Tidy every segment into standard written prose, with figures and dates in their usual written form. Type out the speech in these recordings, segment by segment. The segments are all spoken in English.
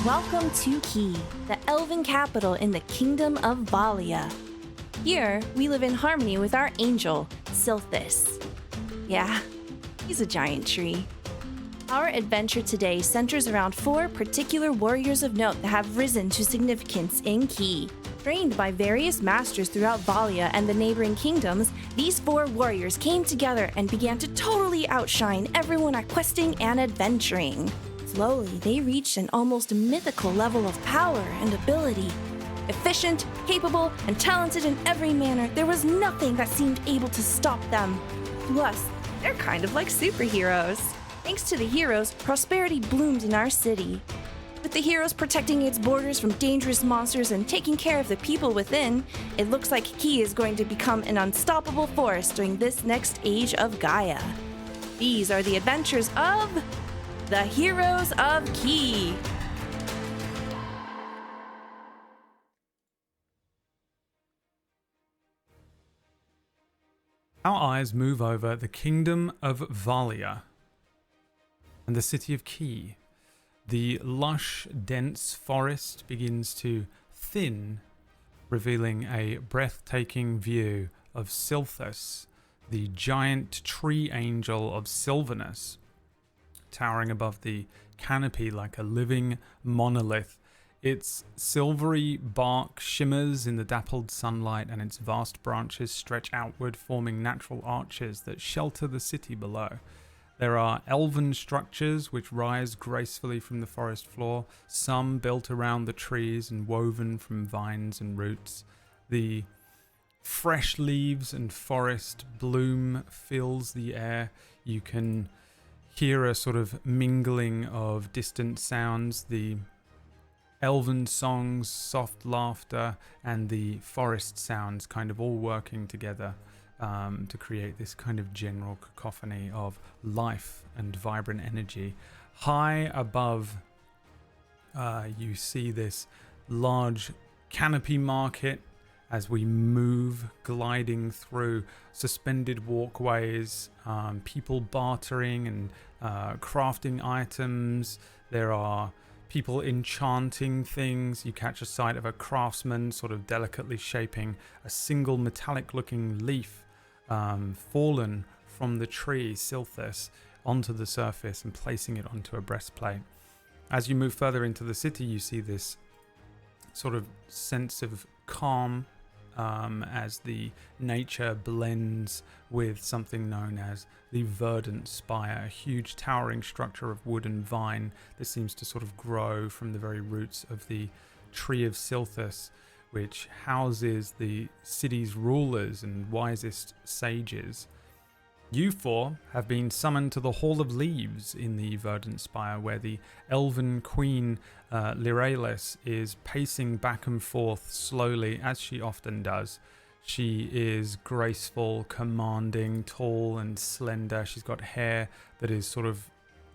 Welcome to Key, the elven capital in the kingdom of Valia. Here, we live in harmony with our angel, Silthus. Yeah, he's a giant tree. Our adventure today centers around 4 particular warriors of note that have risen to significance in Key. Trained by various masters throughout Valia and the neighboring kingdoms, these 4 warriors came together and began to totally outshine everyone at questing and adventuring. Slowly, they reached an almost mythical level of power and ability. Efficient, capable, and talented in every manner, there was nothing that seemed able to stop them. Plus, they're kind of like superheroes. Thanks to the heroes, prosperity bloomed in our city. With the heroes protecting its borders from dangerous monsters and taking care of the people within, it looks like Key is going to become an unstoppable force during this next age of Gaia. These are the adventures of the Heroes of Key. Our eyes move over the kingdom of Valia and the city of Key. The lush, dense forest begins to thin, revealing a breathtaking view of Silthus, the giant tree angel of Sylvanus, towering above the canopy like a living monolith. Its silvery bark shimmers in the dappled sunlight, and its vast branches stretch outward, forming natural arches that shelter the city below. There are elven structures which rise gracefully from the forest floor, some built around the trees and woven from vines and roots. The fresh leaves and forest bloom fills the air. You can hear a sort of mingling of distant sounds, the elven songs, soft laughter, and the forest sounds kind of all working together to create this kind of general cacophony of life and vibrant energy. High above, you see this large canopy market as we move, gliding through suspended walkways, people bartering and crafting items. There are people enchanting things. You catch a sight of a craftsman sort of delicately shaping a single metallic looking leaf fallen from the tree, Silthus, onto the surface and placing it onto a breastplate. As you move further into the city, you see this sort of sense of calm as the nature blends with something known as the verdant spire, a huge towering structure of wood and vine that seems to sort of grow from the very roots of the tree of Silthus, which houses the city's rulers and wisest sages. You 4 have been summoned to the Hall of Leaves in the Verdant Spire, where the elven queen Lyralis is pacing back and forth slowly, as she often does. She is graceful, commanding, tall and slender. She's got hair that is sort of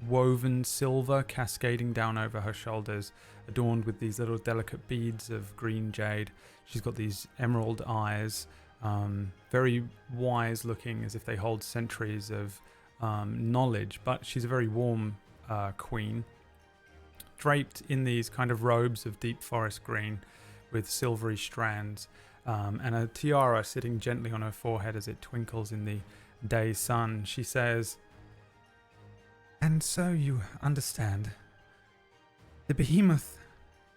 woven silver, cascading down over her shoulders, adorned with these little delicate beads of green jade. She's got these emerald eyes, very wise looking, as if they hold centuries of knowledge, but she's a very warm queen, draped in these kind of robes of deep forest green with silvery strands, and a tiara sitting gently on her forehead as it twinkles in the day sun. She says, "And so you understand. The Behemoth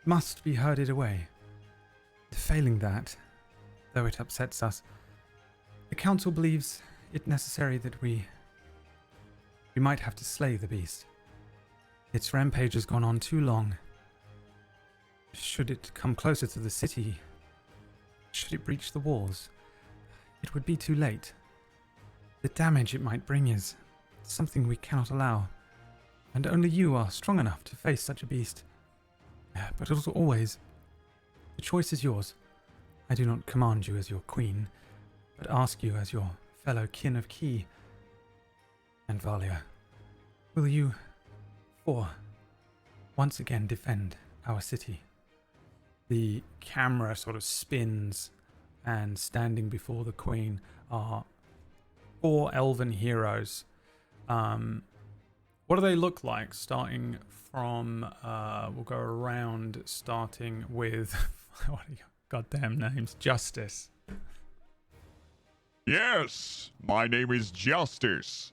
must be herded away. Failing that, though it upsets us, the council believes it necessary that we might have to slay the beast. Its rampage has gone on too long. Should it come closer to the city, should it breach the walls, it would be too late. The damage it might bring is something we cannot allow, and only you are strong enough to face such a beast. But as always, the choice is yours. I do not command you as your queen, but ask you as your fellow kin of Key and Valia. Will you 4 once again defend our city?" The camera sort of spins, and standing before the queen are 4 elven heroes, What do they look like? Starting from, we'll go around, starting with, what are your goddamn names? Justice. Yes, my name is Justice.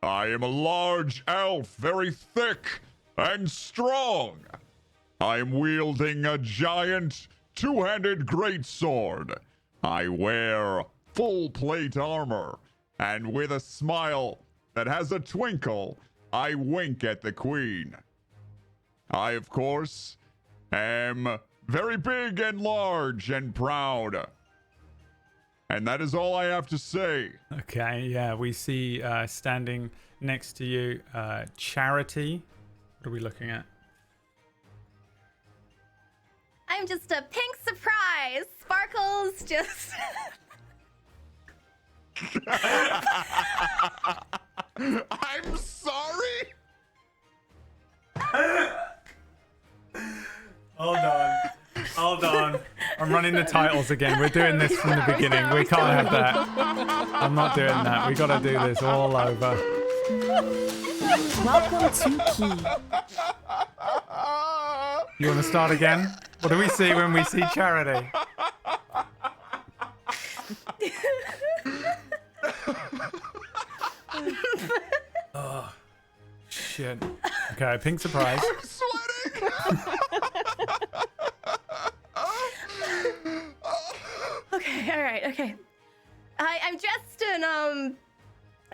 I am a large elf, very thick and strong. I am wielding a giant two-handed greatsword. I wear full plate armor, and with a smile that has a twinkle, I wink at the queen. I, of course, am very big and large and proud. And that is all I have to say. Okay, yeah, we see standing next to you, Charity. What are we looking at? I'm just a pink surprise. Sparkles just. I'm sorry. Hold on. I'm running the titles again. We're doing this from the beginning. We can't have that. I'm not doing that. We gotta do this all over. Welcome to Key. You wanna start again? What do we see when we see Charity? Oh, shit. Okay, pink surprise. I'm sweating. Okay, all right, okay. I'm dressed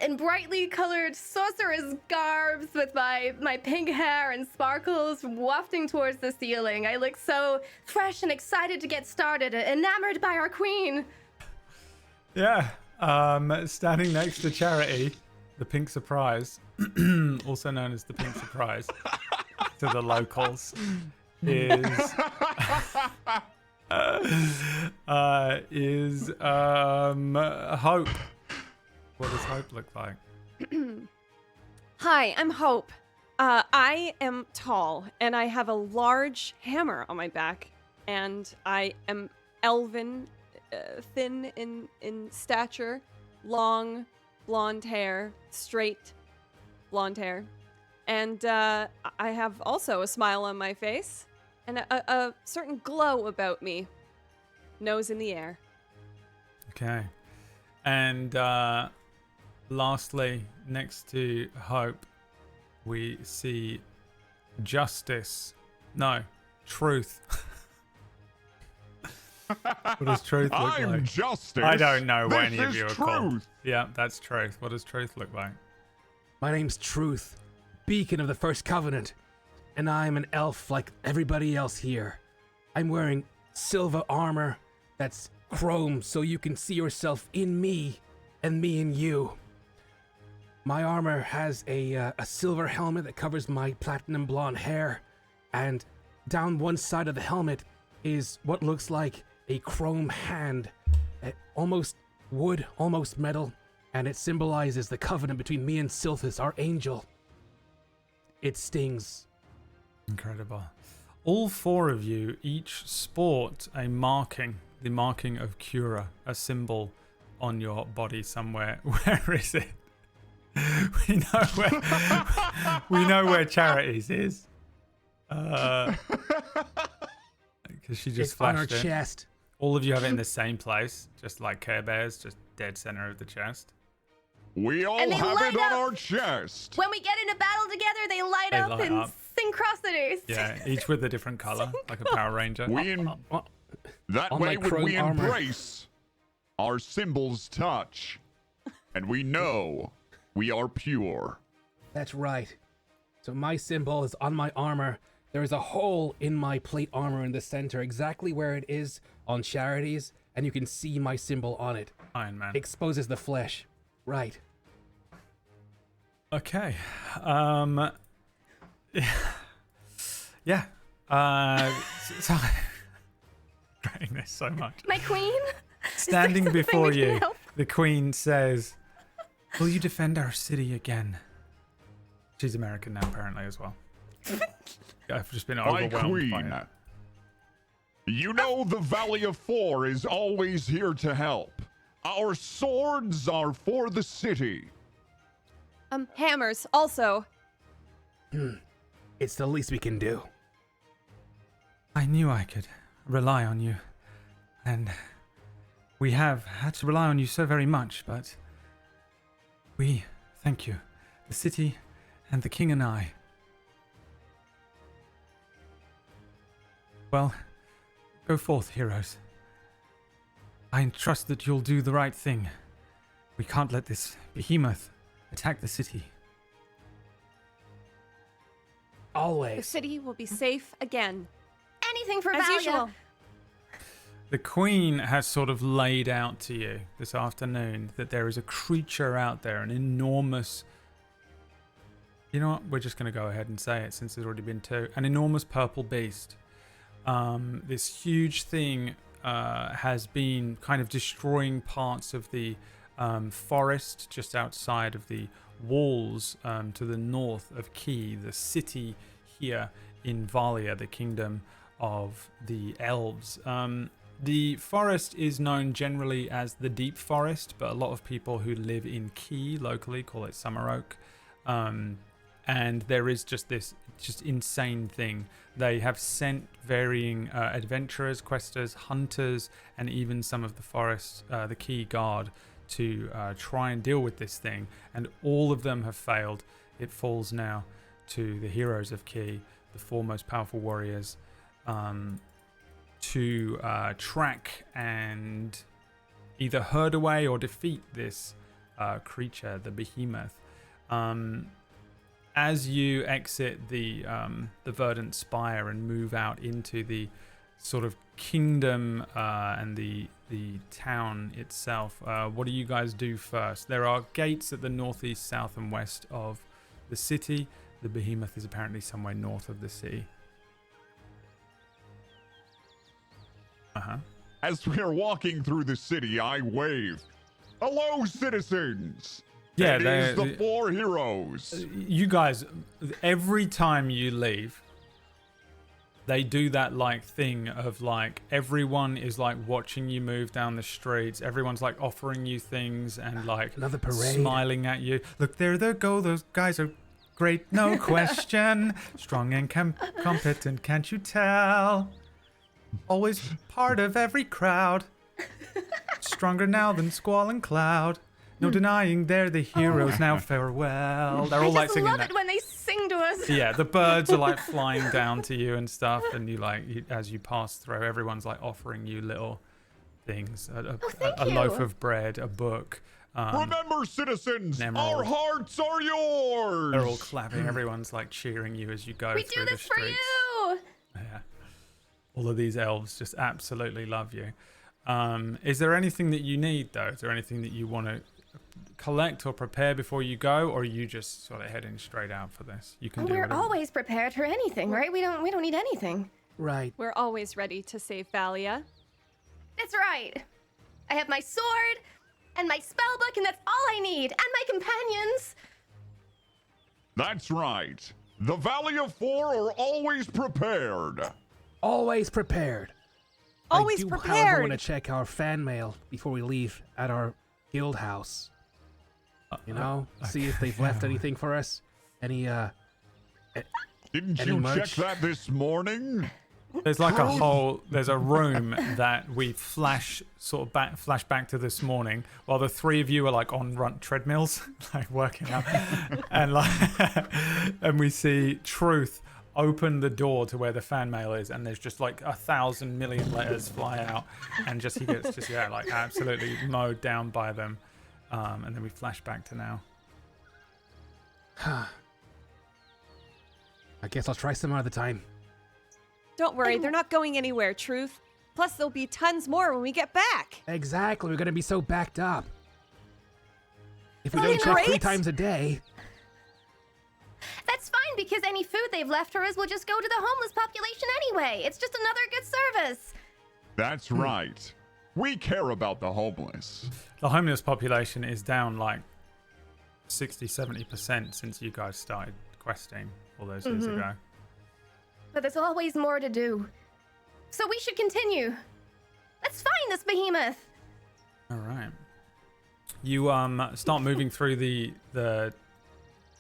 in brightly colored sorcerer's garbs with my pink hair and sparkles wafting towards the ceiling. I look so fresh and excited to get started, enamored by our queen. Yeah. Standing next to Charity, the pink surprise, also known as the pink surprise to the locals, is Hope. What does Hope look like? Hi, I'm Hope. I am tall, and I have a large hammer on my back, and I am elven, thin in stature, long blonde hair, straight blonde hair, and I have also a smile on my face and a certain glow about me. Nose in the air. Okay. And lastly, next to Hope, we see Justice. No, Truth. What does Truth look like? I'm Justice. I don't know what any of This you are is called. Truth. Yeah, that's Truth. What does Truth look like? My name's Truth, Beacon of the First Covenant, and I'm an elf like everybody else here. I'm wearing silver armor that's chrome so you can see yourself in me and me in you. My armor has a silver helmet that covers my platinum blonde hair, and down one side of the helmet is what looks like a chrome hand, almost wood, almost metal, and it symbolizes the covenant between me and Silthus, our angel. It stings. Incredible. All four of you each sport a marking, the marking of Quura, a symbol on your body somewhere. Where is it? We know where Charity's is. Because she just It's on flashed our it. chest. All of you have it in the same place, just like Care Bears, just dead center of the chest. We all And they have light it on up. our chest. When we get into battle together, they light They up light in up. synchronicities. Yeah, each with a different color, like a Power Ranger. That on way my when chrome we armor. embrace, our symbols touch, and we know we are pure. That's right. So my symbol is on my armor. There is a hole in my plate armor in the center, exactly where it is on Charity's, and you can see my symbol on it. Iron Man. Exposes the flesh. Right. Okay. Yeah. So, regretting this so much. My queen? Standing something before we can you, help? the Queen says, "Will you defend our city again?" She's American now, apparently, as well. I've just been My overwhelmed by queen. it. You know the Valley of Four is always here to help. Our swords are for the city. Hammers also. It's the least we can do. I knew I could rely on you, and we have had to rely on you so very much, but we thank you, the city and the king and I. Well, go forth, heroes. I trust that you'll do the right thing. We can't let this behemoth attack the city. The Always. city will be safe again, Anything for as Valia. usual. The Queen has sort of laid out to you this afternoon that there is a creature out there, an enormous... You know what? We're just going to go ahead and say it since there's already been two. An enormous purple beast. This huge thing has been kind of destroying parts of the forest just outside of the walls to the north of Key, the city here in Valia, the kingdom of the elves. The forest is known generally as the Deep Forest, but a lot of people who live in Key locally call it Summer Oak. And there is just this insane thing. They have sent varying adventurers, questers, hunters, and even some of the forest, the Key Guard, to try and deal with this thing. And all of them have failed. It falls now to the heroes of Key, the four most powerful warriors, to track and either herd away or defeat this creature, the Behemoth. As you exit the Verdant Spire and move out into the sort of kingdom and the town itself, what do you guys do first? There are gates at the northeast, south, and west of the city. The Behemoth is apparently somewhere north of the city. As we are walking through the city, I wave. Hello, citizens! Yeah, it is the four heroes. You guys, every time you leave, they do that like thing of like everyone is like watching you move down the streets. Everyone's like offering you things and like Another parade. smiling at you. Look, there they go. Those guys are great, no question. Strong and competent, can't you tell? Always part of every crowd. Stronger now than Squall and Cloud. No denying they're the heroes now. Farewell. They're all I like just singing love that. it when they sing to us. Yeah, the birds are like flying down to you and stuff, and as you pass through, everyone's like offering you little things: thank a you. loaf of bread, a book. Remember, citizens, an our emerald. hearts are yours. They're all clapping. Everyone's like cheering you as you go We through do the this for streets. you. Yeah, all of these elves just absolutely love you. Is there anything that you need though? Is there anything that you want to collect or prepare before you go, or are you just sort of heading straight out for this? You can do We're whatever. always prepared for anything, right? We don't need anything. Right. We're always ready to save Valia. That's right. I have my sword and my spell book, and that's all I need, and my companions. That's right. The Valley of Four are always prepared. Always prepared. Always I do, however, prepared. want to check our fan mail before we leave at our guild house. You know, see if they've left anything for us. Any Didn't Any you merch? check that this morning? There's like there's a room that we flash back to this morning while the three of you are like on treadmills, like working out, and we see Truth open the door to where the fan mail is, and there's just like 1,000 million letters fly out, and he gets like absolutely mowed down by them, and then we flash back to now. I guess I'll try some other time. Don't worry, they're not going anywhere, Truth. Plus, there'll be tons more when we get back. Exactly, we're gonna be so backed up. If we Well, don't check 3 great. times a day, That's fine, because any food they've left for us will just go to the homeless population anyway. It's just another good service. That's right. We care about the homeless. The homeless population is down like 60-70% since you guys started questing all those years ago. But there's always more to do. So we should continue. Let's find this behemoth. All right. You start moving through the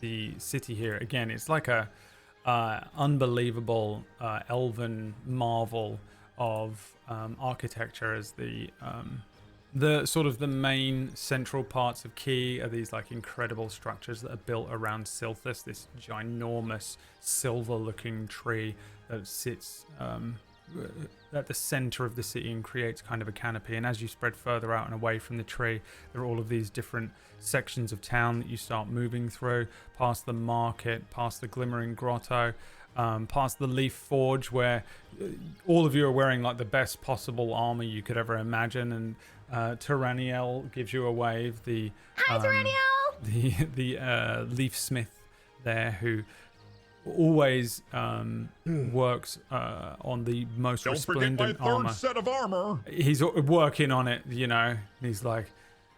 the city here. Again, it's like a unbelievable elven marvel of architecture. As the sort of the main central parts of Key are these like incredible structures that are built around Silthus, this ginormous silver-looking tree that sits at the center of the city and creates kind of a canopy. And as you spread further out and away from the tree, there are all of these different sections of town that you start moving through, past the market, past the glimmering grotto, past the Leaf Forge, where all of you are wearing like the best possible armor you could ever imagine. And Tyranniel gives you a wave. Hi, Tyranniel! The Leaf Smith there, who always works on the most resplendent Don't forget my armor. third set of armor. He's working on it, you know. And he's like,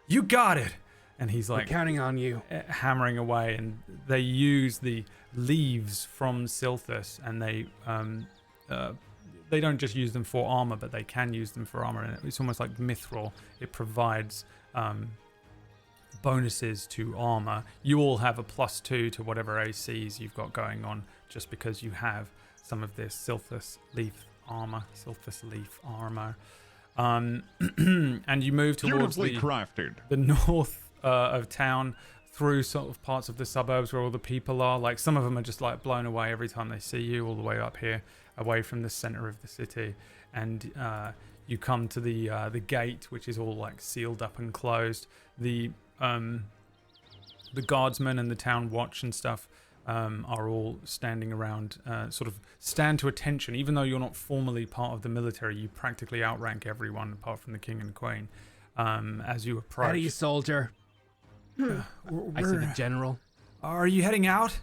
"You got it," and he's like, We're counting on you. hammering away. And they use the leaves from Silthus, and they don't just use them for armor, but they can use them for armor. And it's almost like mithril. It provides bonuses to armor. You all have a +2 to whatever ACs you've got going on, just because you have some of this Silthus leaf armor. And you move towards Beautifully crafted. the north of town, through sort of parts of the suburbs where all the people are. Like, some of them are just like blown away every time they see you, all the way up here, away from the center of the city. And you come to the gate, which is all like sealed up and closed. The guardsmen and the town watch and stuff are all standing around, sort of stand to attention. Even though you're not formally part of the military, you practically outrank everyone apart from the king and queen. As you approach, Ready, soldier. I see the general. Are you heading out?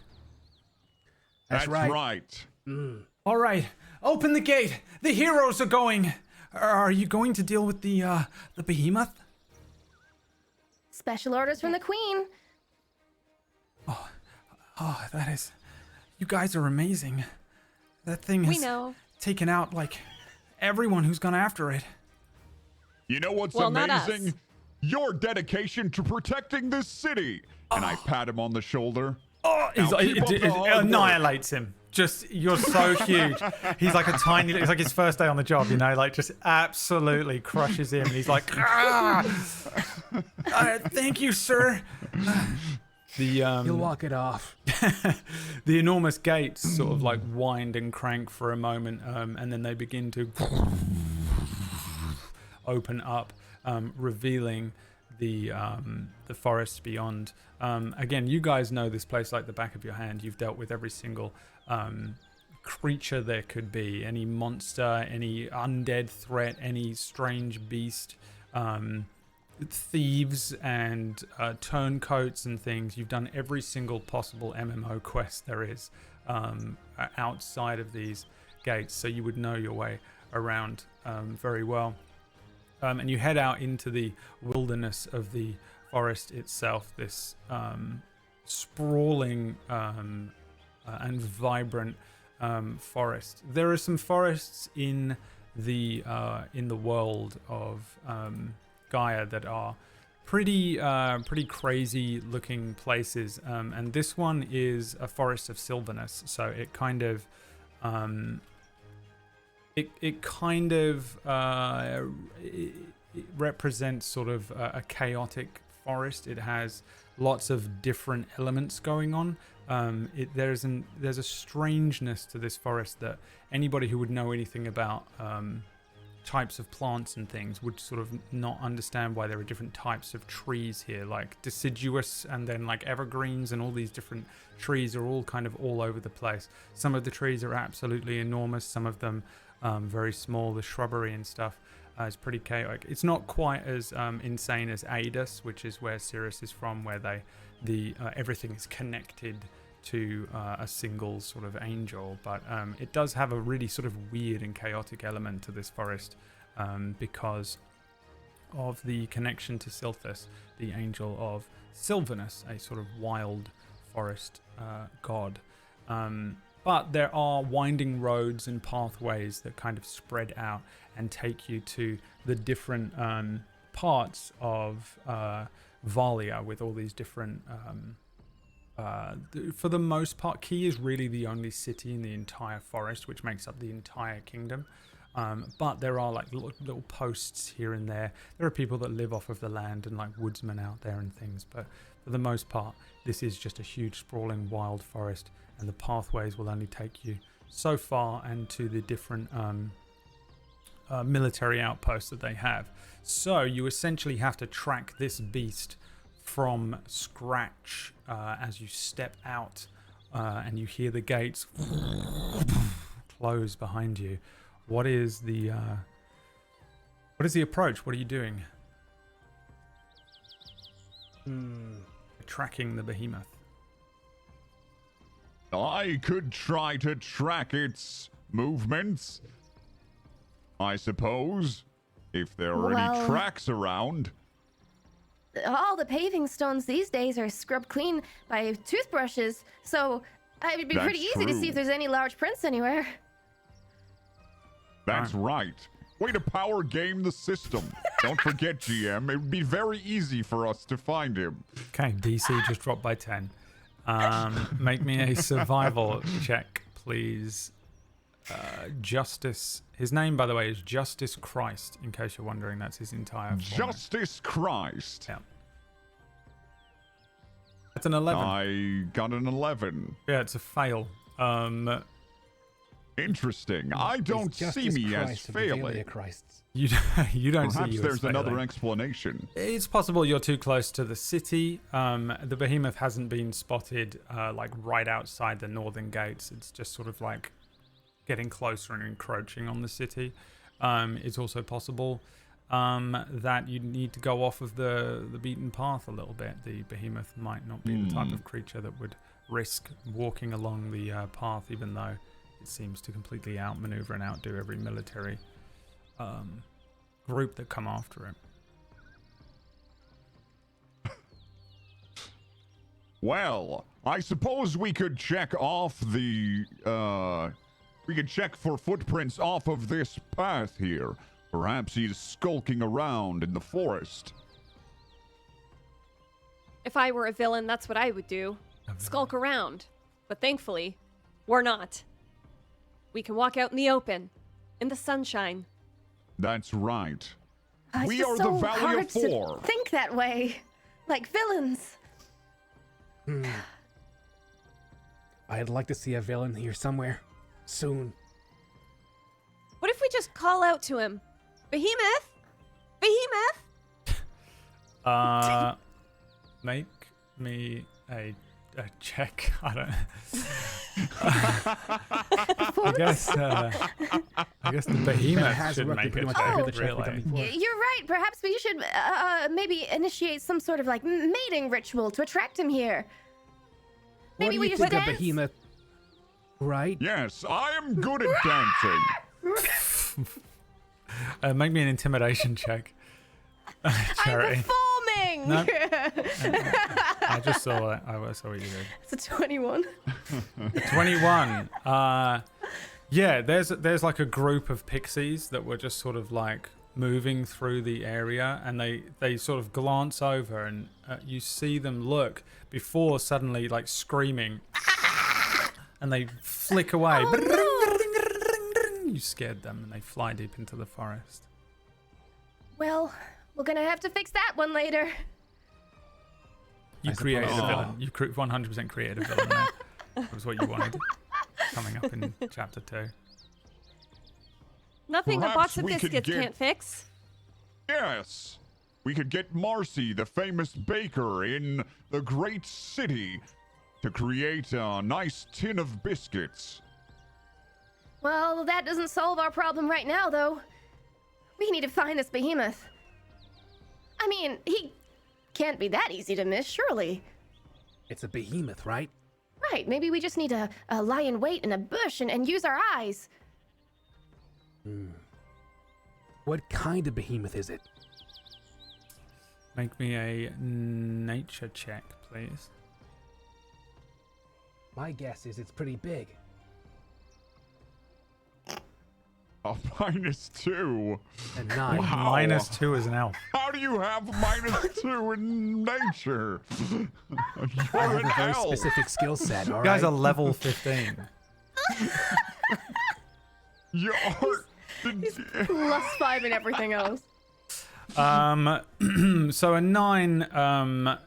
That's right. All right, open the gate. The heroes are going. Are you going to deal with the behemoth? Special orders from the queen. Oh, that is... You guys are amazing. That thing We has know. taken out, like, everyone who's gone after it. You know what's Well, not us. amazing? Your dedication to protecting this city. And I pat him on the shoulder. Oh, he's Now like, keep up the it hard work. annihilates him. Just, you're so huge. He's like a tiny... It's like his first day on the job, you know? Like, just absolutely crushes him. And he's like, ah! Thank you, sir. You'll walk it off. The enormous gates sort of like wind and crank for a moment, and then they begin to open up, revealing the forest beyond. Again, you guys know this place like the back of your hand. You've dealt with every single creature there could be, any monster, any undead threat, any strange beast, thieves and turncoats and things. You've done every single possible MMO quest there is outside of these gates, so you would know your way around very well. And you head out into the wilderness of the forest itself, this sprawling and vibrant forest. There are some forests in the world of Gaia that are pretty crazy looking places, and this one is a forest of Sylvanus, so it kind of it represents sort of a chaotic forest. It has lots of different elements going on. There's a strangeness to this forest that anybody who would know anything about types of plants and things would sort of not understand why there are different types of trees here, like deciduous and then like evergreens, and all these different trees are all kind of all over the place. Some of the trees are absolutely enormous, some of them very small. The shrubbery and stuff is pretty chaotic. It's not quite as insane as Adus, which is where Cirrus is from, where everything is connected to a single sort of angel, but it does have a really sort of weird and chaotic element to this forest because of the connection to Silthus, the angel of Sylvanus, a sort of wild forest god. But there are winding roads and pathways that kind of spread out and take you to the different parts of Valia, with all these different For the most part, Key is really the only city in the entire forest, which makes up the entire kingdom. But there are like little posts here and there. There are people that live off of the land and like woodsmen out there and things. But for the most part, this is just a huge sprawling wild forest, and the pathways will only take you so far and to the different military outposts that they have. So you essentially have to track this beast from scratch as you step out and you hear the gates close behind you. What is the approach? What are you doing? Tracking the behemoth. I could try to track its movements, I suppose, if there are any Well- tracks around. All the paving stones these days are scrubbed clean by toothbrushes, so it would be pretty That's easy to see true. if there's any large prints anywhere. That's right. Way to power game the system. Don't forget, GM, it would be very easy for us to find him. Okay, DC just dropped by 10. Make me a survival check, please. Justice. His name, by the way, is Justice Christ. In case you're wondering, that's his entire form. Justice Christ. Yeah. That's an 11. I got an 11. Yeah, it's a fail. Interesting. I don't It's see Justice me as Christ of the Velia failing. Christs. You don't see Perhaps you there's as another failing. explanation. It's possible you're too close to the city. The behemoth hasn't been spotted like right outside the northern gates. It's just sort of like getting closer and encroaching on the city. It's also possible that you need to go off of the beaten path a little bit. The behemoth might not be the type of creature that would risk walking along the path, even though it seems to completely outmaneuver and outdo every military group that come after it. Well, I suppose we could check off the, we could check for footprints off of this path here. Perhaps he's skulking around in the forest. If I were a villain, that's what I would do. Skulk around. But thankfully, we're not. We can walk out in the open, in the sunshine. That's right. It's We just are the so Valley hard of Four. to think that way, like villains. I'd like to see a villain here somewhere soon. What if we just call out to him? Behemoth? Behemoth? Make me a check. I don't. I guess the behemoth has should roughly make pretty a much check. every check we've Really. done before. You're right. Perhaps we should maybe initiate some sort of like mating ritual to attract him here. What Maybe do we you just think of dance. behemoth? Right? Yes, I am good at dancing. Make me an intimidation check. I'm Charity. performing. No. I just saw it. I saw what you did. It's a 21. 21. Yeah, there's like a group of pixies that were just sort of like moving through the area, and they sort of glance over, and you see them look before suddenly like screaming, and they flick away. You scared them, and they fly deep into the forest. Well, we're gonna have to fix that one later. You I created suppose a so. villain. You 100% created a villain there. That was what you wanted. Coming up in chapter 2. Nothing a Perhaps box of we could biscuits get- can't fix. Yes, we could get Marcy, the famous baker in the great city, to create a nice tin of biscuits. Well, that doesn't solve our problem right now, though. We need to find this behemoth. I mean, he can't be that easy to miss, surely. It's a behemoth, right? Right, maybe we just need to lie in wait in a bush and use our eyes. What kind of behemoth is it? Make me a nature check, please. My guess is it's pretty big. A -2. And 9. Wow. -2 is an elf. How do you have -2 in nature? I You're have an a very elf. specific skill set, all You guys right? are level 15. You're +5 and everything else. So a 9,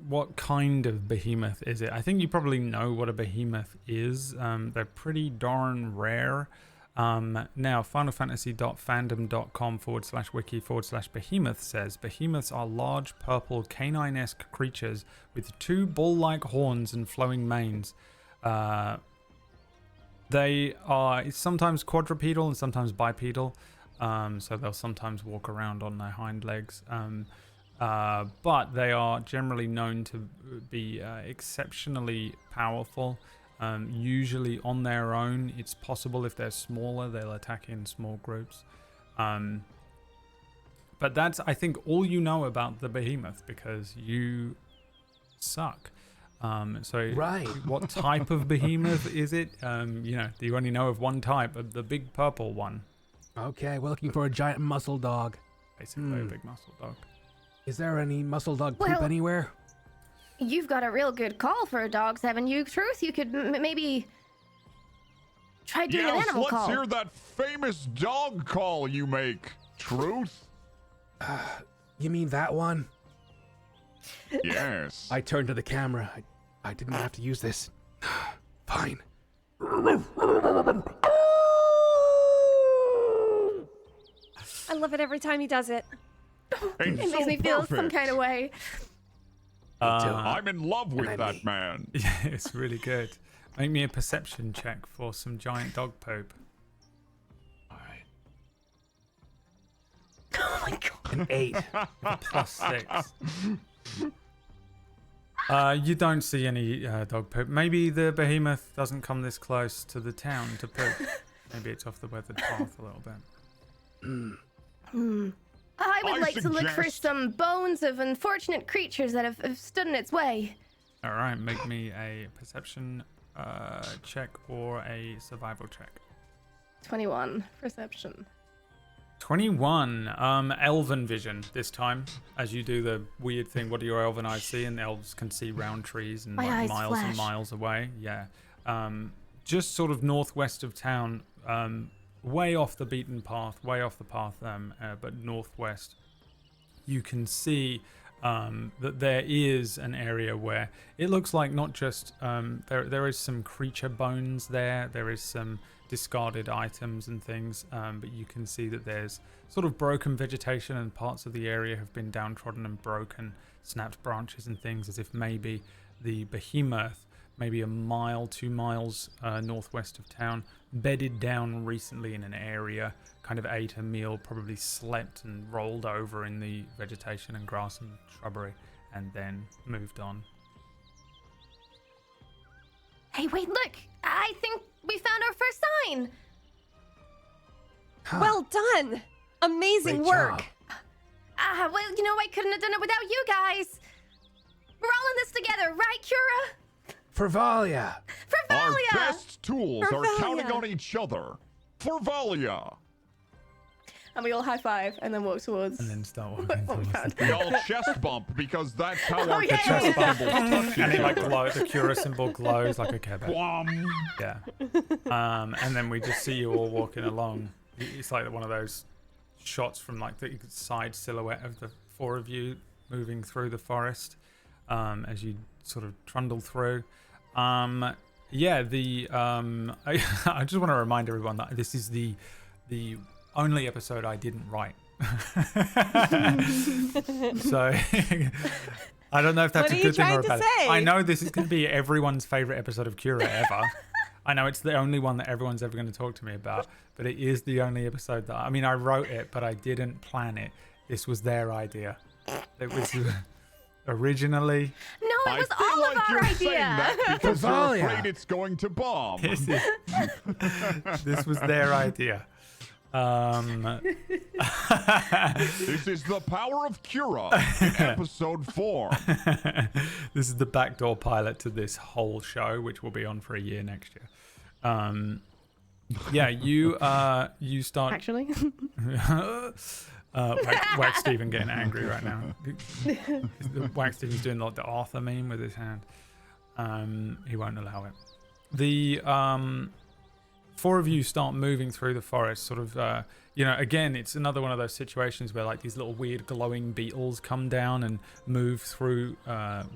what kind of behemoth is it? I think you probably know what a behemoth is. They're pretty darn rare. Now, finalfantasy.fandom.com/wiki/behemoth says behemoths are large, purple, canine-esque creatures with 2 bull-like horns and flowing manes. They are sometimes quadrupedal and sometimes bipedal. So they'll sometimes walk around on their hind legs. But they are generally known to be exceptionally powerful. Usually on their own. It's possible if they're smaller, they'll attack in small groups. But that's, I think, all you know about the behemoth because you suck. Right. What type of behemoth is it? Do you only know of one type, of the big purple one? Okay, we're looking for a giant muscle dog. Basically, a big muscle dog. Is there any muscle dog poop Well- anywhere? You've got a real good call for a dog, haven't you? Truth, you could maybe try doing an Yes, animal let's call. hear that famous dog call you make. Truth? You mean that one? Yes. I turned to the camera. I didn't have to use this. Fine. I love it every time he does it. It's It makes so me feel some perfect. kind of way. I'm in love with And that me. man. Yeah, it's really good. Make me a perception check for some giant dog poop. All right. Oh my god. An 8. +6. You don't see any dog poop. Maybe the behemoth doesn't come this close to the town to poop. Maybe it's off the weathered path a little bit. I would I like to look for suggest- some bones of unfortunate creatures that have stood in its way. All right, make me a perception check or a survival check. 21 perception. 21. Elven vision this time. As you do the weird thing, what do your elven eyes see? And elves can see round trees and My like eyes miles and flash. miles away. Yeah. Just sort of northwest of town, way off the beaten path, but northwest. You can see that there is an area where it looks like not just there is some creature bones there. There is some discarded items and things, but you can see that there's sort of broken vegetation and parts of the area have been downtrodden and broken, snapped branches and things, as if maybe the behemoth, maybe a mile, 2 miles northwest of town, bedded down recently in an area, kind of ate a meal, probably slept and rolled over in the vegetation and grass and shrubbery, and then moved on. Hey, wait, look! I think we found our first sign! Huh. Well done! Amazing Great work! job. Well, you know, I couldn't have done it without you guys! We're all in this together, right, Quura? For Valia. For Our Valia! best tools For are counting Valia. on each other. For Valia. And we all high five and then walk towards. And then start walking Oh, towards God. We all chest bump because that's how our yeah, chest yeah, yeah. bumbles touch and each it like other. glows, the Quura symbol glows like a kebab. Blum. Yeah. And then we just see you all walking along. It's like one of those shots from like the side silhouette of the 4 of you moving through the forest as you sort of trundle through. I just want to remind everyone that this is the only episode I didn't write. So I don't know if that's What a are you good thing trying or a to bad. say? I know this is going to be everyone's favorite episode of Quura ever. I know it's the only one that everyone's ever going to talk to me about, but it is the only episode that I wrote it, but I didn't plan it. This was their idea. It was originally. No, it I was feel all like of our you're saying idea! that because you're Valia. afraid it's going to bomb. This was their idea. This is the power of Quura in episode 4. This is the backdoor pilot to this whole show, which will be on for a year next year. Yeah, you start. Actually. Wax Steven getting angry right now. Wax Steven's doing like the Arthur meme with his hand. He won't allow it. The four of you start moving through the forest, sort of, again, it's another one of those situations where like these little weird glowing beetles come down and move through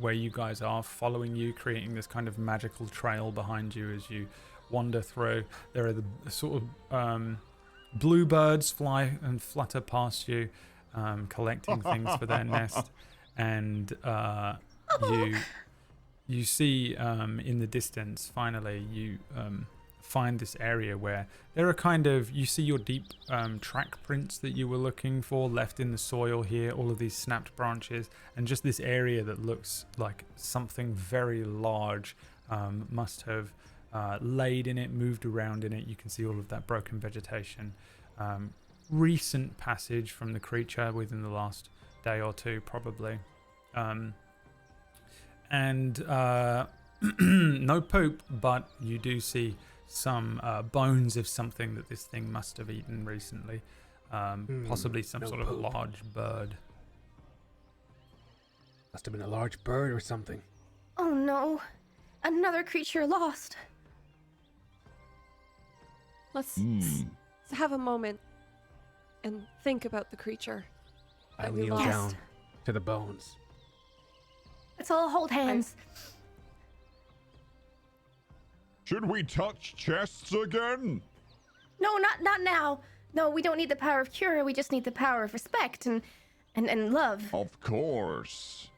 where you guys are, following you, creating this kind of magical trail behind you as you wander through. There are the sort of bluebirds fly and flutter past you, collecting things for their nest, and you see in the distance, finally, you find this area where there are you see your deep track prints that you were looking for left in the soil here, all of these snapped branches, and just this area that looks like something very large must have laid in it, moved around in it. You can see all of that broken vegetation. Recent passage from the creature within the last day or two, probably. And no poop, but you do see some bones of something that this thing must have eaten recently. Possibly some sort of large bird. Must have been a large bird or something. Oh no. Another creature lost. Let's have a moment and think about the creature. I that we kneel lost. down to the bones. Let's all hold hands. Should we touch chests again? No, not now. No, we don't need the power of cure. We just need the power of respect and love. Of course.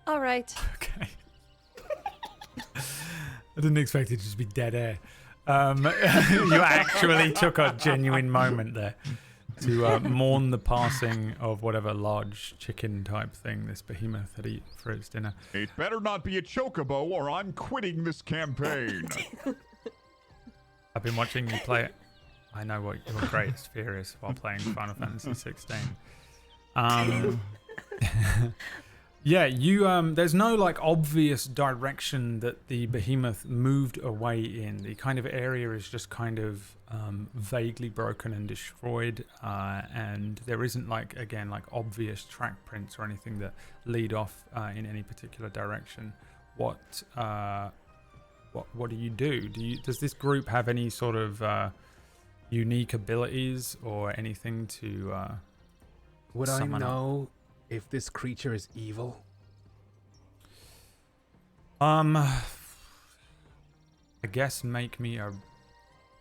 All right. Okay. I didn't expect it to just be dead air. You actually took a genuine moment there to mourn the passing of whatever large chicken type thing this behemoth had eaten for its dinner. It better not be a chocobo or I'm quitting this campaign. I've been watching you play it. I know what your greatest fear is while playing Final Fantasy 16. Yeah, you there's no like obvious direction that the behemoth moved away in. The kind of area is just kind of vaguely broken and destroyed, and there isn't like obvious track prints or anything that lead off in any particular direction. What do you do? Does this group have any sort of unique abilities or anything to Would I summon up? know if this creature is evil? I guess make me a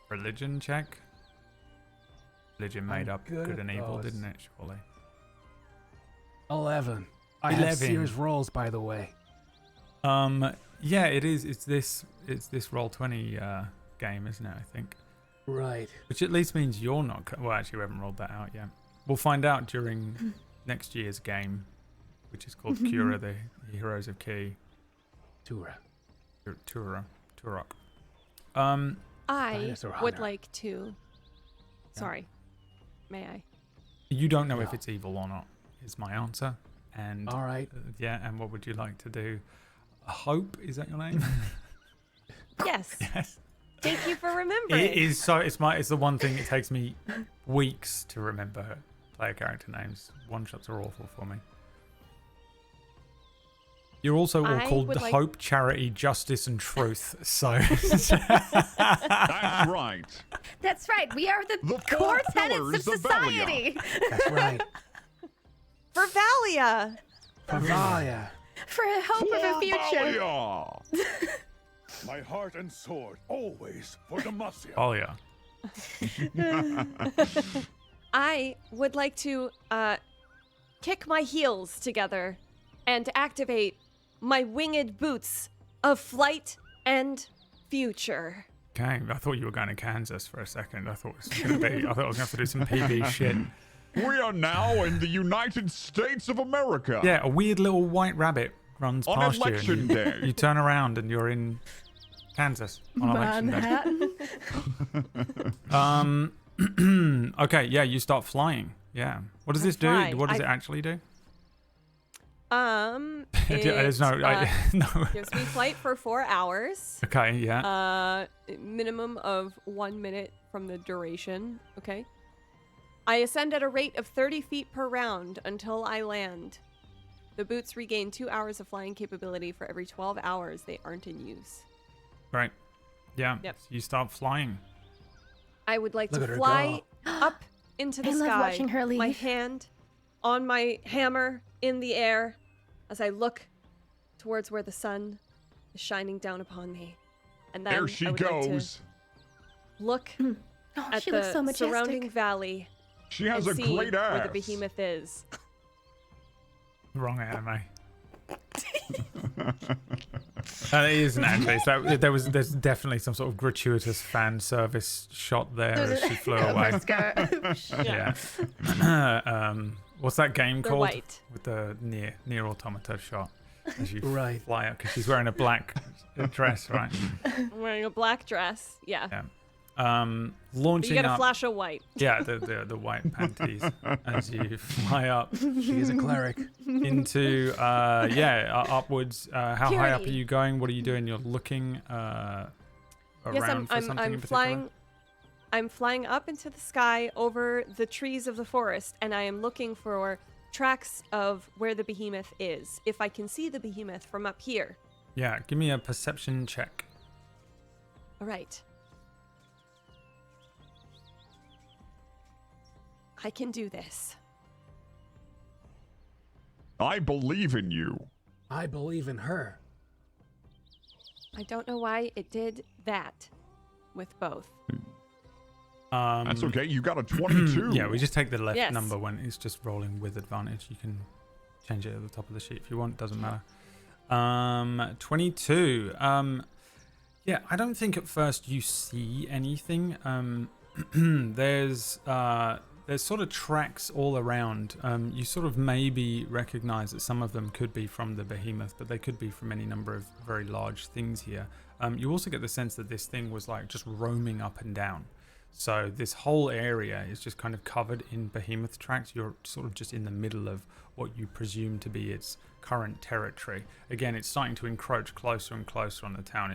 religion check. Religion made I'm up good good at and evil, those. didn't it? Surely. 11. I have 11. serious rolls, by the way. Yeah, it is. It's this Roll20 game, isn't it? I think. Right. Which at least means you're not. Well, actually, we haven't rolled that out yet. We'll find out during next year's game, which is called Quura, the Heroes of Key. Turok. I Dinosaur would hunter. like to. Sorry. May I? You don't know if No. it's evil or not, is my answer. And All right. yeah, and what would you like to do? Hope, is that your name? Yes. Yes. Thank you for remembering. It is so. It's the one thing it takes me weeks to remember player character names. One shots are awful for me. You're also all I called would like- Hope, Charity, Justice, and Truth. So That's right. That's right. We are the The four core tenets pillars of of Valia. society. That's right. For Valia. Valia. For hope of a future. Valia. My heart and sword, always for Demacia. oh yeah. I would like to kick my heels together and activate my winged boots of flight and future. Okay, I thought you were going to Kansas for a second. I thought it was going to be. I thought I was going to have to do some PB shit. We are now in the United States of America. Yeah, a weird little white rabbit runs On past election you. And day. you turn around and you're in Kansas on election day. Manhattan. Okay, yeah, you start flying. Yeah. What does I this do? fly. What does it actually do? There's no, no. Gives me flight for 4 hours. Okay, yeah. Minimum of 1 minute from the duration. Okay. I ascend at a rate of 30 feet per round until I land. The boots regain 2 hours of flying capability for every 12 hours they aren't in use. Right. Yeah. Yep. So you start flying. I would like Look at to her fly go. up into the I sky. love watching her leave. My hand on my hammer in the air as I look towards where the sun is shining down upon me. And then There she I would like to goes. look Oh, at she the looks so majestic. surrounding valley She has and a see great where ass. the behemoth is. Wrong anime. It isn't actually. There's definitely some sort of gratuitous fan service shot there as she flew away. Yeah. What's that game They're called? white. With the near automata shot as you Right. fly up because she's wearing a black dress, right? I'm wearing a black dress. Yeah. Yeah. But Launching you get a up. flash of white. Yeah, the white panties as you fly up She is a cleric. into upwards. How high up are Purity. you going? What are you doing? You're looking around Yes, for something I'm in particular? flying. I'm flying up into the sky over the trees of the forest, and I am looking for tracks of where the behemoth is. If I can see the behemoth from up here. Yeah, give me a perception check. All right. I can do this. I believe in you. I believe in her. I don't know why it did that with both. That's okay. You got a 22. Yeah, we just take the left Yes. number when it's just rolling with advantage. You can change it at the top of the sheet if you want. Doesn't matter. 22. Yeah, I don't think at first you see anything. There's sort of tracks all around. You sort of maybe recognize that some of them could be from the behemoth, but they could be from any number of very large things here. You also get the sense that this thing was like just roaming up and down. So this whole area is just kind of covered in behemoth tracks. You're sort of just in the middle of what you presume to be its current territory. Again, it's starting to encroach closer and closer on the town.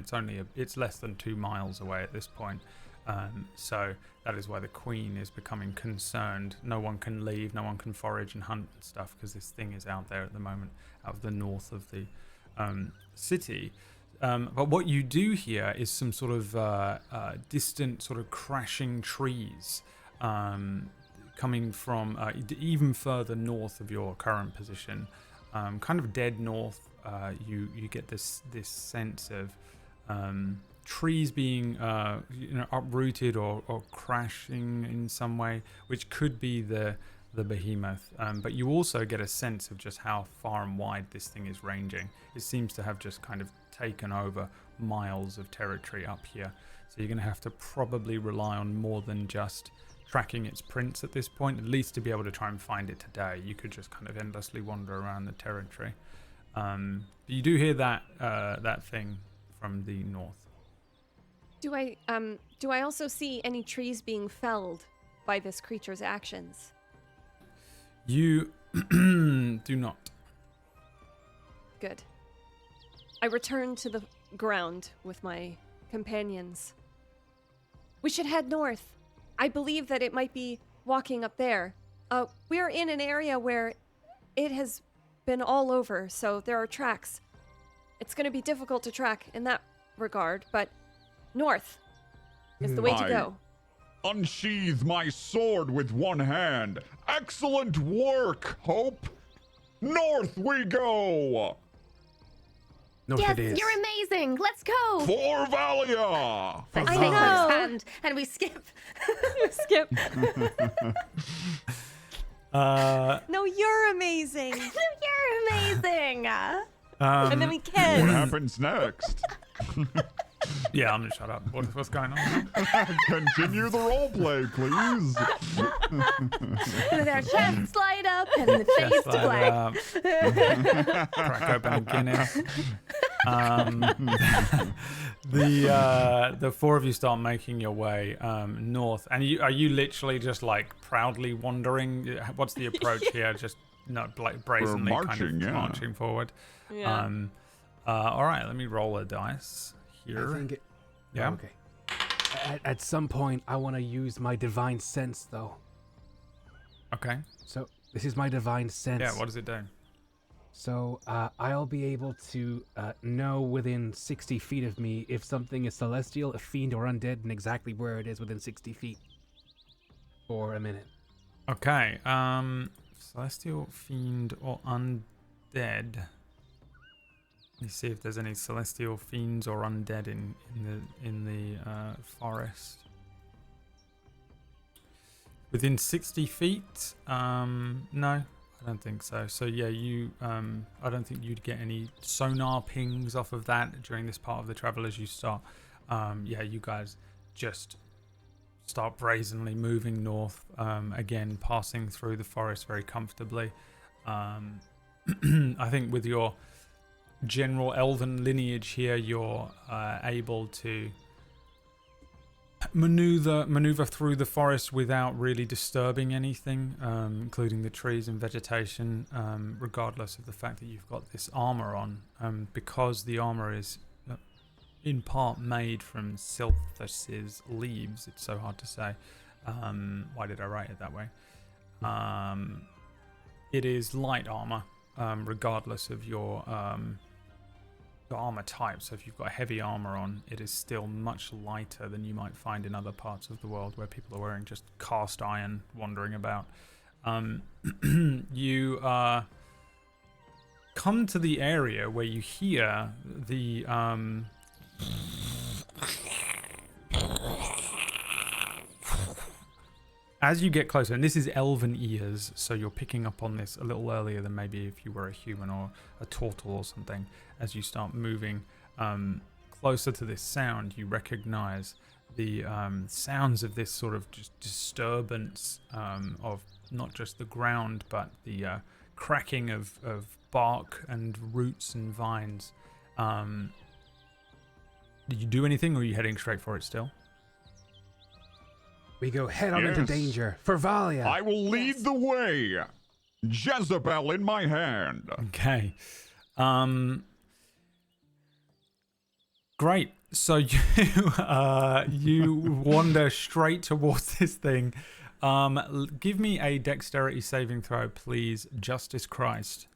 It's less than 2 miles away at this point. So that is why the queen is becoming concerned. No one can leave, no one can forage and hunt and stuff because this thing is out there at the moment, out of the north of the city. But what you do here is some sort of distant sort of crashing trees coming from even further north of your current position, kind of dead north. You get this sense of trees being uprooted or crashing in some way, which could be the behemoth. But you also get a sense of just how far and wide this thing is ranging. It seems to have just kind of taken over miles of territory up here. So you're going to have to probably rely on more than just tracking its prints at this point, at least to be able to try and find it today. You could just kind of endlessly wander around the territory. But you do hear that thing from the north. Do I also see any trees being felled by this creature's actions? You do not. Good. I return to the ground with my companions. We should head north. I believe that it might be walking up there. We're in an area where it has been all over, so there are tracks. It's going to be difficult to track in that regard, but north is the way to go. Unsheathe my sword with one hand. Excellent work, Hope. North we go. North Yes, it is. you're amazing. Let's go. For Valia. I I take know. his hand and we skip. Skip. Uh, No, you're amazing. You're amazing. And then we What can. happens next? yeah, I'm gonna shut up. What's going on? Continue the roleplay, please. And our chests light up and the face Just to like black. crack open a Guinness. The four of you start making your way north, and are you literally just like proudly wandering? What's the approach here? Just not like brazenly marching, kind of yeah. marching forward. Yeah. All right, let me roll a dice here. I think it. Yeah. Okay. At some point, I want to use my divine sense, though. Okay. So this is my divine sense. Yeah, what does it do? So I'll be able to know within 60 feet of me if something is celestial, a fiend, or undead, and exactly where it is within 60 feet. For a minute. Okay. Celestial, fiend, or undead. Let me see if there's any celestial fiends or undead in the forest. Within 60 feet? No. I don't think so. So yeah, I don't think you'd get any sonar pings off of that during this part of the travel as you start. Yeah, you guys just start brazenly moving north, again, passing through the forest very comfortably. I think with your general elven lineage here, you're able to maneuver through the forest without really disturbing anything, including the trees and vegetation, regardless of the fact that you've got this armor on, because the armor is in part made from Silthus's leaves. It's so hard to say. Why did I write it that way? It is light armor, regardless of your armor type. So if you've got heavy armor on, it is still much lighter than you might find in other parts of the world where people are wearing just cast iron wandering about. You come to the area where you hear the as you get closer, and this is elven ears, so you're picking up on this a little earlier than maybe if you were a human or a turtle or something. As you start moving closer to this sound, you recognize the sounds of this sort of just disturbance of not just the ground, but the cracking of bark and roots and vines. Did you do anything, or are you heading straight for it still? We go head on into Yes. danger. For Valia. I will lead the way. Jezebel in my hand. Okay. Great. So you you wander straight towards this thing. Give me a dexterity saving throw, please. Justice Christ.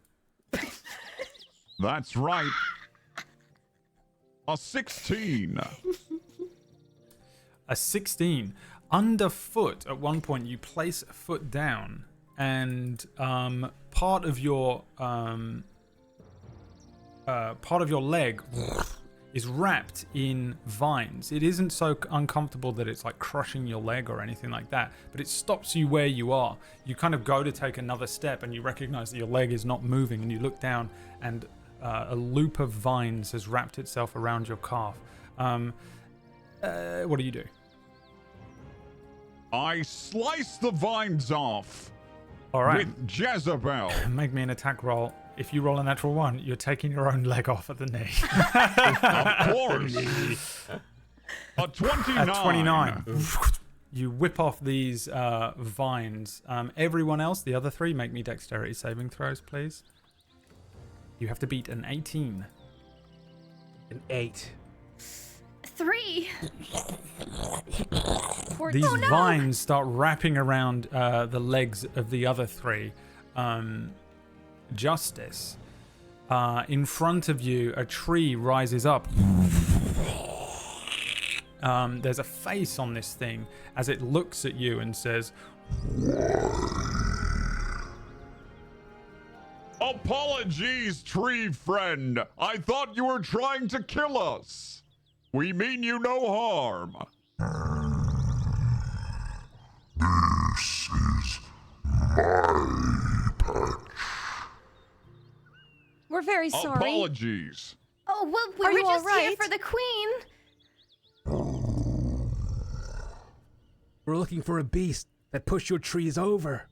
That's right. A 16. A 16. Underfoot, at one point, you place a foot down, and part of your leg is wrapped in vines. It isn't so uncomfortable that it's like crushing your leg or anything like that, but it stops you where you are. You kind of go to take another step, and you recognize that your leg is not moving, and you look down, and a loop of vines has wrapped itself around your calf. What do you do? I slice the vines off. All right. With Jezebel. Make me an attack roll. If you roll a natural 1, you're taking your own leg off at the knee. Of course. A 29. At 29. You whip off these vines. Everyone else, the other 3, make me dexterity saving throws, please. You have to beat an 18. An 8. 3. These vines start wrapping around the legs of the other 3. Justice. In front of you, a tree rises up. There's a face on this thing as it looks at you and says, Apologies, tree friend. I thought you were trying to kill us. We mean you no harm. This is my patch. We're very sorry. Apologies. Oh, well, we Are were you just all here right? for the queen. We're looking for a beast that pushed your trees over.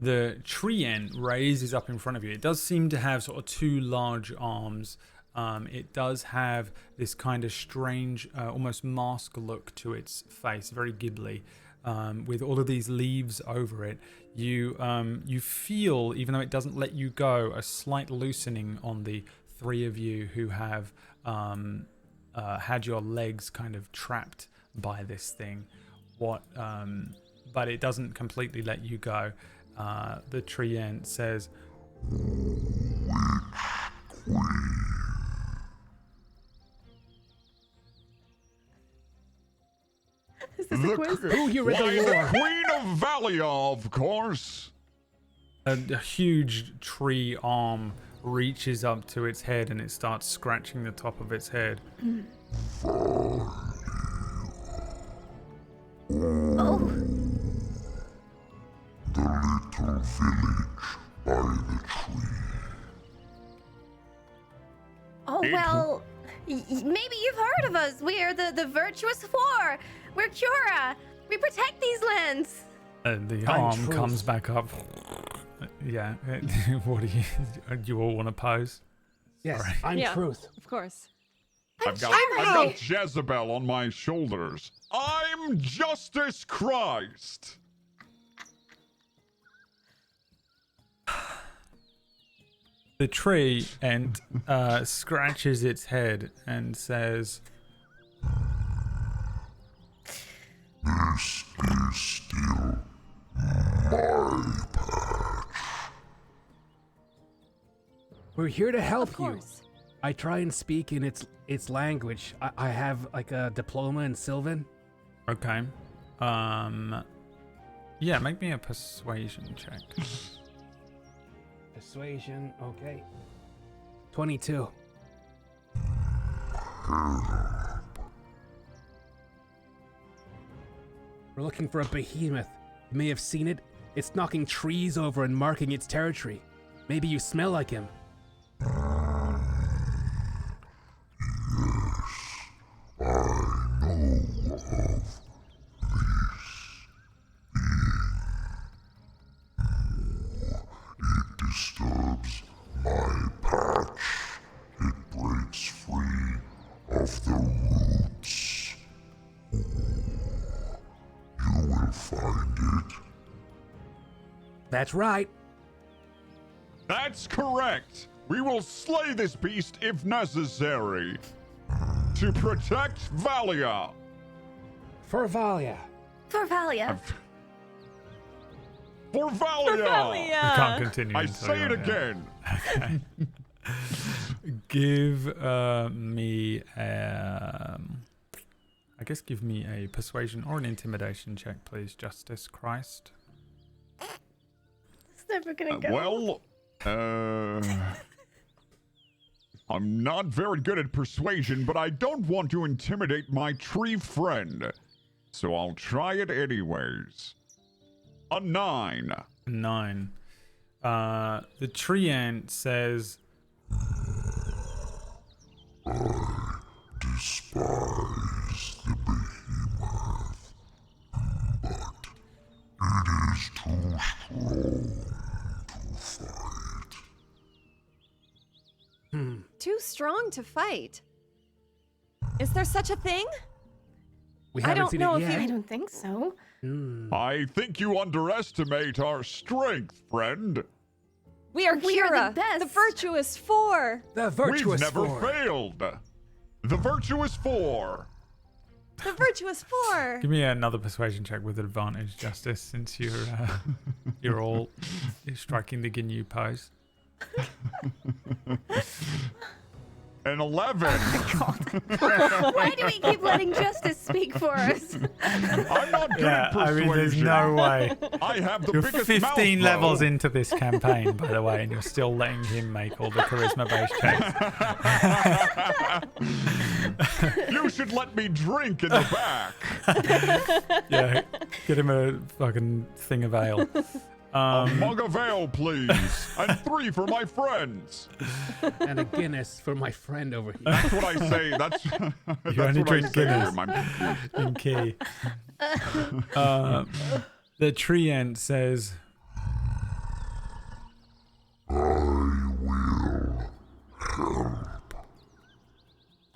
the tree end raises up in front of you. It does seem to have sort of 2 large arms. It does have this kind of strange, almost mask look to its face, very ghibli. with all of these leaves over it. You feel, even though it doesn't let you go, a slight loosening on the three of you who have had your legs kind of trapped by this thing. But it doesn't completely let you go. The tree ant says, Is this a quiz? Who you read Why, the the lore? Queen of Valia, of course. a huge tree arm reaches up to its head and it starts scratching the top of its head. Oh, The little village by the tree. oh well, maybe you've heard of us. We're the Virtuous Four. We're Quura. We protect these lands. And the I'm arm truth. comes back up. Yeah. What do you all want to pose? Yes, Sorry. I'm Yeah. Truth. Of course. I've got Jezebel on my shoulders. I'm Justice Christ. The tree ant scratches its head and says, This is still my patch. We're here to help Of you. course. I try and speak in its language. I have like a diploma in Sylvan. okay. Yeah, make me a persuasion check. Persuasion, okay. 22. We're looking for a behemoth. You may have seen it. It's knocking trees over and marking its territory. Maybe you smell like him. Disturbs my patch. It breaks free of the roots. You will find it. That's right. That's correct. We will slay this beast if necessary. To protect Valia. For Valia. For Valia. For Valia. We can't continue. I until say it you're- again. Okay. Give me I guess give me a persuasion or an intimidation check, please, Justice Christ. It's never gonna go. I'm not very good at persuasion, but I don't want to intimidate my tree friend. So I'll try it anyways. A 9. 9. The tree ant says, Despise the behemoth, but it is too strong to fight. Too strong to fight. Is there such a thing? We I haven't don't seen know it if yet. I don't think so. I think you underestimate our strength, friend. We are We are Quura, the best. the Virtuous Four. The Virtuous We've never Four. failed. The Virtuous Four. The Virtuous Four. give me another persuasion check with advantage, Justice, since you're all striking the GNU pose. An 11. Why do we keep letting Justice speak for us? I'm not good at I persuasion. mean, there's no way. I have the You're biggest 15 mouth, levels though. into this campaign, by the way, and you're still letting him make all the charisma-based checks. You should let me drink in the back. Yeah, get him a fucking thing of ale. A mug of ale, please. And 3 for my friends. And a Guinness for my friend over here. That's what I say. That's, that's only what drink I say Guinness. here, my- In key. The tree ant says,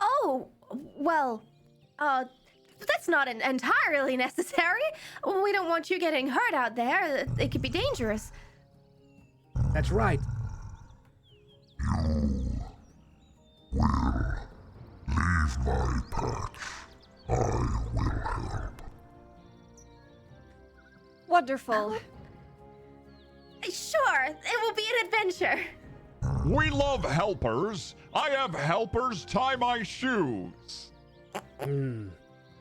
Oh, well, that's that's not entirely necessary. We don't want you getting hurt out there. It could be dangerous. That's right. Leave my patch. I will help. Wonderful. Sure, it will be an adventure. We love helpers. I have helpers tie my shoes.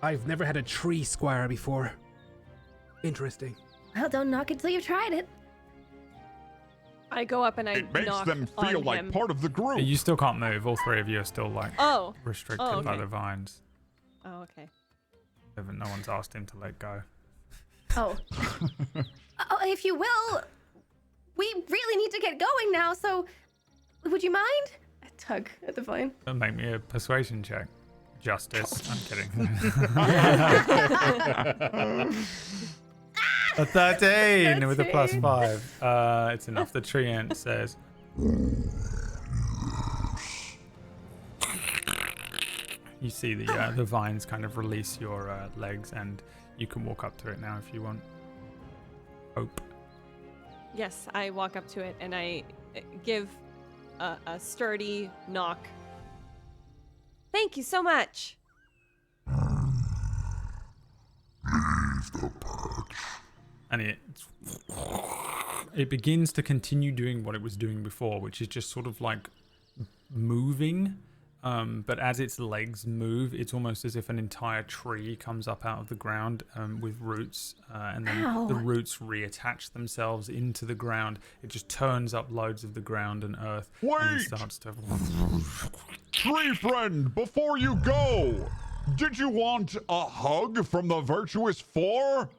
I've never had a tree squire before. Interesting. Well, don't knock it till you've tried it. I go up and I It makes knock them feel on like him. part of the group. You still can't move. All three of you are still like Oh. restricted Oh, by okay. the vines. Oh, okay. No one's asked him to let go. Oh. Oh, if you will, we really need to get going now, so would you mind? I tug at the vine. Don't make me a persuasion check. Justice. I'm kidding. A 13 with a 13. +5. It's enough. The tree ant says. You see the vines kind of release your legs, and you can walk up to it now if you want. Hope. Yes, I walk up to it and I give a sturdy knock. Thank you so much. And it begins to continue doing what it was doing before, which is just sort of like moving. But as its legs move, it's almost as if an entire tree comes up out of the ground with roots, and then Ow. the roots reattach themselves into the ground. It just turns up loads of the ground and earth, and Wait! it starts to. Tree friend, before you go, did you want a hug from the Virtuous Four?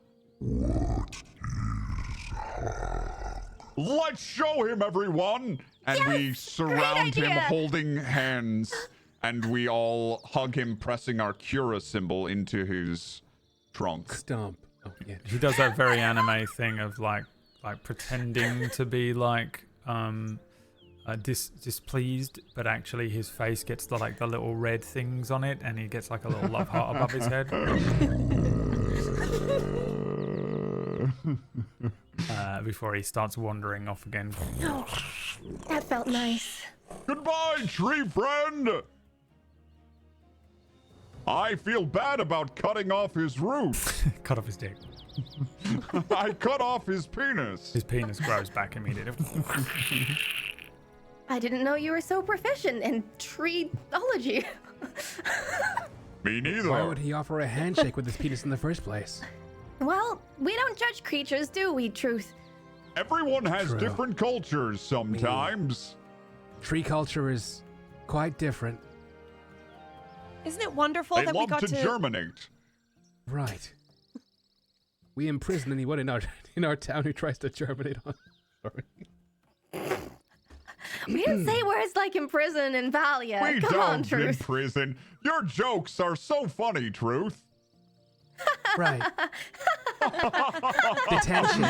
Let's show him, everyone! And we surround him idea. holding hands, and we all hug him, pressing our Quura symbol into his trunk. Stomp. Oh, yeah. He does that very anime thing of like pretending to be like displeased, but actually his face gets the little red things on it, and he gets like a little love heart above his head. Before he starts wandering off again. Oh, that felt nice. Goodbye, tree friend! I feel bad about cutting off his root. Cut off his dick. I cut off his penis. His penis grows back immediately. I didn't know you were so proficient in treeology. Me neither. Why would he offer a handshake with his penis in the first place? Well, we don't judge creatures, do we, Truth? Everyone has True. different cultures sometimes. Tree culture is quite different. Isn't it wonderful They that we love got to germinate. Right. We imprison anyone in our town who tries to germinate on. Sorry. We didn't say words like imprison and Valia. We Come on, don't in Truth. prison. Your jokes are so funny, Truth. Right. Detention.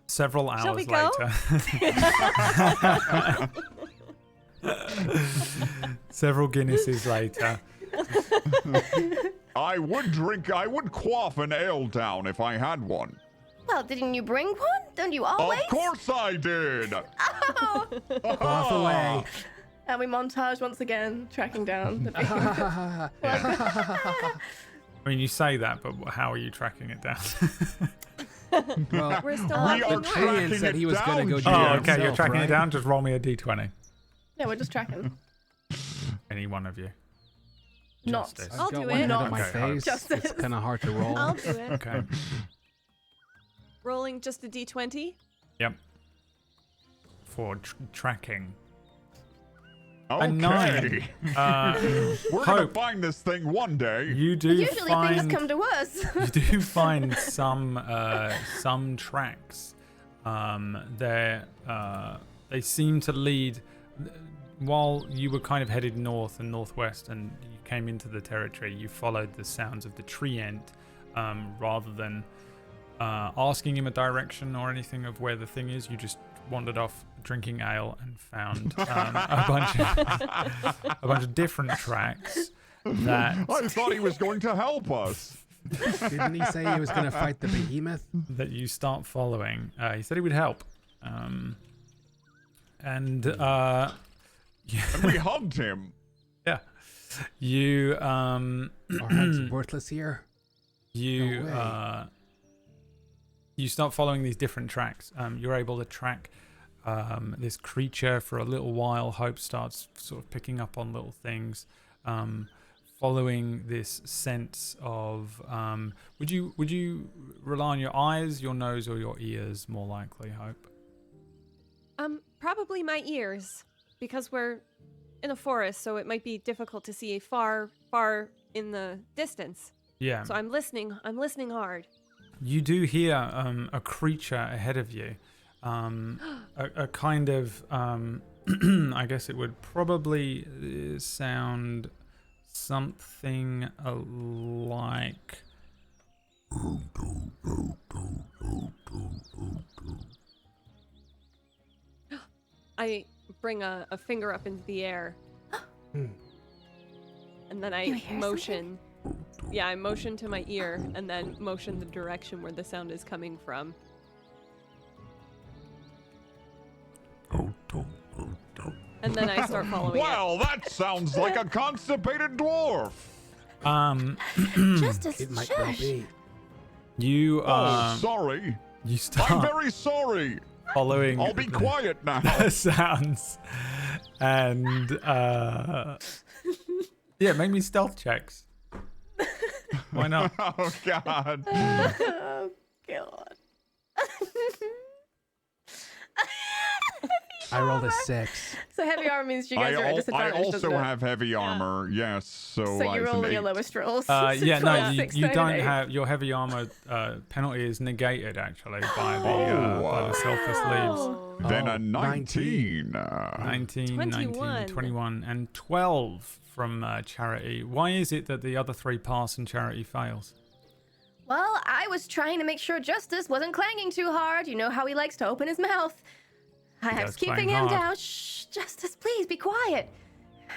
Several Shall we hours go? later. Several Guinnesses later. I would quaff an ale down if I had one. Well, didn't you bring one? Don't you Of always? course I did. Oh. Off away. And we montage once again, tracking down the I mean, you say that, but how are you tracking it down? Well, We're still We up are in tracking North. said he was it gonna down, go GM. do Oh, it okay, you're himself, tracking right? it down. Just roll me a d20. Yeah, we're just tracking. Any one of you. Not. Justice. I'll I've got do one it. head on Okay, my face. Justice. It's kind of hard to roll. I'll do it. Okay. Rolling just a d20. Yep. For tracking. Okay. A 9. We're gonna Hope. find this thing one day. You do Usually find things come to us. you do find some tracks. They seem to lead. While you were kind of headed north and northwest, and you came into the territory, you followed the sounds of the tree ant, rather than asking him a direction or anything of where the thing is. You just wandered off drinking ale and found a bunch of different tracks that I thought he was going to help us. Didn't he say he was going to fight the Behemoth? that you start following. He said he would help. And And we hugged him. yeah, you Our heads worthless here? you No way. you start following these different tracks. You're able to track this creature for a little while. Hope starts sort of picking up on little things, following this sense of. Would you rely on your eyes, your nose, or your ears more likely? Hope. Probably my ears, because we're in a forest, so it might be difficult to see far in the distance. Yeah. So I'm listening hard. You do hear a creature ahead of you. A kind of, I guess it would probably sound something like. I bring a finger up into the air. And then I You hear motion. Yeah, I motion to my ear and then motion the direction where the sound is coming from. And then I start following Well, that sounds like a constipated dwarf. Justice, It might well shush. be. You Oh, sorry. you I'm start very sorry. following. I'll be quiet now. the sounds, and yeah, make me stealth checks. Why not? Oh, God. Oh, God. I rolled a 6. So heavy armor means you guys are at I disadvantage, also doesn't it? have heavy armor, yes. So, So you it's roll an your 8. lowest rolls. Yeah, no, Roll you 6, you 9, don't 8. have your heavy armor penalty is negated actually by the selfless leaves. Oh. Then Oh, a 19. 19, 19, 21. 21, and 12 from Charity. Why is it that the other 3 pass and Charity fails? Well, I was trying to make sure Justice wasn't clanging too hard. You know how he likes to open his mouth. I does was keeping clang him hard. down. Shh, Justice, please be quiet.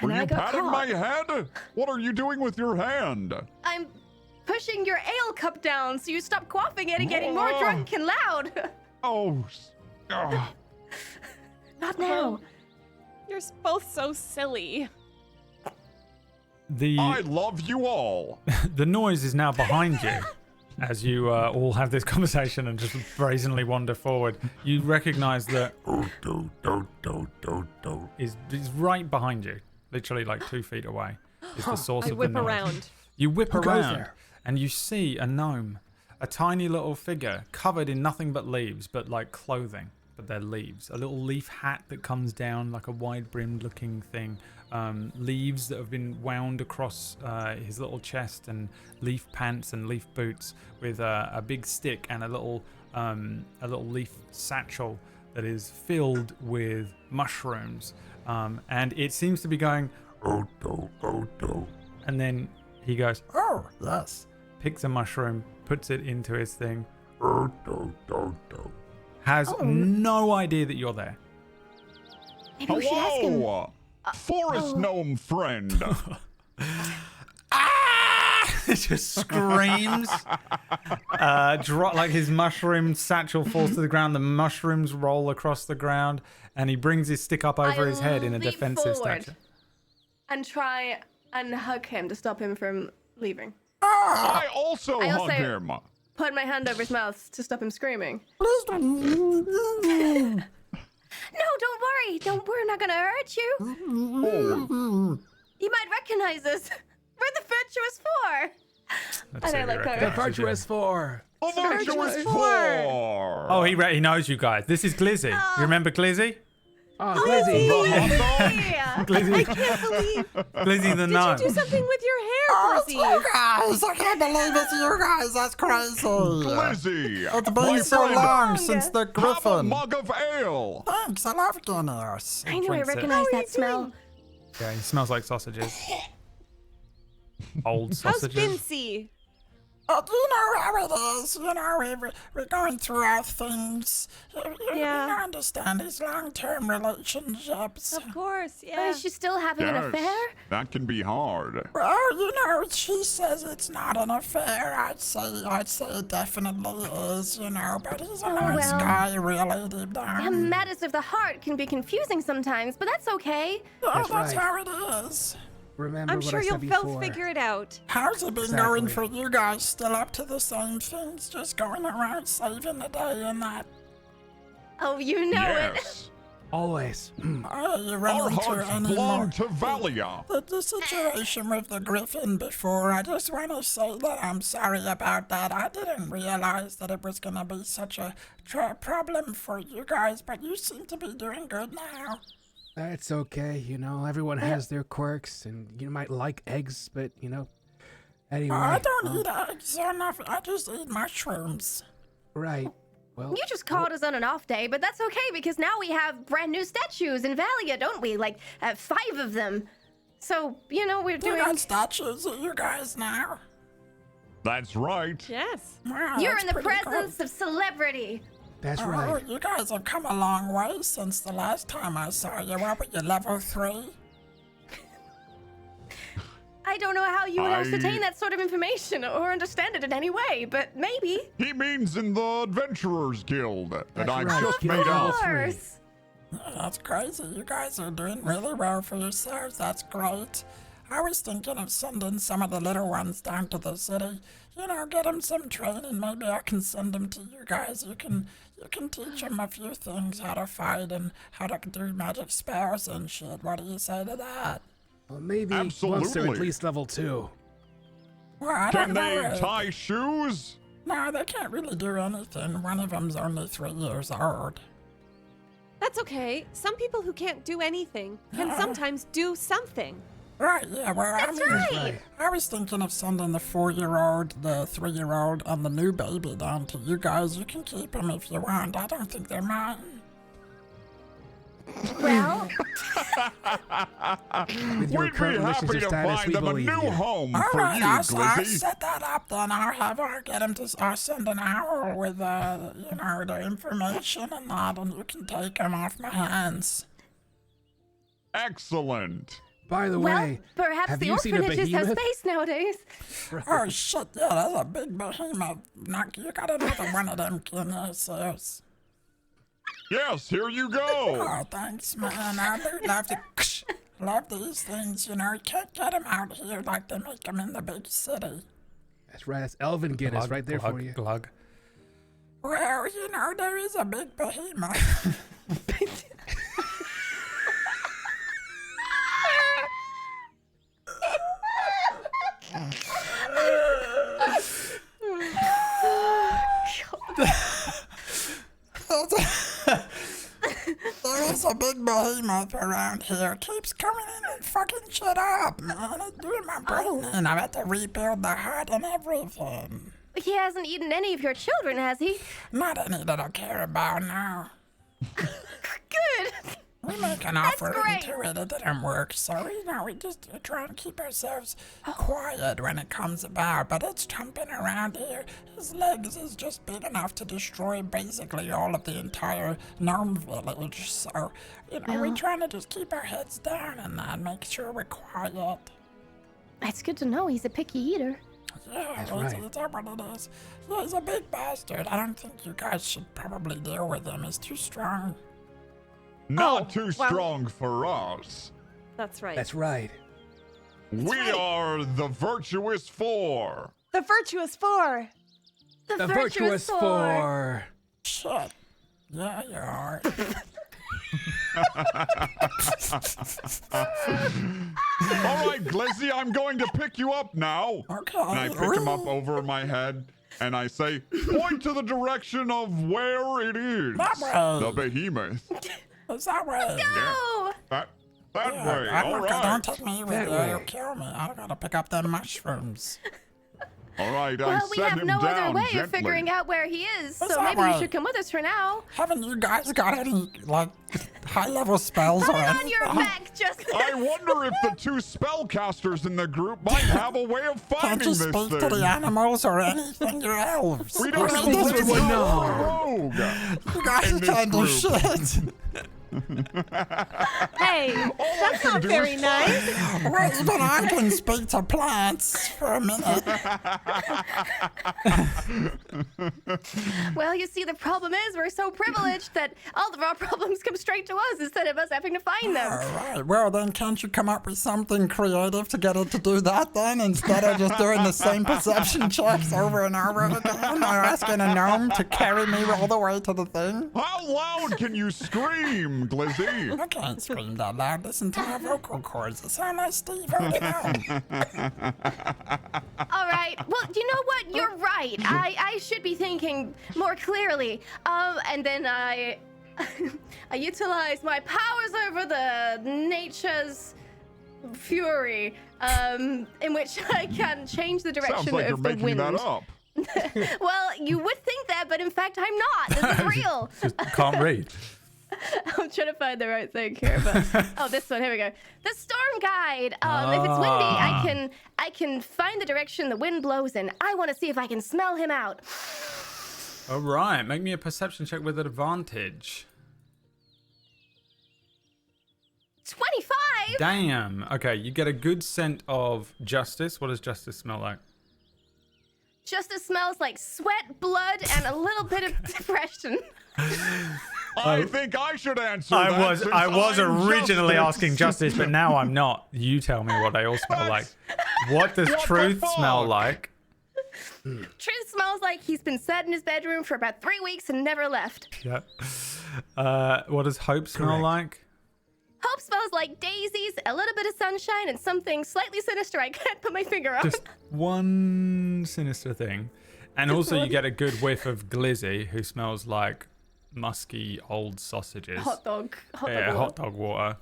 Were And I you got patting caught. my head? What are you doing with your hand? I'm pushing your ale cup down so you stop quaffing it and getting more Oh. drunk and loud. Oh. Not now. You're both so silly. I love you all. The noise is now behind you as you all have this conversation and just brazenly wander forward. You recognize that is right behind you, literally like 2 feet away, is the source I of whip the noise. around. You whip Who goes around there? and you see a gnome, a tiny little figure covered in nothing but leaves, but like clothing, but they're leaves. A little leaf hat that comes down like a wide-brimmed looking thing. Leaves that have been wound across his little chest, and leaf pants and leaf boots with a big stick and a little leaf satchel that is filled with mushrooms. And it seems to be going, and then he goes, oh, yes. Picks a mushroom, puts it into his thing, has no idea that you're there. Maybe we should ask him. Hello, forest gnome friend. It just screams. Drop like his mushroom satchel falls to the ground. The mushrooms roll across the ground, and he brings his stick up over his head in a leap defensive forward stature. And try and hug him to stop him from leaving. I also I hug also- him. Put my hand over his mouth to stop him screaming. No, don't worry. We're not gonna hurt you. Oh, You might recognize us. We're the Virtuous Four. Let's And see I if he let go. The recognizes you. virtuous 4. a virtuous Virtuous 4. Oh, he knows you guys. This is Glizzy. You remember Glizzy? Oh, Glizzy. Yeah. Glizzy, Can't believe. Glizzy the Did gnome. you do something with your hair, Glizzy? Guys, I can't believe it's you guys. That's crazy. Glizzy, It's my been so friend, long since the have a griffin. mug of ale. Thanks, I love Guinness. I knew I Drinks it. recognized that smell. Yeah, he smells like sausages. Old How's sausages. Vincy? You know how it is. You know, we're going through our things. You understand these long-term relationships. Of course, But yeah. is she still having an affair? That can be hard. Well, you know, she says it's not an affair. I'd say it definitely is, you know, but he's a nice well. guy, really, deep down. Matters of the heart can be confusing sometimes, but that's okay. Yeah, That's that's right. how it is. Remember I'm what sure I you'll said both before. figure it out. How's it been Exactly. going for you guys? Still up to the same things? Just going around saving the day and that? Oh, you know it. Yes. Always. Oh, you run Our into hearts any belong more? to Valia. The situation with the griffin before, I just want to say that I'm sorry about that. I didn't realize that it was going to be such a problem for you guys, but you seem to be doing good now. That's okay, you know, everyone has their quirks, and you might like eggs, but, you know, anyway. I don't eat eggs enough. I just eat mushrooms. Right. Well, You just called us on an off day, but that's okay because now we have brand new statues in Valia, don't we? Like 5 of them. So, you know, we're You doing. got statues of you guys now. That's right. Yes. Wow, You're that's in the pretty presence of celebrity. that's cool. right. Oh, you guys have come a long way since the last time I saw you. What were you, level 3? I don't know how you would I- ascertain that sort of information or understand it in any way, but maybe. He means in the Adventurers Guild that That's I've right. just Give made it up. level Of 3. course. Yeah, that's crazy. You guys are doing really well for yourselves. That's great. I was thinking of sending some of the little ones down to the city. You know, get them some training. Maybe I can send them to you guys. You can teach them a few things, how to fight and how to do magic spells and shit. What do you say to that? Well, maybe once they're at Absolutely. least level 2. Well, I Can don't know. they tie shoes? No, they can't really do anything. One of them's only 3 years old. That's okay. Some people who can't do anything can sometimes do something. Right, yeah, well, That's right. Right. I was thinking of sending the 4-year-old, the 3-year-old, and the new baby down to you guys. You can keep them if you want. I don't think they're mine. Well, With your We'd be current happy relationship to status, find we them a believe new you. home All for right, you, I'll Glizzy. set that up then. I'll get him to. I'll send an owl with you know, the information and that, and you can take him off my hands. Excellent. By the well, way, perhaps have the you seen a orphanages have behemoth? space nowadays. Oh shit! Yeah, that's a big behemoth. You got another one of them, can you, sis? Yes, here you go. Oh, thanks, man. I do love to. Love these things, you know. You can't get them out here like they make them in the big city. That's right. That's Elven Guinness Glug, right there glug, for you. Glug. Well, you know, there is a big behemoth. There is a big behemoth around here. Keeps coming in and fucking shit up, man. It's doing my brain in. I've had to rebuild the heart and everything. He hasn't eaten any of your children, has he? Not any that I care about now. Good. We make an That's offer great. into it. It didn't work, so you know we just try and keep ourselves quiet when it comes about. But it's jumping around here. His legs is just big enough to destroy basically all of the entire gnome village. So you know we're trying to just keep our heads down and that, make sure we're quiet. That's good to know. He's a picky eater. Yeah, That's it's right. what it is. Yeah, he's a big bastard. I don't think you guys should probably deal with him. He's too strong. Not too well- strong for us. That's right. That's right. We are the Virtuous Four. The Virtuous 4. The Virtuous 4. Shit. Yeah, you are. All right, Glizzy, I'm going to pick you up now. Okay. And I pick him up over my head, and I say, point to the direction of where it is. That way. The Behemoth. Is that way? Oh, That way. I'm All not gonna, don't right. take me with That you. way. You'll kill me. I gotta pick up them mushrooms. All right, I well, we set have him no other down way gently. of figuring out where he is, so that maybe way? you should come with us for now. Haven't you guys got any, like, high-level spells Put or it on anything? your back, Justice. I wonder if the 2 spellcasters in the group might have a way of Can't finding you this speak thing. to the animals or anything? You're elves. We don't I have mean, a this way was to no. rogue. You guys in this can't do group. shit. Hey, that's not very nice. Well, even I can speak to plants for a minute. Well, you see, the problem is we're so privileged that all of our problems come straight to us instead of us having to find them. All right. Well, then can't you come up with something creative to get it to do that then, instead of just doing the same perception checks over and over again, or asking a gnome to carry me all the way to the thing? How loud can you scream, Glizzy? I can't scream that loud. Listen to my vocal cords. They sound like Steve O. All right. Well, you know what? You're right. I should be thinking more clearly. And then I utilize my powers over the nature's fury, in which I can change the direction Sounds like you're of the making wind. that up. Well, you would think that, but in fact, I'm not. This is real. Just can't read. I'm trying to find the right thing here, but oh, this one. Here we go. The storm guide. If it's windy, I can find the direction the wind blows in. I want to see if I can smell him out. All right, make me a perception check with advantage. 25. Damn. Okay, you get a good scent of Justice. What does Justice smell like? Justice smells like sweat, blood, and a little bit of depression. I think I should answer I that was since originally I'm Justice. asking Justice, but now I'm not. You tell me what they all smell like. What does What the Truth smell fuck? like? Truth smells like he's been sat in his bedroom for about 3 weeks and never left. Yeah. What does Hope smell Correct. like? Hope smells like daisies, a little bit of sunshine, and something slightly sinister I can't put my finger on. Just one sinister thing. And also you get a good whiff of Glizzy, who smells like musky old sausages. Hot dog. Yeah, hot dog water.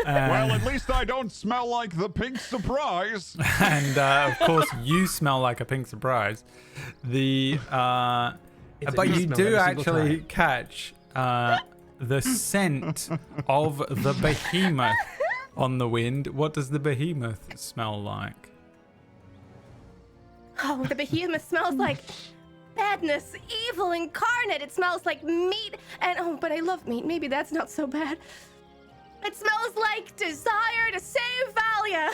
Well, at least I don't smell like the pink surprise. And of course you smell like a pink surprise. The It's a but new you smell do every single actually time. catch the scent of the behemoth on the wind. What does the behemoth smell like? Oh, the behemoth smells like badness, evil incarnate. It smells like meat, and oh, but I love meat. Maybe that's not so bad. It smells like desire to save Valia.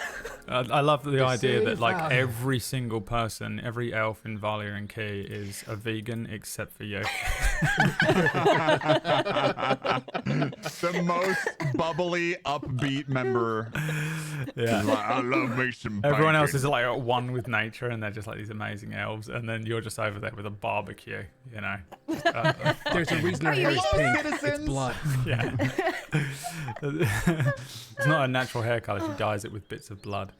I love the idea that like Valia. every single person, every elf in Valia and Key is a vegan except for you. The most bubbly, upbeat member. Yeah. Like, I love me some Everyone else bacon. is like at one with nature, and they're just like these amazing elves, and then you're just over there with a barbecue, you know. There's a reason our you hair is evil pink. It's blood. Yeah. It's not a natural hair color. She dyes it with bits of blood.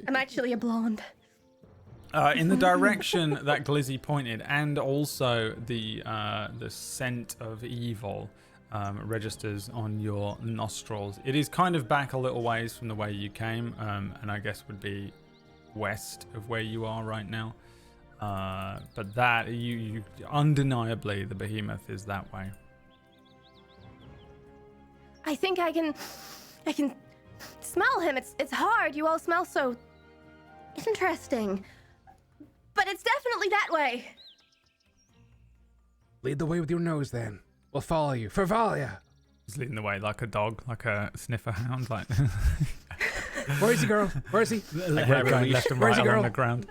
I'm actually a blonde. In the direction that Glizzy pointed, and also the scent of evil registers on your nostrils. It is kind of back a little ways from the way you came, and I guess would be west of where you are right now. But that you undeniably the behemoth is that way. I think I can smell him. It's hard. You all smell so interesting. But it's definitely that way. Lead the way with your nose, then. We'll follow you. For Valia. He's leading the way like a dog, like a sniffer hound, like Where is he, girl? Where is he? hair going left and Where's right the along girl? the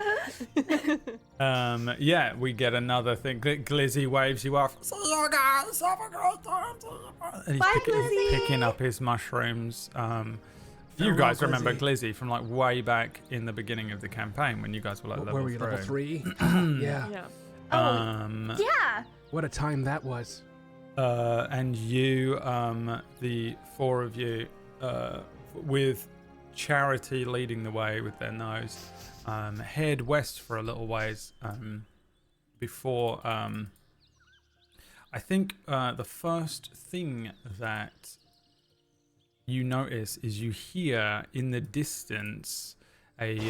ground. Yeah, we get another thing. Glizzy waves you off. See you guys. Have a great time. And he's Bye, picking, Glizzy. picking up his mushrooms. You Farewell, guys remember Glizzy. Glizzy from like way back in the beginning of the campaign when you guys were like Where level were you, 3. level 3? Yeah. Yeah. Yeah. What a time that was. And you, the 4 of you, with Charity leading the way with their nose, head west for a little ways before. I think the first thing that you notice is you hear in the distance a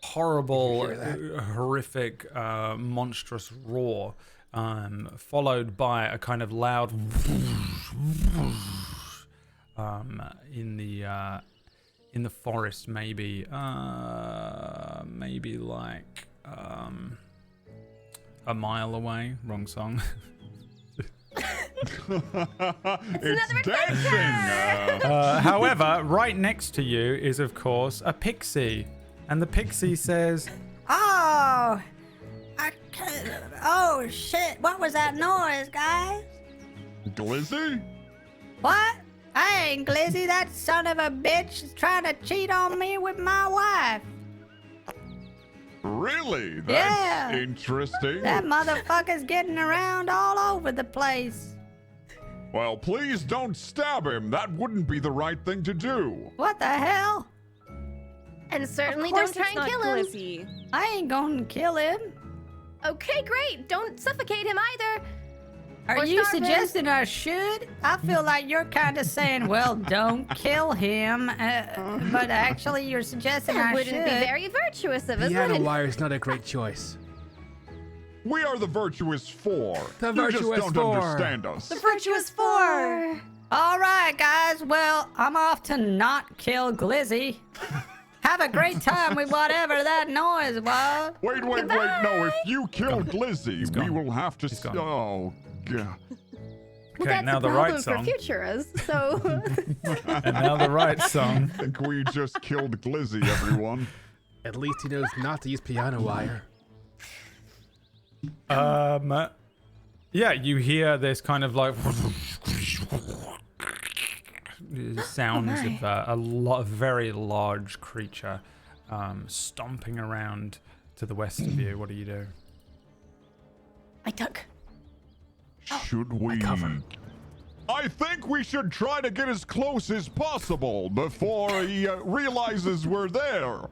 horrible, You hear horrific, monstrous roar followed by a kind of loud in the forest, maybe like a mile away. Wrong song. It's dancing. However, right next to you is, of course, a pixie, and the pixie says, Oh, oh shit! What was that noise, guys? Glizzy? What? I ain't Glizzy. That son of a bitch is trying to cheat on me with my wife. Really? That's Yeah. interesting. That motherfucker's getting around all over the place. Well, please don't stab him. That wouldn't be the right thing to do. What the hell? And certainly Of course don't try it's and not kill him. Glizzy. I ain't gonna kill him. Okay, great. Don't suffocate him either. Are Or you starve him. suggesting I should? I feel like you're kind of saying, well, don't kill him. But actually, you're suggesting That I wouldn't should. be very virtuous of us, Piano would it? wire is not a great choice. We are the virtuous four. The You virtuous just don't four. understand us. The virtuous four. All right, guys. Well, I'm off to not kill Glizzy. Have a great time with whatever that noise was. Wait. No, if you kill Glizzy, we gone. will have to. He's gone. Oh, God. Well, Okay, that's now a the problem right for song. future us. So And now the right song. I think we just killed Glizzy, everyone. At least he knows not to use piano wire. Yeah, you hear this kind of like sounds of a very large creature stomping around to the west of you. What do you do? I duck. Should we? I think we should try to get as close as possible before he realizes we're there.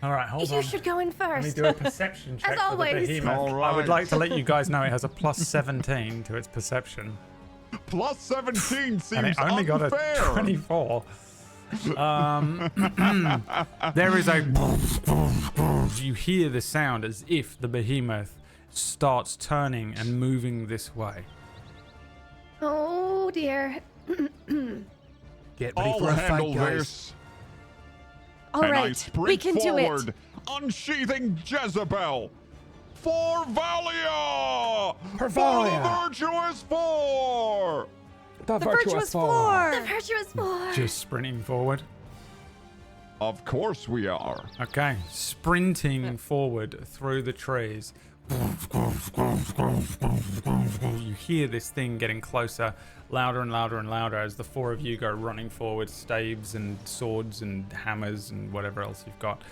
All right, hold You on. should go in Let me first. do a perception check for the always. behemoth. All I would right. like to let you guys know it has a plus 17 to its perception, Plus 17 and seems it only got unfair. a 24. There is a. You hear the sound as if the behemoth starts turning and moving this way. Oh dear. Get ready I'll for a handle fight, guys. this. All and I right, sprint we can forward, do it. unsheathing Jezebel. For Valia! For For Valia! the virtuous four! The The virtuous four. The virtuous four. Just sprinting forward. Of course we are. Okay, sprinting forward through the trees. You hear this thing getting closer, louder and louder and louder as the four of you go running forward, staves and swords and hammers and whatever else you've got,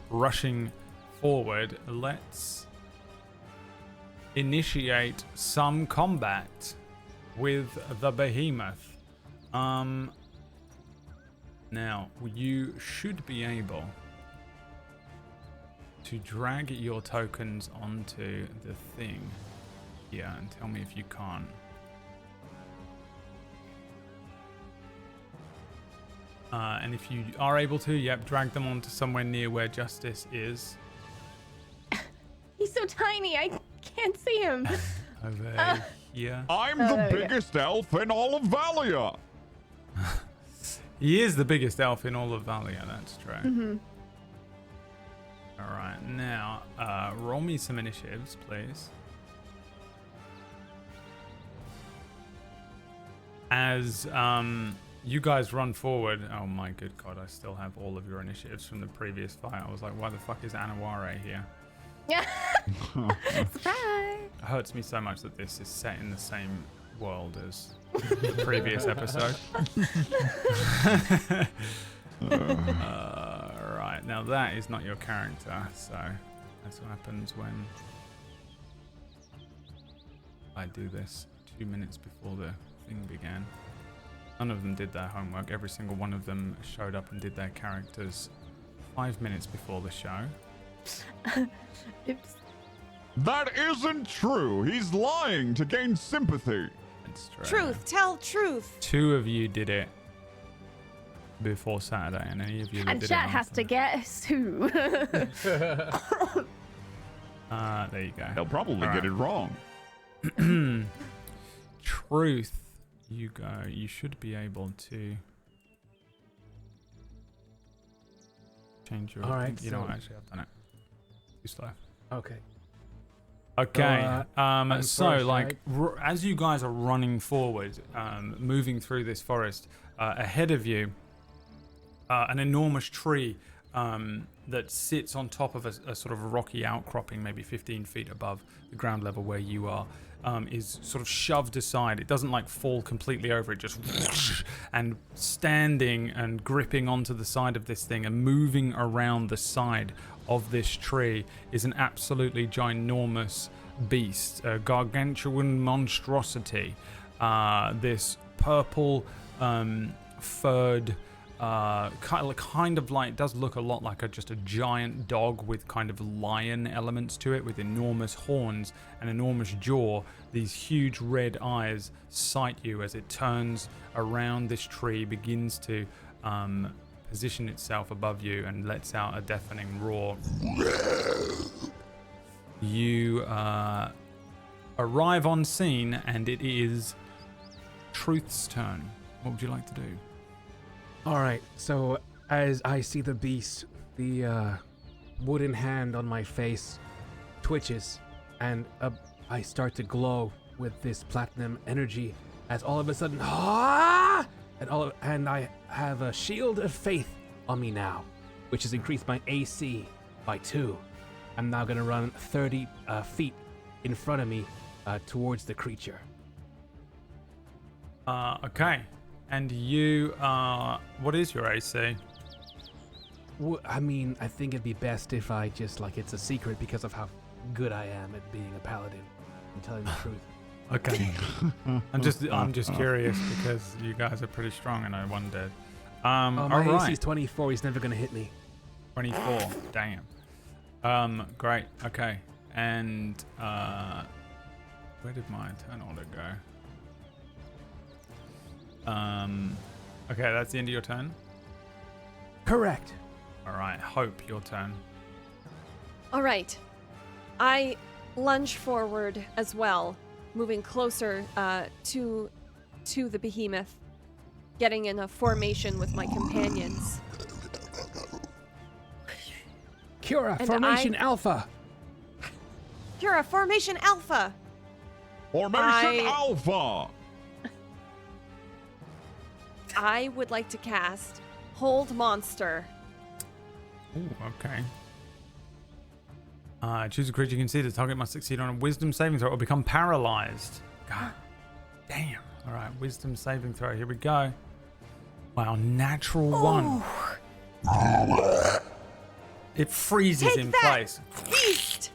rushing forward. Let's initiate some combat with the behemoth. Now, you should be able to drag your tokens onto the thing here and tell me if you can't. And if you are able to, yep, drag them onto somewhere near where Justice is. He's so tiny. I can't see him. Over here. I'm there the we go. biggest elf in all of Valia. He is the biggest elf in all of Valia, that's true. Alright, now, roll me some initiatives, please. As you guys run forward, oh my good god, I still have all of your initiatives from the previous fight. I was like, why the fuck is Anaware here? Surprise. It hurts me so much that this is set in the same world as the previous episode. Right, now that is not your character, so that's what happens when I do this 2 minutes before the thing began. None of them did their homework. Every single one of them showed up and did their characters 5 minutes before the show. Oops. That isn't true. He's lying to gain sympathy. It's true. Truth, tell truth. 2 of you did it before Saturday, and any of you that And did chat it has to guess who. There you go. They'll probably All get it wrong. Truth. You go. You should be able to change your. All right, You know so- what? Actually, I've done it. Too slow. Okay. Okay. I'm So, first, like, as you guys are running forward, moving through this forest, ahead of you, an enormous tree that sits on top of a sort of rocky outcropping, maybe 15 feet above the ground level where you are, is sort of shoved aside. It doesn't like fall completely over, it just whoosh, and standing and gripping onto the side of this thing and moving around the side of this tree is an absolutely ginormous beast, a gargantuan monstrosity. This purple furred kind of like, it does look a lot like just a giant dog with kind of lion elements to it, with enormous horns and enormous jaw. These huge red eyes sight you as it turns around this tree, begins to position itself above you and lets out a deafening roar. You arrive on scene and it is Truth's turn. What would you like to do? All right. So as I see the beast, the wooden hand on my face twitches, and I start to glow with this platinum energy. As all of a sudden, and I have a shield of faith on me now, which has increased my AC by 2. I'm now gonna run 30 feet in front of me towards the creature. Okay. And you, what is your AC? I mean, I think it'd be best if I just, like, it's a secret because of how good I am at being a paladin and telling the truth. Okay. I'm just curious because you guys are pretty strong and I wondered. My all AC is right. 24. He's never gonna hit me. 24. Damn. Great. Okay. And where did my turn order go? Okay, that's the end of your turn. Correct. All right. Hope, your turn. All right. I lunge forward as well, moving closer to the behemoth, getting in a formation with my companions. Quura, And Formation Alpha. Quura, Formation Alpha. Formation Alpha! I would like to cast Hold Monster. Ooh, okay. Choose a creature you can see. The target must succeed on a wisdom saving throw or become paralyzed. God damn. All right, wisdom saving throw. Here we go. Wow, natural 1. It freezes in place. Beast!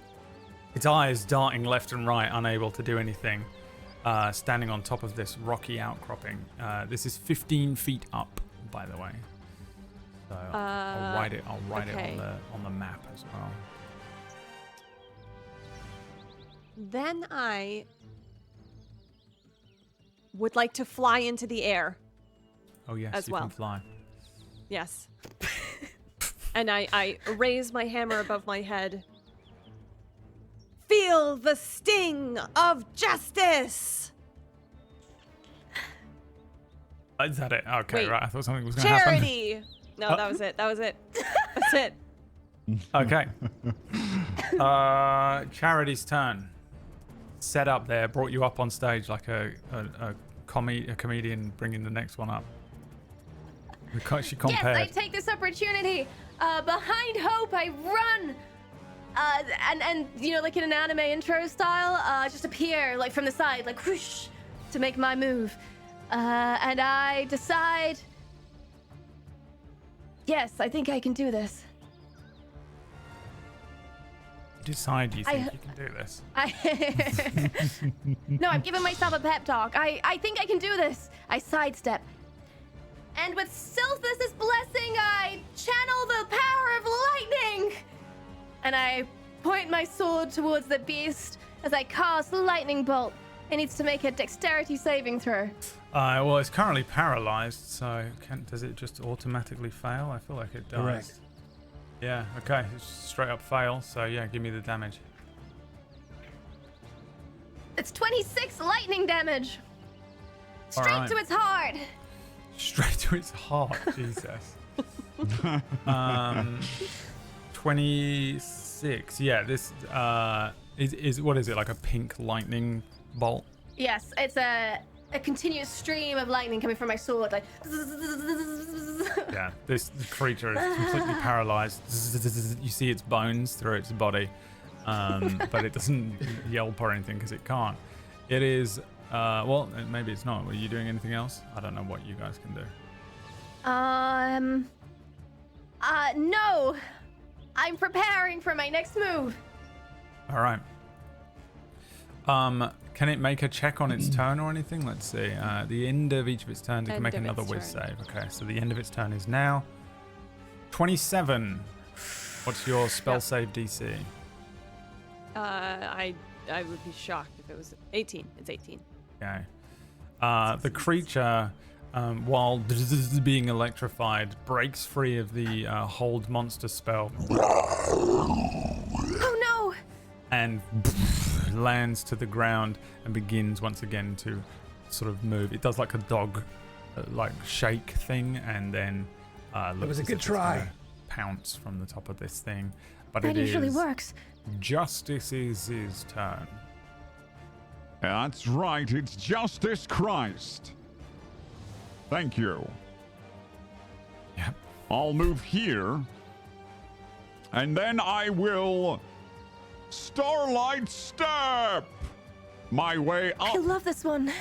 Its eyes darting left and right, unable to do anything. Standing on top of this rocky outcropping. This is 15 feet up, by the way. So I'll write it. I'll write okay. it on the map as well. Then I would like to fly into the air. Oh yes, as you well. can fly. Yes. And I raise my hammer above my head. Feel the sting of justice! Is that it? Okay, Wait. right. I thought something was going to happen. Charity! No, that was it. That was it. That's it. Okay. Charity's turn. Set up there, brought you up on stage like a comedian bringing the next one up. She compared. Yes, I take this opportunity. Behind Hope, I run. And you know, like in an anime intro style, just appear like from the side, like whoosh, to make my move. And I decide, yes, I think I can do this. Decide you think you can do this. No, I'm giving myself a pep talk. I think I can do this. I sidestep. And with Sylphus' blessing, I channel the power of lightning. And I point my sword towards the beast as I cast lightning bolt. It needs to make a dexterity saving throw. Well, it's currently paralyzed, so does it just automatically fail? I feel like it does. Correct. Yeah, okay. It's straight up fail, so yeah, give me the damage. It's 26 lightning damage. Straight Alright. to its heart. Straight to its heart, Jesus. 26. Yeah, this is what is it, like a pink lightning bolt? Yes, it's a continuous stream of lightning coming from my sword, like. Yeah, this creature is completely paralyzed. You see its bones through its body, but it doesn't yelp or anything because it can't. It is, well, maybe it's not. Were you doing anything else? I don't know what you guys can do. No. I'm preparing for my next move. All right. Can it make a check on its turn or anything? Let's see. The end of each of its turns, it can End make of another its whiz turn. save. Okay, so the end of its turn is now. 27. What's your spell save DC? I would be shocked if it was 18. It's 18. Okay. The creature, while being electrified, breaks free of the hold monster spell Oh no! and lands to the ground and begins once again to sort of move. It does like a dog, like shake thing, and then looks was a as good if it's try. gonna pounce from the top of this thing. But That it usually is works. Justice's turn. That's right, it's Justice Christ. Thank you. Yep. I'll move here. And then I will Starlight Step my way I up love this one.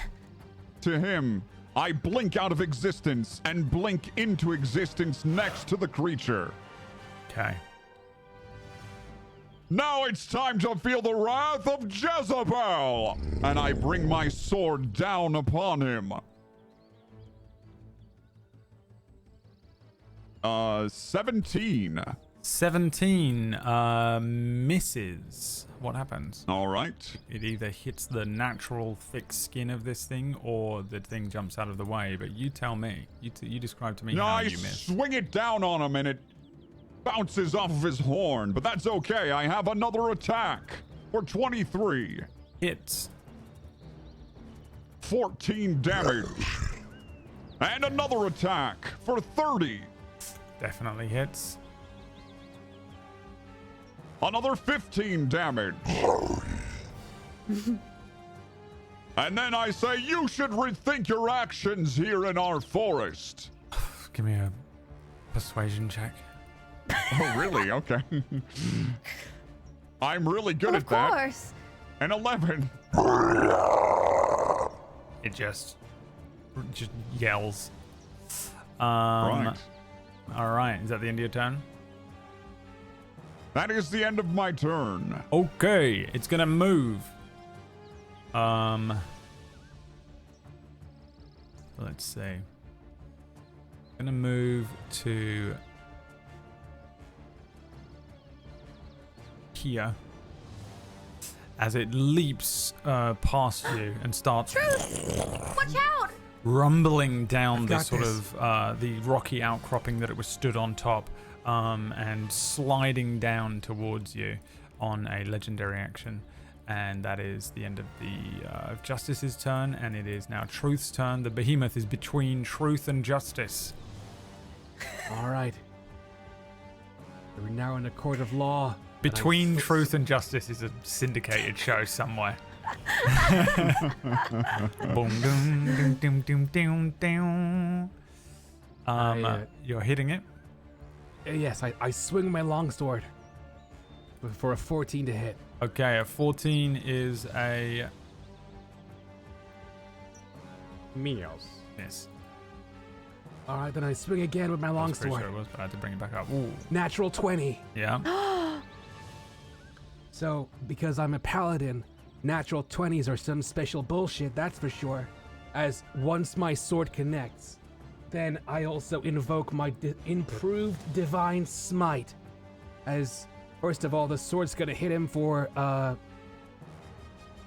to him. I blink out of existence and blink into existence next to the creature. Okay. Now it's time to feel the wrath of Jezebel! And I bring my sword down upon him. 17. 17 misses. What happens? All right. It either hits the natural thick skin of this thing or the thing jumps out of the way, but you tell me. You describe to me No, how I you miss. swing it down on him and it bounces off of his horn, but that's okay. I have another attack for 23. Hits. 14 damage. And another attack for 30. Definitely hits. Another 15 damage. And then I say, you should rethink your actions here in our forest. Give me a persuasion check. Oh, really? Okay. I'm really good Of at that. course. An 11. It just yells. Right. All right. Is that the end of your turn? That is the end of my turn. Okay. It's gonna move. Let's see. Gonna move to here as it leaps past you and starts Watch out! rumbling down the got sort this. of the rocky outcropping that it was stood on top, and sliding down towards you on a legendary action. And that is the end of the Justice's turn, and it is now Truth's turn. The Behemoth is between Truth and Justice. All right. We're now in a court of law. Between Truth and Justice is a syndicated show somewhere. Boom, doom, doom, doom, doom, doom. You're hitting it. Yes, I swing my longsword for a 14 to hit. Okay, a 14 is a miss. All right, then I swing again with my I was pretty longsword. sure it was, but I had to bring it back up. Ooh. Natural 20. Yeah. So, because I'm a paladin, natural 20s are some special bullshit, that's for sure. As once my sword connects, then I also invoke my improved divine smite. As, first of all, the sword's gonna hit him for, well,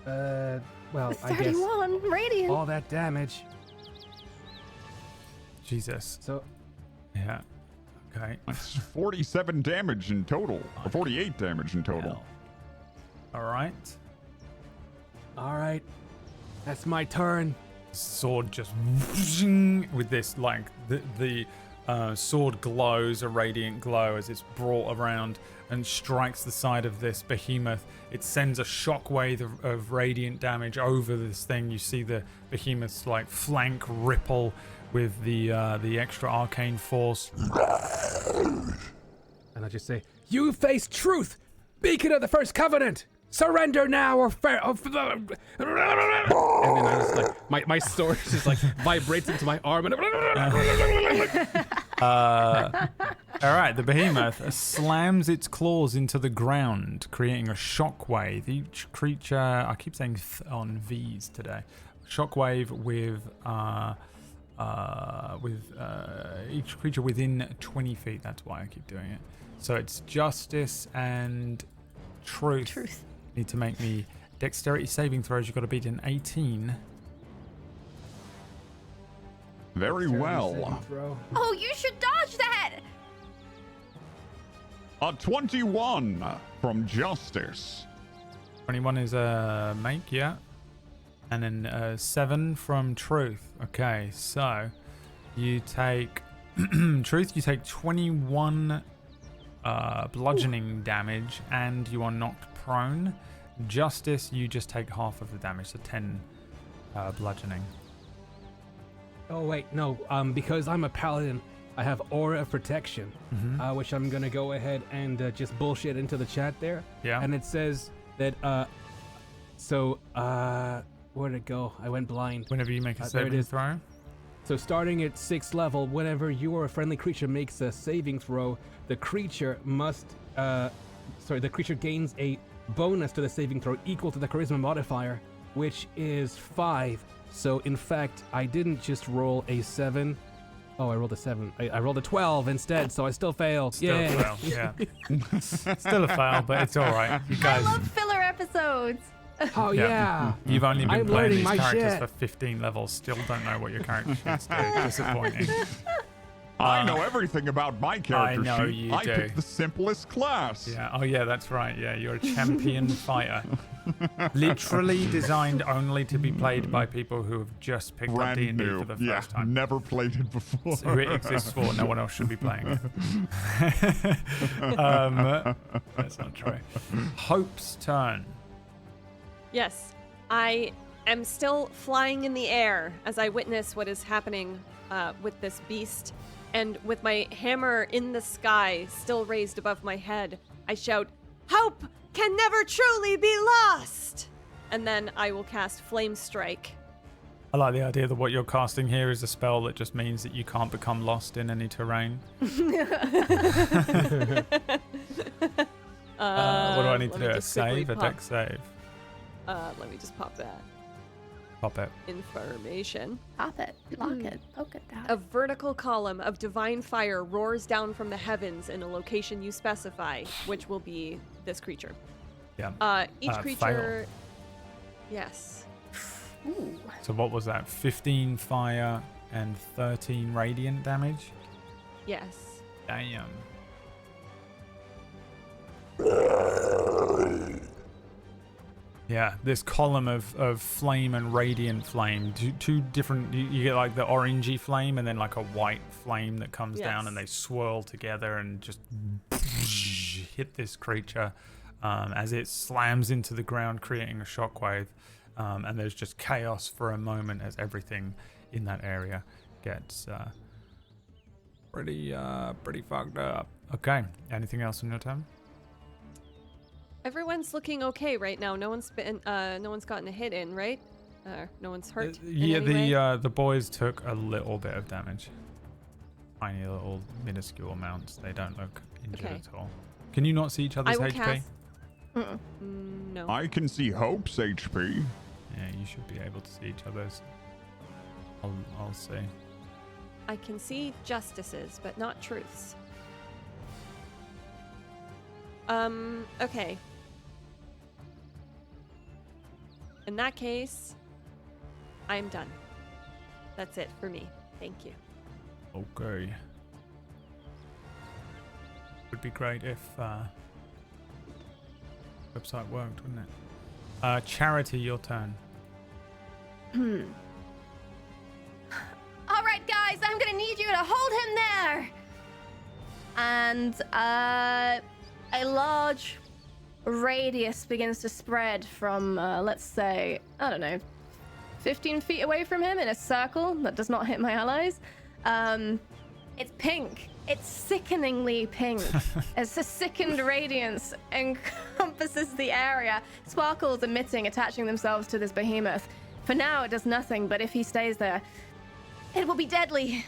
I guess 31 radiant. all that damage. Jesus. So, Yeah. Okay. That's 47 damage in total. Or 48 damage in total. Hell. All right. All right. That's my turn. Sword just with this, like, the sword glows a radiant glow as it's brought around and strikes the side of this behemoth. It sends a shockwave of radiant damage over this thing. You see the behemoth's like flank ripple with the extra arcane force. And I just say, "You face truth, beacon of the first covenant. Surrender now or fair." And then I just like my sword just like vibrates into my arm and. All right, the behemoth slams its claws into the ground, creating a shockwave. Each creature, I keep saying on V's today, shockwave with each creature within 20 feet. That's why I keep doing it. So it's Justice and Truth. Need to make me dexterity saving throws. You've got to beat an 18. Very well. Oh, you should dodge that! A 21 from Justice. 21 is a make, yeah. And then 7 from Truth. Okay, so you take Truth, you take 21 bludgeoning damage and you are knocked prone. Justice, you just take half of the damage, so 10 bludgeoning. Oh wait, no. Because I'm a paladin, I have aura of protection, which I'm gonna go ahead and just bullshit into the chat there. Yeah. And it says that where'd it go? I went blind. Whenever you make a there it saving is. throw. So starting at 6th level, whenever you or a friendly creature makes a saving throw, the creature gains a bonus to the saving throw equal to the charisma modifier, which is 5. So in fact, I didn't just roll a 7. Oh, I rolled a 7. I rolled a 12 instead, so I still failed. Still a fail, yeah. Still a fail, but it's all right. You I guys. love filler episodes. Oh yeah. You've only been I'm playing learning these my characters shit. for 15 levels. Still don't know what your character sheets do. Disappointing. I know everything about my character know sheet. you I do. picked the simplest class. Yeah. Oh, yeah. That's right. Yeah, you're a champion fighter. Literally designed only to be played by people who have just picked up Brand D&D new. for the Yeah, first time. never played it before. Who it exists for. No one else should be playing it. That's not true. Hope's turn. Yes, I am still flying in the air as I witness what is happening with this beast. And with my hammer in the sky, still raised above my head, I shout, "Hope can never truly be lost!" And then I will cast Flame Strike. I like the idea that what you're casting here is a spell that just means that you can't become lost in any terrain. What do I need to do? A save? A dex save? Let me just pop that Pop it. information. Pop it, lock it, poke it down. A vertical column of divine fire roars down from the heavens in a location you specify, which will be this creature. Yeah. Each Fail. creature... Yes. Ooh. So what was that? 15 fire and 13 radiant damage? Yes. Damn. Yeah, this column of flame and radiant flame, two different, you get like the orangey flame and then like a white flame that comes down and they swirl together and just hit this creature as it slams into the ground, creating a shockwave. And there's just chaos for a moment as everything in that area gets pretty fucked up. Okay, anything else on your turn? Everyone's looking okay right now. No one's gotten a hit in, right? No one's hurt. Yeah, in any way? the boys took a little bit of damage. Tiny little minuscule amounts. They don't look injured Okay. at all. Can you not see each other's I will HP? cast. No. I can see Hope's HP. Yeah, you should be able to see each other's. I'll see. I can see justices, but not truths. Okay. In that case, I'm done. That's it for me. Thank you. Okay. Would be great if website worked, wouldn't it? Charity, your turn. All right, guys, I'm gonna need you to hold him there. And a large radius begins to spread from, let's say, I don't know, 15 feet away from him in a circle that does not hit my allies. It's pink. It's sickeningly pink. As a sickened radiance encompasses the area, sparkles emitting, attaching themselves to this behemoth. For now, it does nothing, but if he stays there, it will be deadly.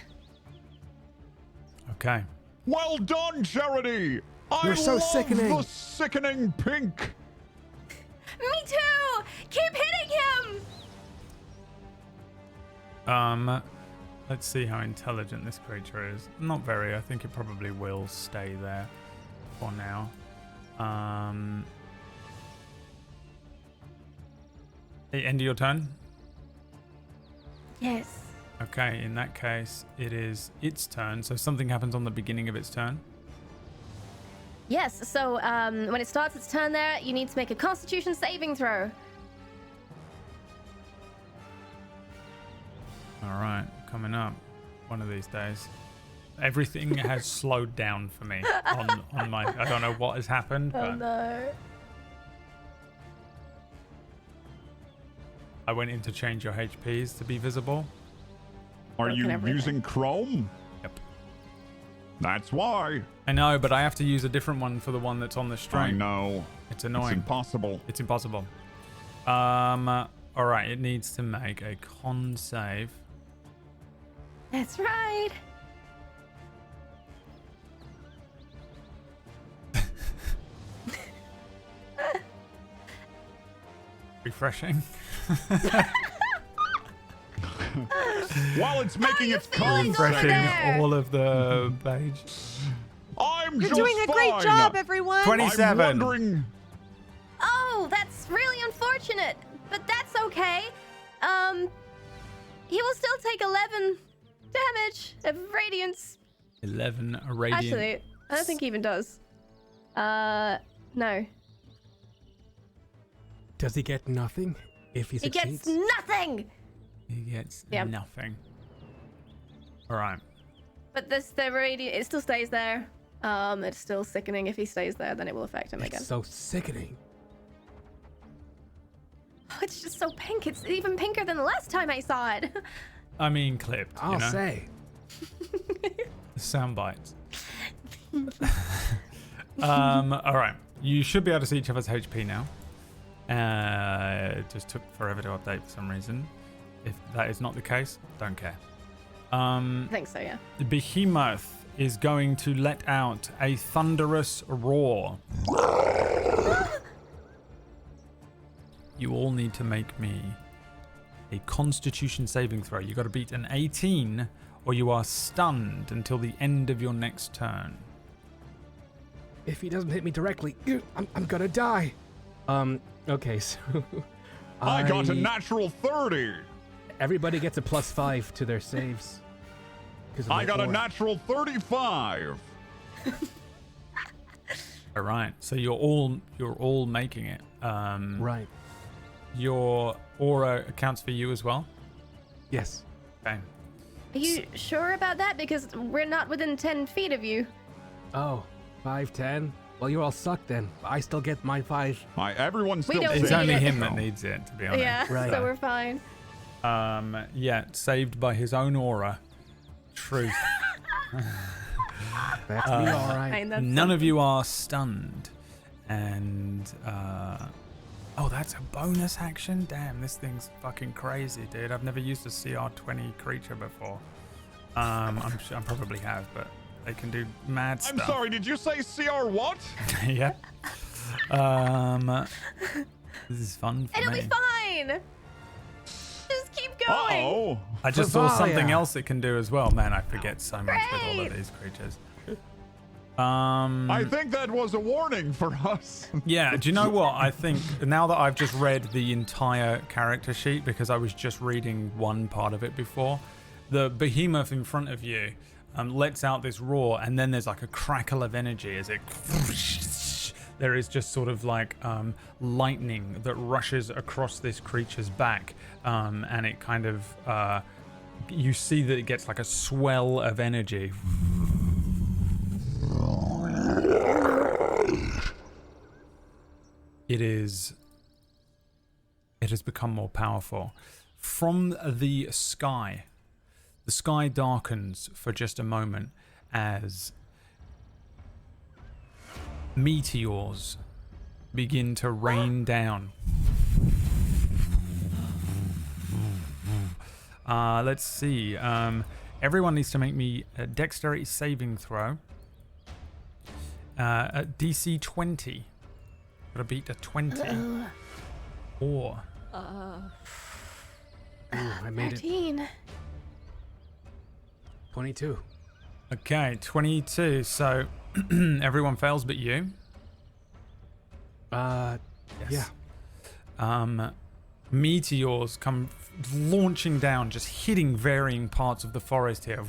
Okay. Well done, Charity! You're so love sickening. the sickening pink! Me too! Keep hitting him! Let's see how intelligent this creature is. Not very. I think it probably will stay there for now. End of your turn? Yes. Okay, in that case, it is its turn. So something happens on the beginning of its turn. Yes, so when it starts its turn there, you need to make a Constitution saving throw. All right, coming up one of these days. Everything has slowed down for me on my... I don't know what has happened, but... Oh no. I went in to change your HPs to be visible. Are you everything. using Chrome? Yep. That's why. I know, but I have to use a different one for the one that's on the stream. I know. It's It's annoying. impossible. It's impossible. All right, it needs to make a con save. That's right. Refreshing. While it's making its feeling con over Refreshing there? all of the page. I'm You're just doing a great fine. job, everyone. 27. I'm wondering. Oh, that's really unfortunate, but that's okay. He will still take 11 damage of radiance. 11 radiant. Actually, I don't think he even does. No. Does he get nothing if he He succeeds? gets nothing! He gets Yeah. nothing. All right. But the radiant, it still stays there. It's still sickening. If he stays there, then it will affect him again. It's so sickening. Oh, it's just so pink. It's even pinker than the last time I saw it. I mean, clipped. I'll you know? say. Sound bites. All right. You should be able to see each other's HP now. It just took forever to update for some reason. If that is not the case, don't care. I think so, yeah. The Behemoth is going to let out a thunderous roar. You all need to make me a Constitution saving throw. You got to beat an 18 or you are stunned until the end of your next turn. If he doesn't hit me directly, I'm gonna die. Okay, so I got a natural 30. Everybody gets a +5 to their saves. 'Cause of I my got a aura. natural 35. All right, so you're all making it. Right. Your aura accounts for you as well. Yes. Okay. Are you sure about that? Because we're not within 10 feet of you. Oh, 5, 10. Well, you all suck then. I still get my 5. Everyone We still don't It's need only it. him that needs it, to be honest. Yeah, Right. so we're fine. Yeah, saved by his own aura. Truth. That's me, all right. Fine, that's None of you are stunned. And, oh, that's a bonus action? Damn, this thing's fucking crazy, dude. I've never used a CR20 creature before. I probably have, but they can do mad I'm stuff. sorry, did you say CR what? Yeah. This is fun for It'll me. be fine. Just keep going. Uh-oh. I just saw something Favalia. else it can do as well. Man, I forget so much with all of Great. these creatures. I think that was a warning for us. Yeah, do you know what? I think now that I've just read the entire character sheet, because I was just reading one part of it before, the behemoth in front of you lets out this roar, and then there's like a crackle of energy as it there is just sort of like lightning that rushes across this creature's back, and it kind of you see that it gets like a swell of energy. It has become more powerful. From the sky darkens for just a moment as meteors begin to rain down. Let's see. Everyone needs to make me a dexterity saving throw. At DC 20. Gotta beat a 20. Or I made it. 13. 22. okay, 22. So everyone fails but you. Yeah. Meteors come launching down, just hitting varying parts of the forest here.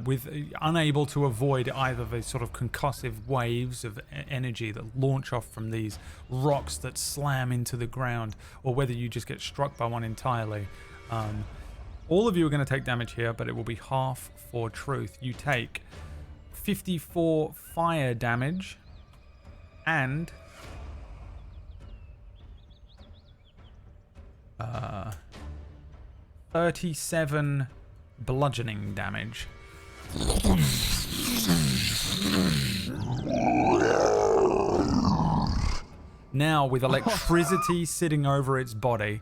With unable to avoid either the sort of concussive waves of energy that launch off from these rocks that slam into the ground, or whether you just get struck by one entirely. All of you are going to take damage here, but it will be half for truth. You take 54 fire damage and 37 bludgeoning damage. Now, with electricity sitting over its body,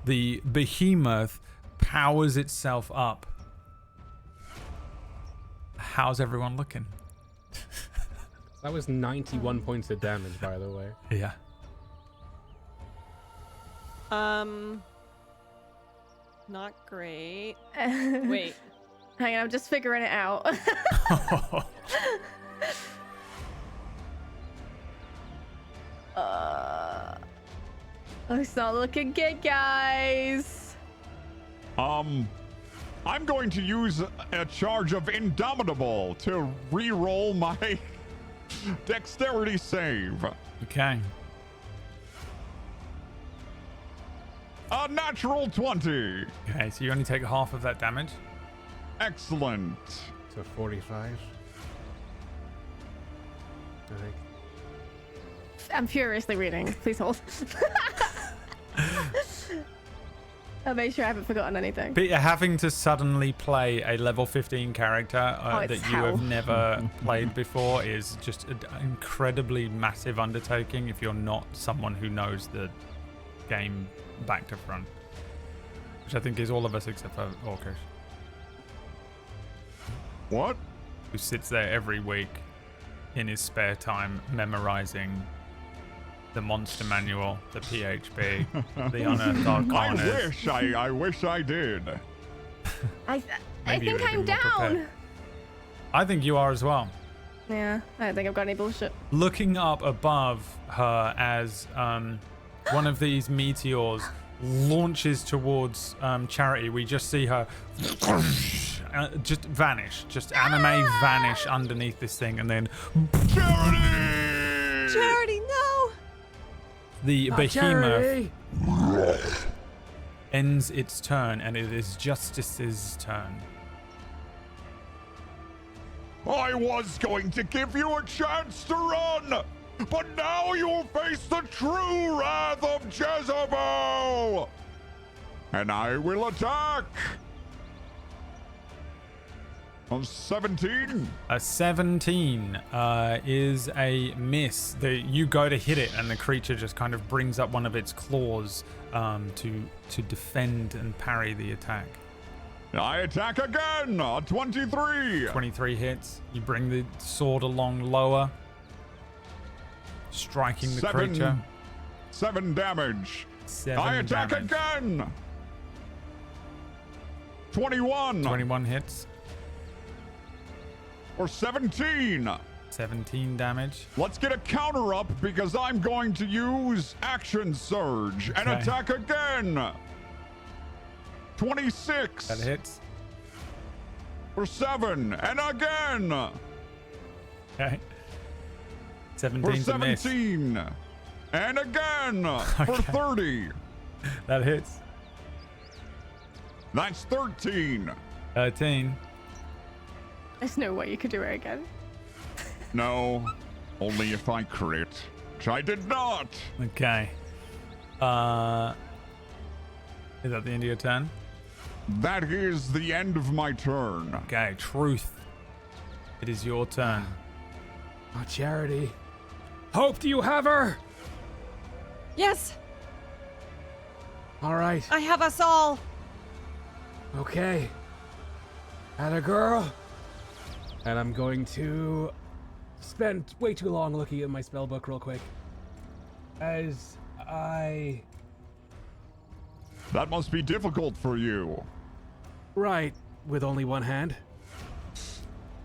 the behemoth powers itself up. How's everyone looking? That was 91 points of damage, by the way. Yeah. Not great. Wait. Hang on, I'm just figuring it out. It's not looking good, guys. I'm going to use a charge of Indomitable to re-roll my dexterity save. Okay. A natural 20. Okay, so you only take half of that damage. Excellent. So 45. I think. I'm furiously reading. Please hold. I'll make sure I haven't forgotten anything. But having to suddenly play a level 15 character that it's you hell. have never played before is just an incredibly massive undertaking if you're not someone who knows the game back to front. Which I think is all of us except for Orcish, What? who sits there every week in his spare time memorizing the monster manual, the PHP, the unearthed arcanas. I wish I did. I Maybe you think would I'm have been more down. prepared. I think you are as well. Yeah, I don't think I've got any bullshit. Looking up above her as one of these meteors launches towards Charity, we just see her just vanish, just anime vanish underneath this thing, and then Charity, no! the behemoth Charity! ends its turn, and it is Justice's turn. I was going to give you a chance to run, but now you'll face the true wrath of Jezebel! And I will attack! On 17. A 17 is a miss. You go to hit it, and the creature just kind of brings up one of its claws to defend and parry the attack. I attack again! 23! 23 hits. You bring the sword along lower, striking the creature. 7 damage. 7 I attack damage. again! 21! 21 hits. Or 17! 17 damage. Let's get a counter up because I'm going to use Action Surge and Okay. attack again! 26! That hits. For 7, and again. Okay. For 17's a miss. 17, and again for Okay. 30. That hits. That's 13. 13. There's no way you could do it again. No, only if I crit, which I did not. Okay. Is that the end of your turn? That is the end of my turn. Okay, Truth. It is your turn. Oh, Charity. Hope, do you have her? Yes, All right. I have us all. Okay. Had a girl. And I'm going to spend way too long looking at my spell book real quick. As I... That must be difficult for you. Right, with only one hand.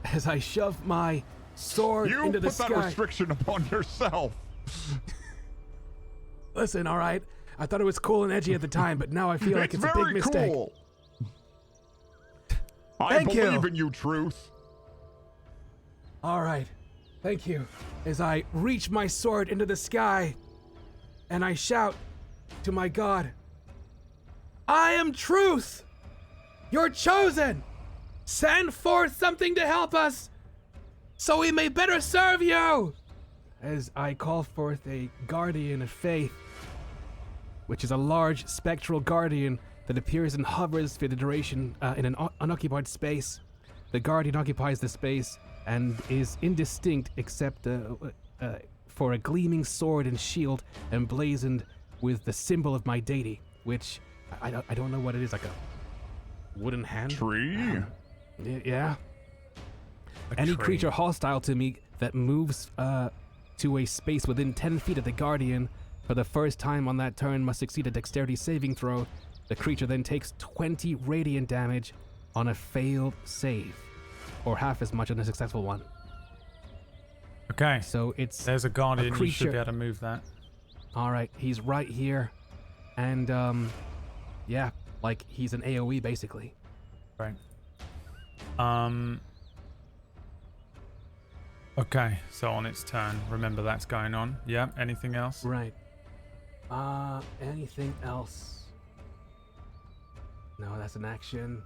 As I shove my sword You into the put that sky. restriction upon yourself. Listen, all right. I thought it was cool and edgy at the time, but now I feel like it's a big very mistake. cool. I Thank you. believe in you, Truth. All right. Thank you. As I reach my sword into the sky and I shout to my god, I am Truth! You're chosen! Send forth something to help us so we may better serve you! As I call forth a guardian of faith, which is a large spectral guardian that appears and hovers for the duration in an unoccupied space. The guardian occupies the space and is indistinct except for a gleaming sword and shield emblazoned with the symbol of my deity, which I don't know what it is, like a wooden hand? Tree? Yeah. Any tree. creature hostile to me that moves to a space within 10 feet of the guardian for the first time on that turn must succeed a dexterity saving throw. The creature then takes 20 radiant damage on a failed save, or half as much on a successful one. Okay. So it's There's a guardian. You should creature- be able to move that. all right. He's right here, and yeah, like he's an AOE basically. Right. Okay, so on its turn. Remember that's going on. Yeah, anything else? Right. Anything else? No, that's an action.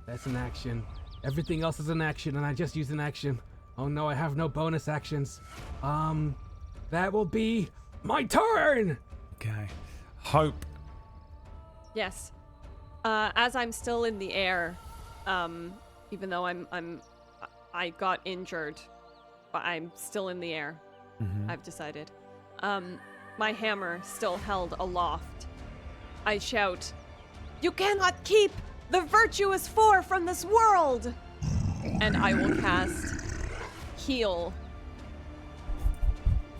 That's an action. Everything else is an action, and I just used an action. Oh no, I have no bonus actions. That will be my turn! Okay. Hope. Yes. As I'm still in the air, even though I got injured, but I'm still in the air. I've decided. My hammer still held aloft. I shout, "You cannot keep the virtuous four from this world!" And I will cast Heal.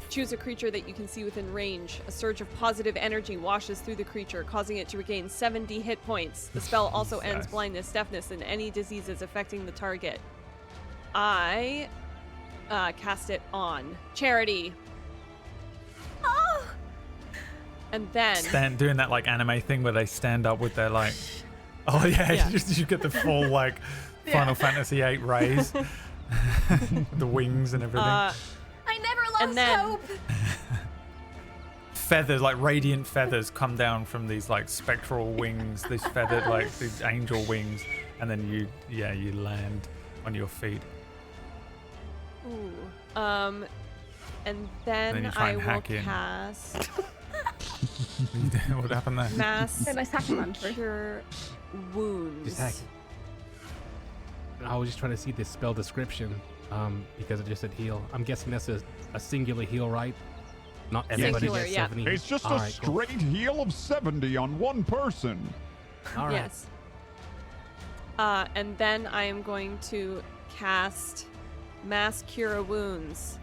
Choose a creature that you can see within range. A surge of positive energy washes through the creature, causing it to regain 70 hit points. The spell also ends blindness, deafness, and any diseases affecting the target. I cast it on Charity. Oh! And then Doing that like anime thing where they stand up with their like, oh yeah, Yeah. you get the full like Final Fantasy VIII raise, the wings and everything. I never lost And then- hope. Feathers, like radiant feathers, come down from these like spectral wings, these feathered like these angel wings, and then you land on your feet. Ooh. And then you try I and will hack in. cast What happened there? Mass Yeah, nice hacking run first. Cure Wounds. Just heck. I was just trying to see the spell description, because it just said heal. I'm guessing that's a singular heal, right? Not everybody Singular, gets yeah. 70. It's just All a right, cool. straight heal of 70 on one person. All right. Yes. And then I am going to cast Mass Cure Wounds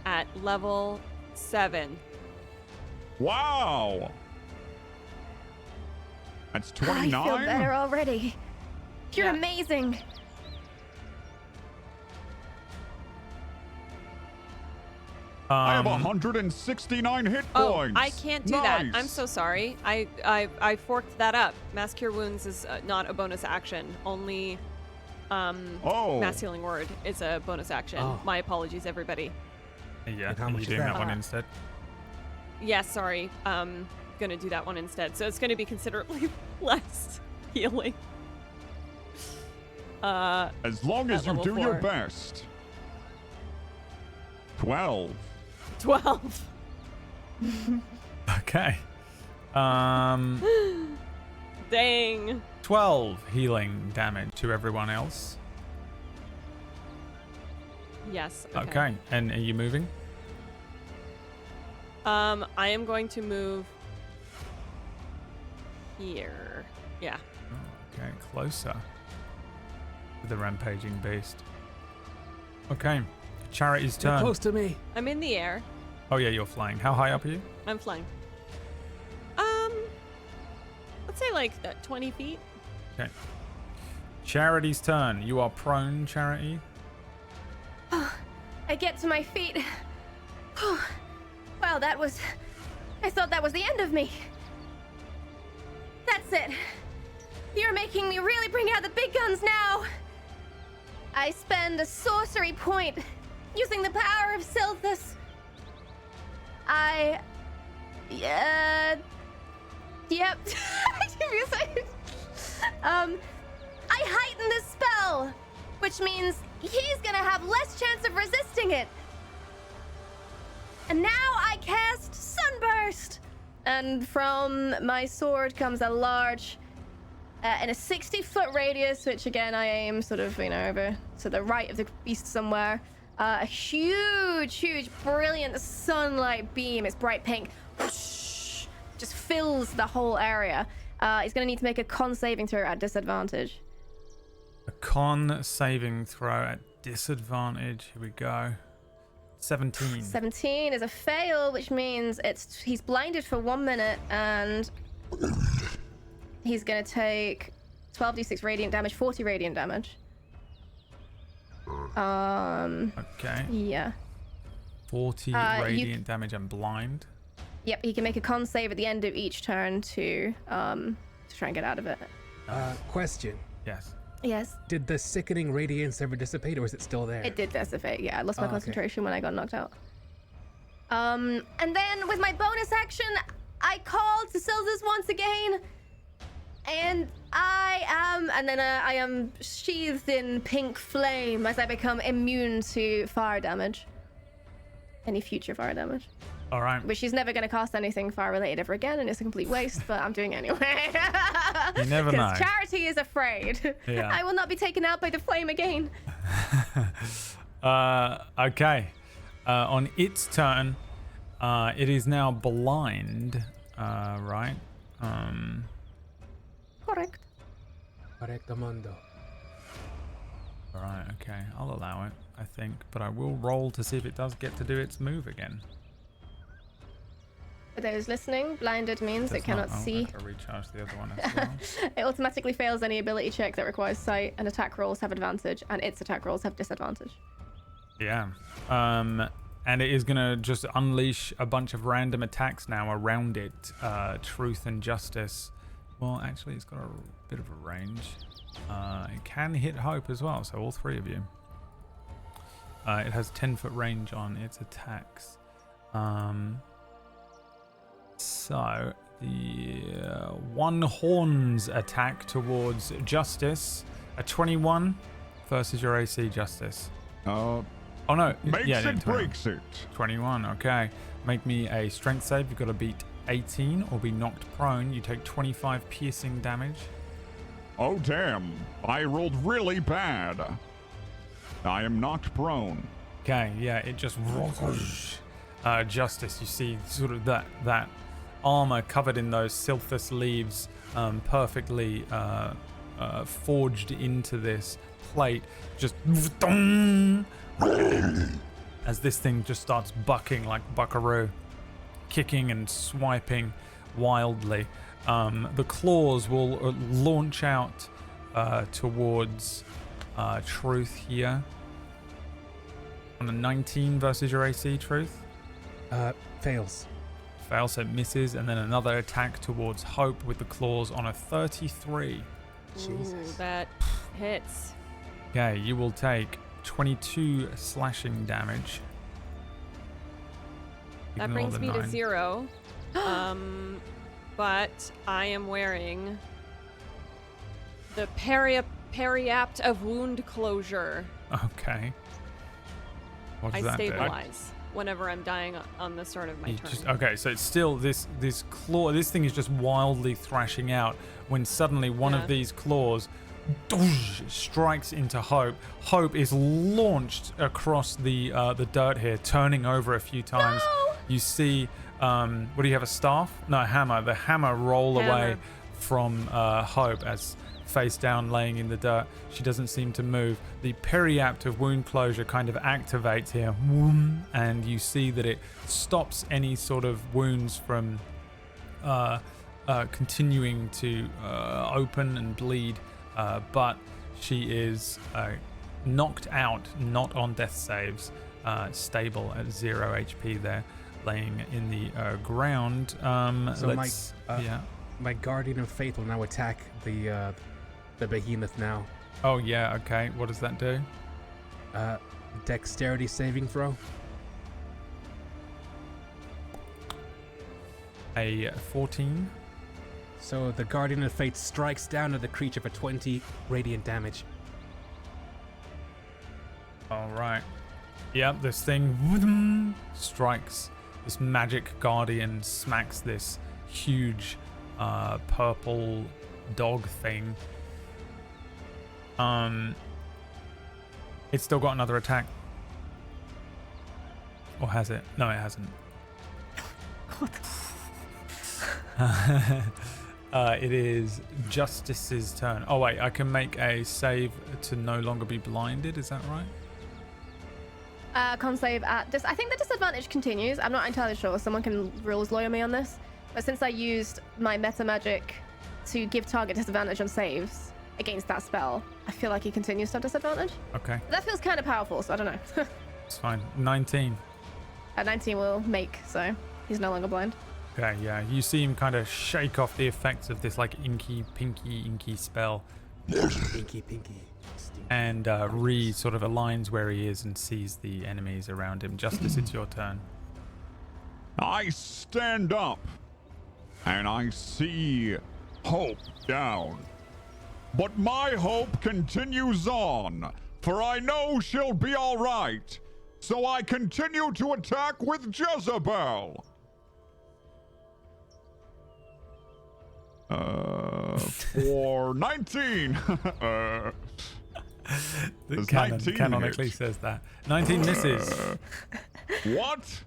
at level 7. Wow. That's 29. I feel better already. You're Yeah. amazing. I have 169 hit Oh, points. I can't do that. I'm Nice. so sorry. I forked that up. Mass Cure Wounds is not a bonus action. Only Mass Healing Word is a bonus action. Oh. My apologies, everybody. Yeah, And how are much you is doing that? that one instead? Yeah, sorry. Gonna do that one instead. So it's gonna be considerably less healing. As long as At you level do your 4. best. 12. 12. Okay. Dang. 12 healing damage to everyone else. Yes. Okay. And are you moving? I am going to move here. Yeah. Oh, okay, closer to the rampaging beast. Okay. Charity's You're turn. close to me. I'm in the air. Oh yeah, you're flying. How high up are you? I'm flying. Let's say like 20 feet. Okay. Charity's turn. You are prone, Charity. I get to my feet. Wow, I thought that was the end of me. That's it. You're making me really bring out the big guns now. I spend a sorcery point using the power of Silthus. Yep. Give me a second. I heighten the spell, which means he's gonna have less chance of resisting it. And now I cast Sunburst. And from my sword comes a large, in a 60-foot radius, which again I aim sort of, over to the right of the beast somewhere. A huge, brilliant sunlight beam. It's bright pink. Whoosh, just fills the whole area. He's gonna need to make a con saving throw at disadvantage. A con saving throw at disadvantage. Here we go. 17. 17 is a fail, which means he's blinded for 1 minute, and he's gonna take 12d6 radiant damage, 40 radiant damage. Okay. Yeah. 40 radiant damage and blind. Yep, he can make a con save at the end of each turn to try and get out of it. Question. Yes. Yes, Did the sickening radiance ever dissipate, or is it still there? it did dissipate. Yeah, I lost my Oh, okay. concentration when I got knocked out. And then with my bonus action, I called to Silthus once again, and I am sheathed in pink flame as I become immune to fire damage. Any future fire damage. All right. Which she's never going to cast anything fire related ever again, and it's a complete waste, but I'm doing it anyway. You never know. Because Charity is afraid. Yeah. I will not be taken out by the flame again. Okay. On its turn, it is now blind. Right. Correct. Correctamundo. All right. Okay. I'll allow it, I think, but I will roll to see if it does get to do its move again. For those listening, blinded means it Does cannot not- oh, see. I gotta recharge the other one as well. It automatically fails any ability check that requires sight, and attack rolls have advantage, and its attack rolls have disadvantage. Yeah. And it is gonna just unleash a bunch of random attacks now around it. Truth and justice. Well, actually, it's got a bit of a range. It can hit Hope as well, so all three of you. It has 10-foot range on its attacks. So the one horns attack towards Justice, a 21 versus your AC, Justice. Oh no, Makes yeah, it, 21. breaks it. 21, okay. Make me a strength save. You've got to beat 18 or be knocked prone. You take 25 piercing damage. Oh, damn. I rolled really bad. I am knocked prone. Okay, yeah, it just Justice, you see sort of that armor covered in those Silthus leaves, perfectly forged into this plate, just as this thing just starts bucking like Buckaroo, kicking and swiping wildly. The claws will launch out towards Truth here. On a 19 versus your AC, Truth. Fails. Fail, so it misses, and then another attack towards Hope with the claws on a 33. Ooh, that hits. Okay, you will take 22 slashing damage. That Ignore brings the me to 9. 0. But I am wearing the Periapt of Wound Closure. Okay. What does I that do? stabilize whenever I'm dying on the start of my You turn. okay, so it's still this claw. This thing is just wildly thrashing out when suddenly one of these claws strikes into Hope. Hope is launched across the dirt here, turning over a few times. No! You see, what do you have? A staff? No, a hammer. The hammer roll away from Hope as face down, laying in the dirt. She doesn't seem to move. The periapt of wound closure kind of activates here, and you see that it stops any sort of wounds from continuing to open and bleed, but she is knocked out, not on death saves, stable at 0 HP there, laying in the ground. So my Guardian of Faith will now attack the Behemoth now. Oh yeah, okay. What does that do? Dexterity saving throw. A 14. So the Guardian of Fate strikes down at the creature for 20 radiant damage. All right. Yep, this thing strikes. This magic guardian smacks this huge purple dog thing. It's still got another attack. Or has it? No, it hasn't. It is Justice's turn. Oh wait, I can make a save to no longer be blinded. Is that right? Con save at I think the disadvantage continues. I'm not entirely sure. Someone can rules lawyer me on this. But since I used my meta magic to give target disadvantage on saves against that spell, I feel like he continues to have disadvantage. Okay. That feels kind of powerful, so I don't know. It's fine. 19. 19 will make, so he's no longer blind. Okay, yeah. You see him kind of shake off the effects of this like inky spell. Inky. And sort of aligns where he is and sees the enemies around him. Justice, it's your turn. I stand up and I see Hope down. But my hope continues on, for I know she'll be all right. So I continue to attack with Jezebel. For 19. The canon canonically says that. 19 misses. What?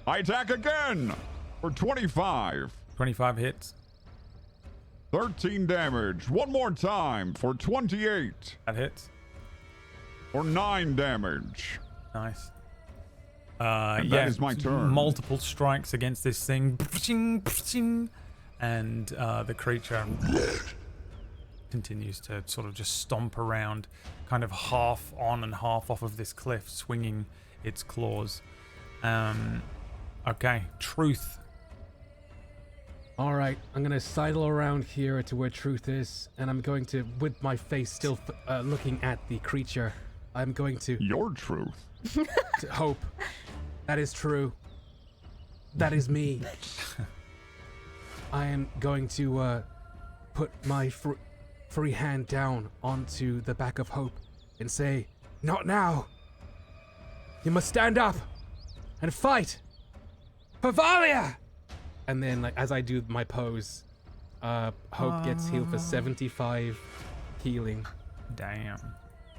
I attack again for 25. 25 hits. 13 damage. One more time for 28. That hits. For 9 damage. Nice. And that is my turn. Multiple strikes against this thing. And the creature continues to sort of just stomp around, kind of half on and half off of this cliff, swinging its claws. Okay, Truth. All right, I'm gonna sidle around here to where Truth is, and I'm going to, with my face still looking at the creature, I'm going to... Your truth. To Hope. That is true. That is me. I am going to put my free hand down onto the back of Hope and say, "Not now. You must stand up and fight for Valia!" And then, like, as I do my pose, Hope gets healed for 75 healing. Damn.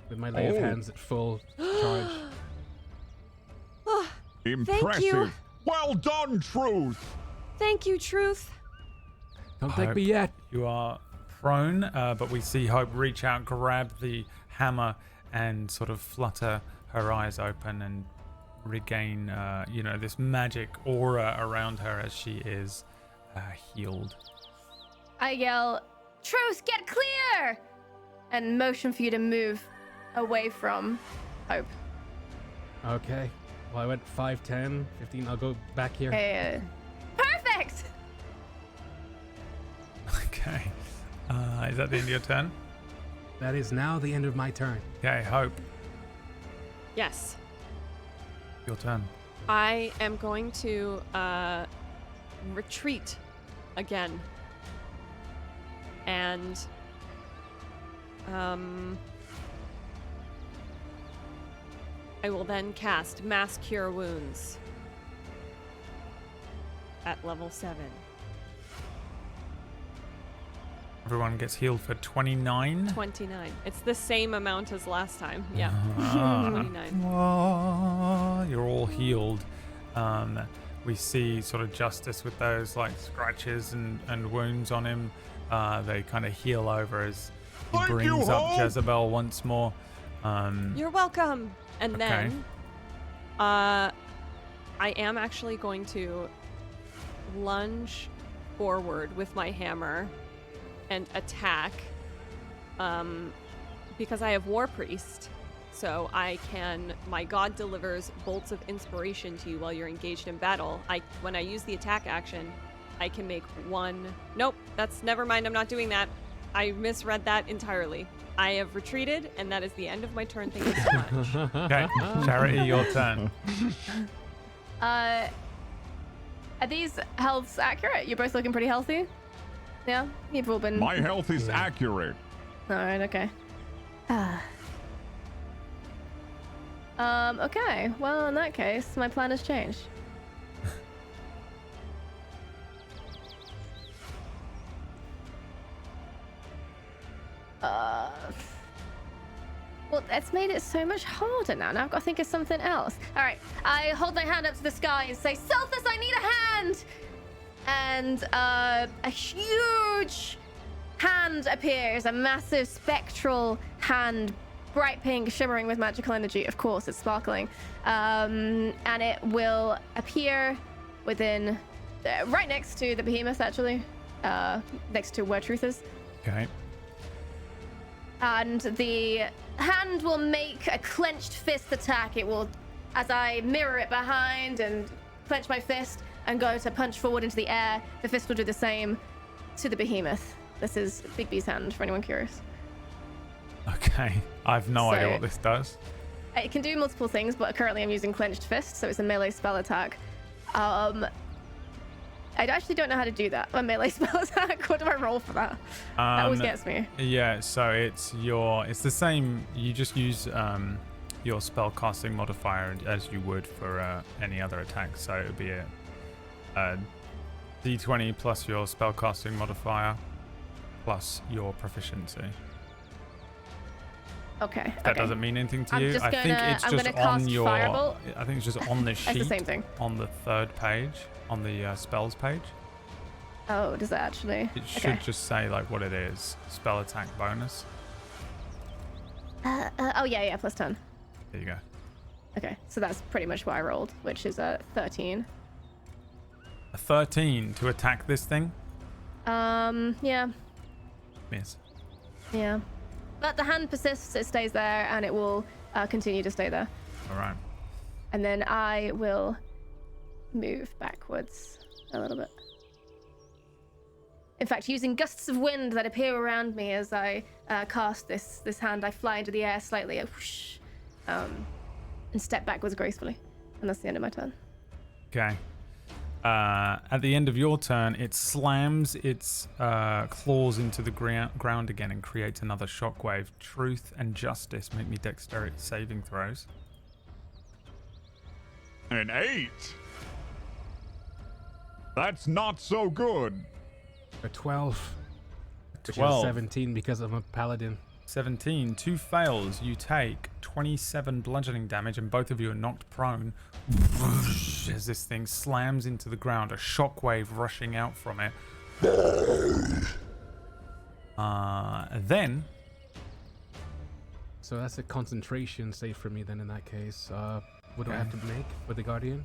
With my lay of hands at full charge. Impressive. Thank you. Well done, Truth. Thank you, Truth. Don't thank me yet. You are prone, but we see Hope reach out, grab the hammer, and sort of flutter her eyes open and regain, this magic aura around her as she is healed. I yell, "Truth, get clear!" and motion for you to move away from Hope. Okay. Well, I went 5, 10, 15. I'll go back here. Perfect! Okay. Is that the end of your turn? That is now the end of my turn. Okay, Hope, Yes. your turn. I am going to retreat again. And I will then cast Mass Cure Wounds at level 7. Everyone gets healed for 29. 29. It's the same amount as last time. Yeah. Ah. 29. Oh, you're all healed. We see sort of Justice with those like scratches and wounds on him. They kind of heal over as he Thank brings you, up Hope. Jezebel once more. You're welcome. And Okay. then I am actually going to lunge forward with my hammer and attack because I have War Priest. So my god delivers bolts of inspiration to you while you're engaged in battle. When I use the attack action, I can make one. Nope, never mind. I'm not doing that. I misread that entirely. I have retreated, and that is the end of my turn. Thank you so much. Okay, Charity, your turn. Are these healths accurate? You're both looking pretty healthy. Yeah, you've all been. My health is accurate. All right. Okay. Okay. Well, in that case, my plan has changed. Well, that's made it so much harder now. Now I've got to think of something else. All right. I hold my hand up to the sky and say, "Selphus, I need a hand!" And a huge hand appears, a massive spectral hand, bright pink, shimmering with magical energy. Of course, it's sparkling. And it will appear within, right next to the behemoth, actually, next to where Truth is. Okay. And the hand will make a clenched fist attack. It will, as I mirror it behind and clench my fist and go to punch forward into the air, the fist will do the same to the behemoth. This is Big B's hand, for anyone curious. Okay. I have no idea So- what this does. It can do multiple things, but currently I'm using clenched fist, so it's a melee spell attack. I actually don't know how to do that. A melee spell attack. What do I roll for that? That always gets me. Yeah, so it's the same. You just use your spell casting modifier as you would for any other attack. So it would be a d20 plus your spell casting modifier plus your proficiency. Okay. That doesn't mean anything to I'm you. just I think gonna- it's I'm just gonna on cast your. Firebolt. I think it's just on the sheet. It's the same thing. On the third page, on the spells page. Oh, does that actually? It should just say like what it is. Spell attack bonus. Oh yeah, plus 10. There you go. Okay, so that's pretty much what I rolled, which is a 13. A 13 to attack this thing. Yeah. Miss. Yeah. But the hand persists, it stays there, and it will continue to stay there. All right. And then I will move backwards a little bit. In fact, using gusts of wind that appear around me as I cast this hand, I fly into the air slightly, whoosh, and step backwards gracefully. And that's the end of my turn. Okay. At the end of your turn, it slams its claws into the ground again and creates another shockwave. Truth and Justice make me dexterity saving throws. An 8. That's not so good. A 12. Which is 12. 17 because I'm a paladin. 17. 2 fails. You take 27 bludgeoning damage, and both of you are knocked prone as this thing slams into the ground, a shockwave rushing out from it. Then So that's a concentration save for me then in that case. What do I have to make for the Guardian?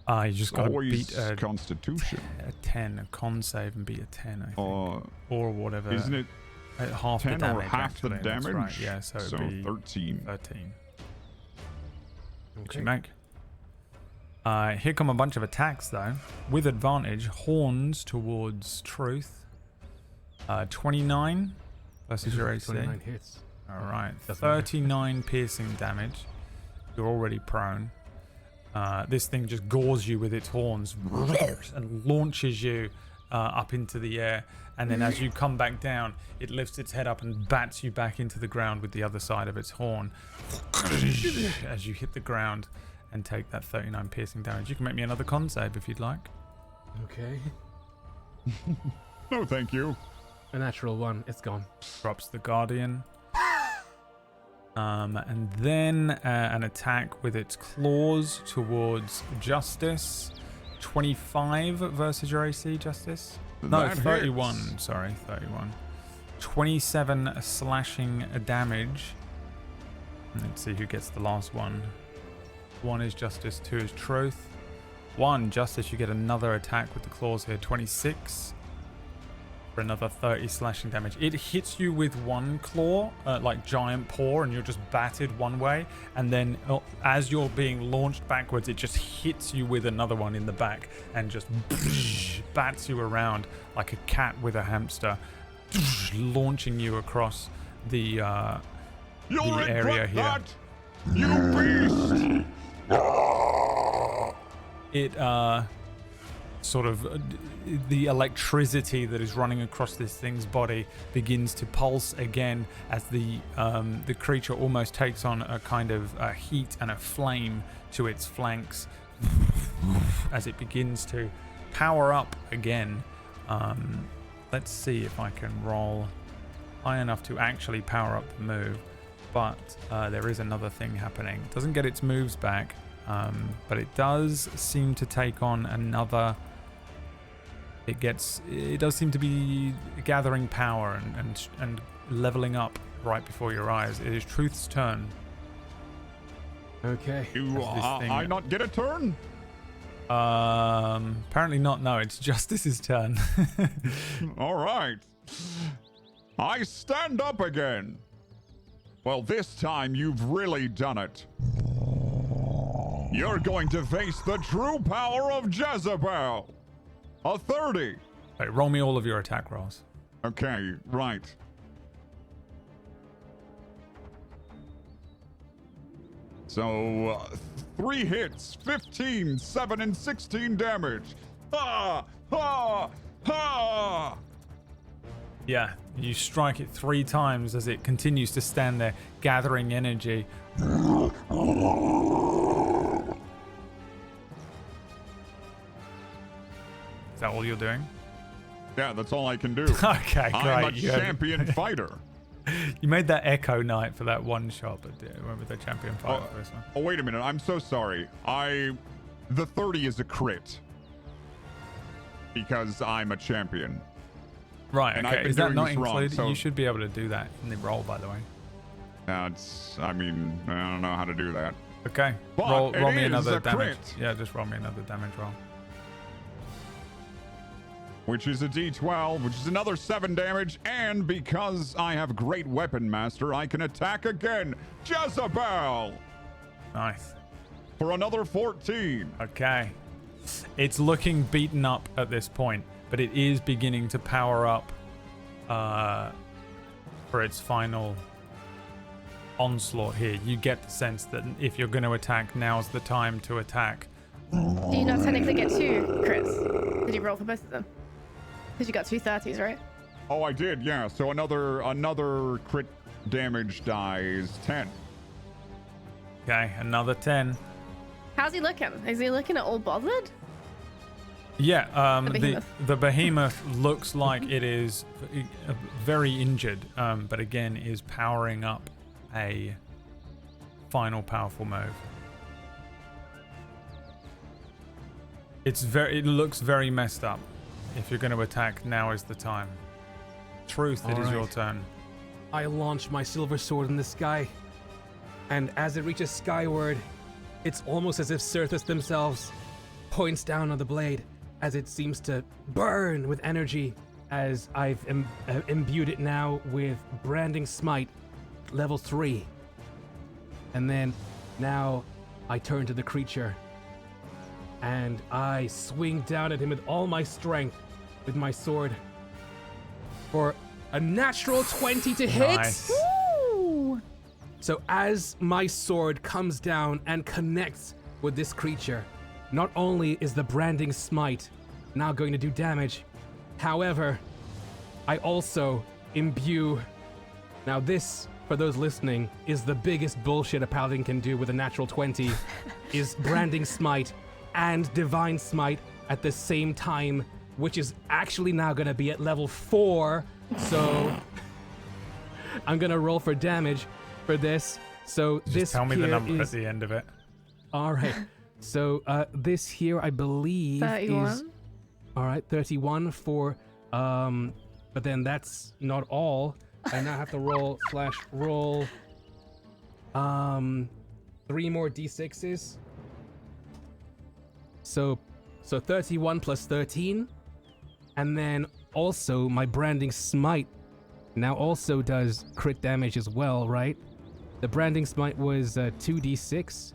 you just got to Always beat a Constitution. 10, a con save, and beat a 10, I think. Or whatever. Isn't it half 10 the damage? or half the actually, that's damage? right. Yeah, so it'd be 13. 13. Which Okay. you make. Here come a bunch of attacks though, with advantage. Horns towards Truth. 29 versus your AC. 29 hits. All right, Doesn't matter. 39 piercing damage. You're already prone. This thing just gores you with its horns and launches you up into the air. And then as you come back down, it lifts its head up and bats you back into the ground with the other side of its horn. As you hit the ground and take that 39 piercing damage. You can make me another con save if you'd like. Okay. No, thank you. A natural 1. It's gone. Drops the Guardian. And then an attack with its claws towards Justice. 25 versus your AC, Justice? No, That 31. hits. Sorry, 31. 27 slashing damage. Let's see who gets the last one. 1 is Justice, 2 is Truth. 1, Justice, you get another attack with the claws here. 26. For another 30 slashing damage. It hits you with one claw, like giant paw, and you're just batted one way. And then as you're being launched backwards, it just hits you with another one in the back and just bats you around like a cat with a hamster, launching you across the You'll area regret here. that, you beast! It sort of the electricity that is running across this thing's body begins to pulse again as the creature almost takes on a kind of a heat and a flame to its flanks as it begins to power up again. Let's see if I can roll high enough to actually power up the move, but there is another thing happening. It doesn't get its moves back, but it does seem to take on another. It does seem to be gathering power and leveling up right before your eyes. It is Truth's turn. Okay. Do As this thing- I not get a turn? Apparently not. No, it's Justice's turn. All right. I stand up again. Well, this time you've really done it. You're going to face the true power of Jezebel. A 30. Right, roll me all of your attack rolls. Okay, right. So, 3 hits, 15, 7, and 16 damage. Ha! Ha! Ha! Yeah, you strike it 3 times as it continues to stand there, gathering energy. Is that all you're doing? Yeah, that's all I can do. Okay, great. I'm a You- champion fighter. You made that Echo Knight for that one shot, but went with the champion fight for this one. Oh, wait a minute. I'm so sorry. The 30 is a crit. Because I'm a champion. Right, and okay. I've been Is that doing not this wrong, included? so- You should be able to do that in the roll, by the way. I don't know how to do that. Okay. But Roll it me is another a damage. crit. Yeah, just roll me another damage roll. Which is a d12, which is another 7 damage, and because I have Great Weapon Master, I can attack again. Jezebel! Nice. For another 14. Okay. It's looking beaten up at this point, but it is beginning to power up for its final onslaught here. You get the sense that if you're going to attack, now's the time to attack. Do you not technically get 2, Chris? Did you roll for both of them? Because you got 2 30s, right? Oh, I did, yeah. So another crit damage die is 10. Okay, another 10. How's he looking? Is he looking at all bothered? Yeah, The behemoth. the behemoth looks like it is very injured, but again is powering up a final powerful move. It looks very messed up. If you're going to attack, now is the time. Truth, it is your Alright. turn. I launch my silver sword in the sky, and as it reaches skyward, it's almost as if Surthus themselves points down on the blade as it seems to burn with energy as I've imbued it now with Branding Smite, level 3. And then now I turn to the creature and I swing down at him with all my strength with my sword for A natural 20 to hit. Nice. So as my sword comes down and connects with this creature, not only is the branding smite now going to do damage, however, I also imbue. Now this, for those listening, is the biggest bullshit a paladin can do with a natural 20, is branding smite and divine smite at the same time, which is actually now going to be at level 4. So I'm going to roll for damage for this. So Just this tell me the here number is, at the end of it. all right. So this here, I believe, 31. is all right. 31 for but then that's not all. I now have to roll roll 3 more d6s. So 31 plus 13, and then also my branding smite now also does crit damage as well, right? The branding smite was 2d6,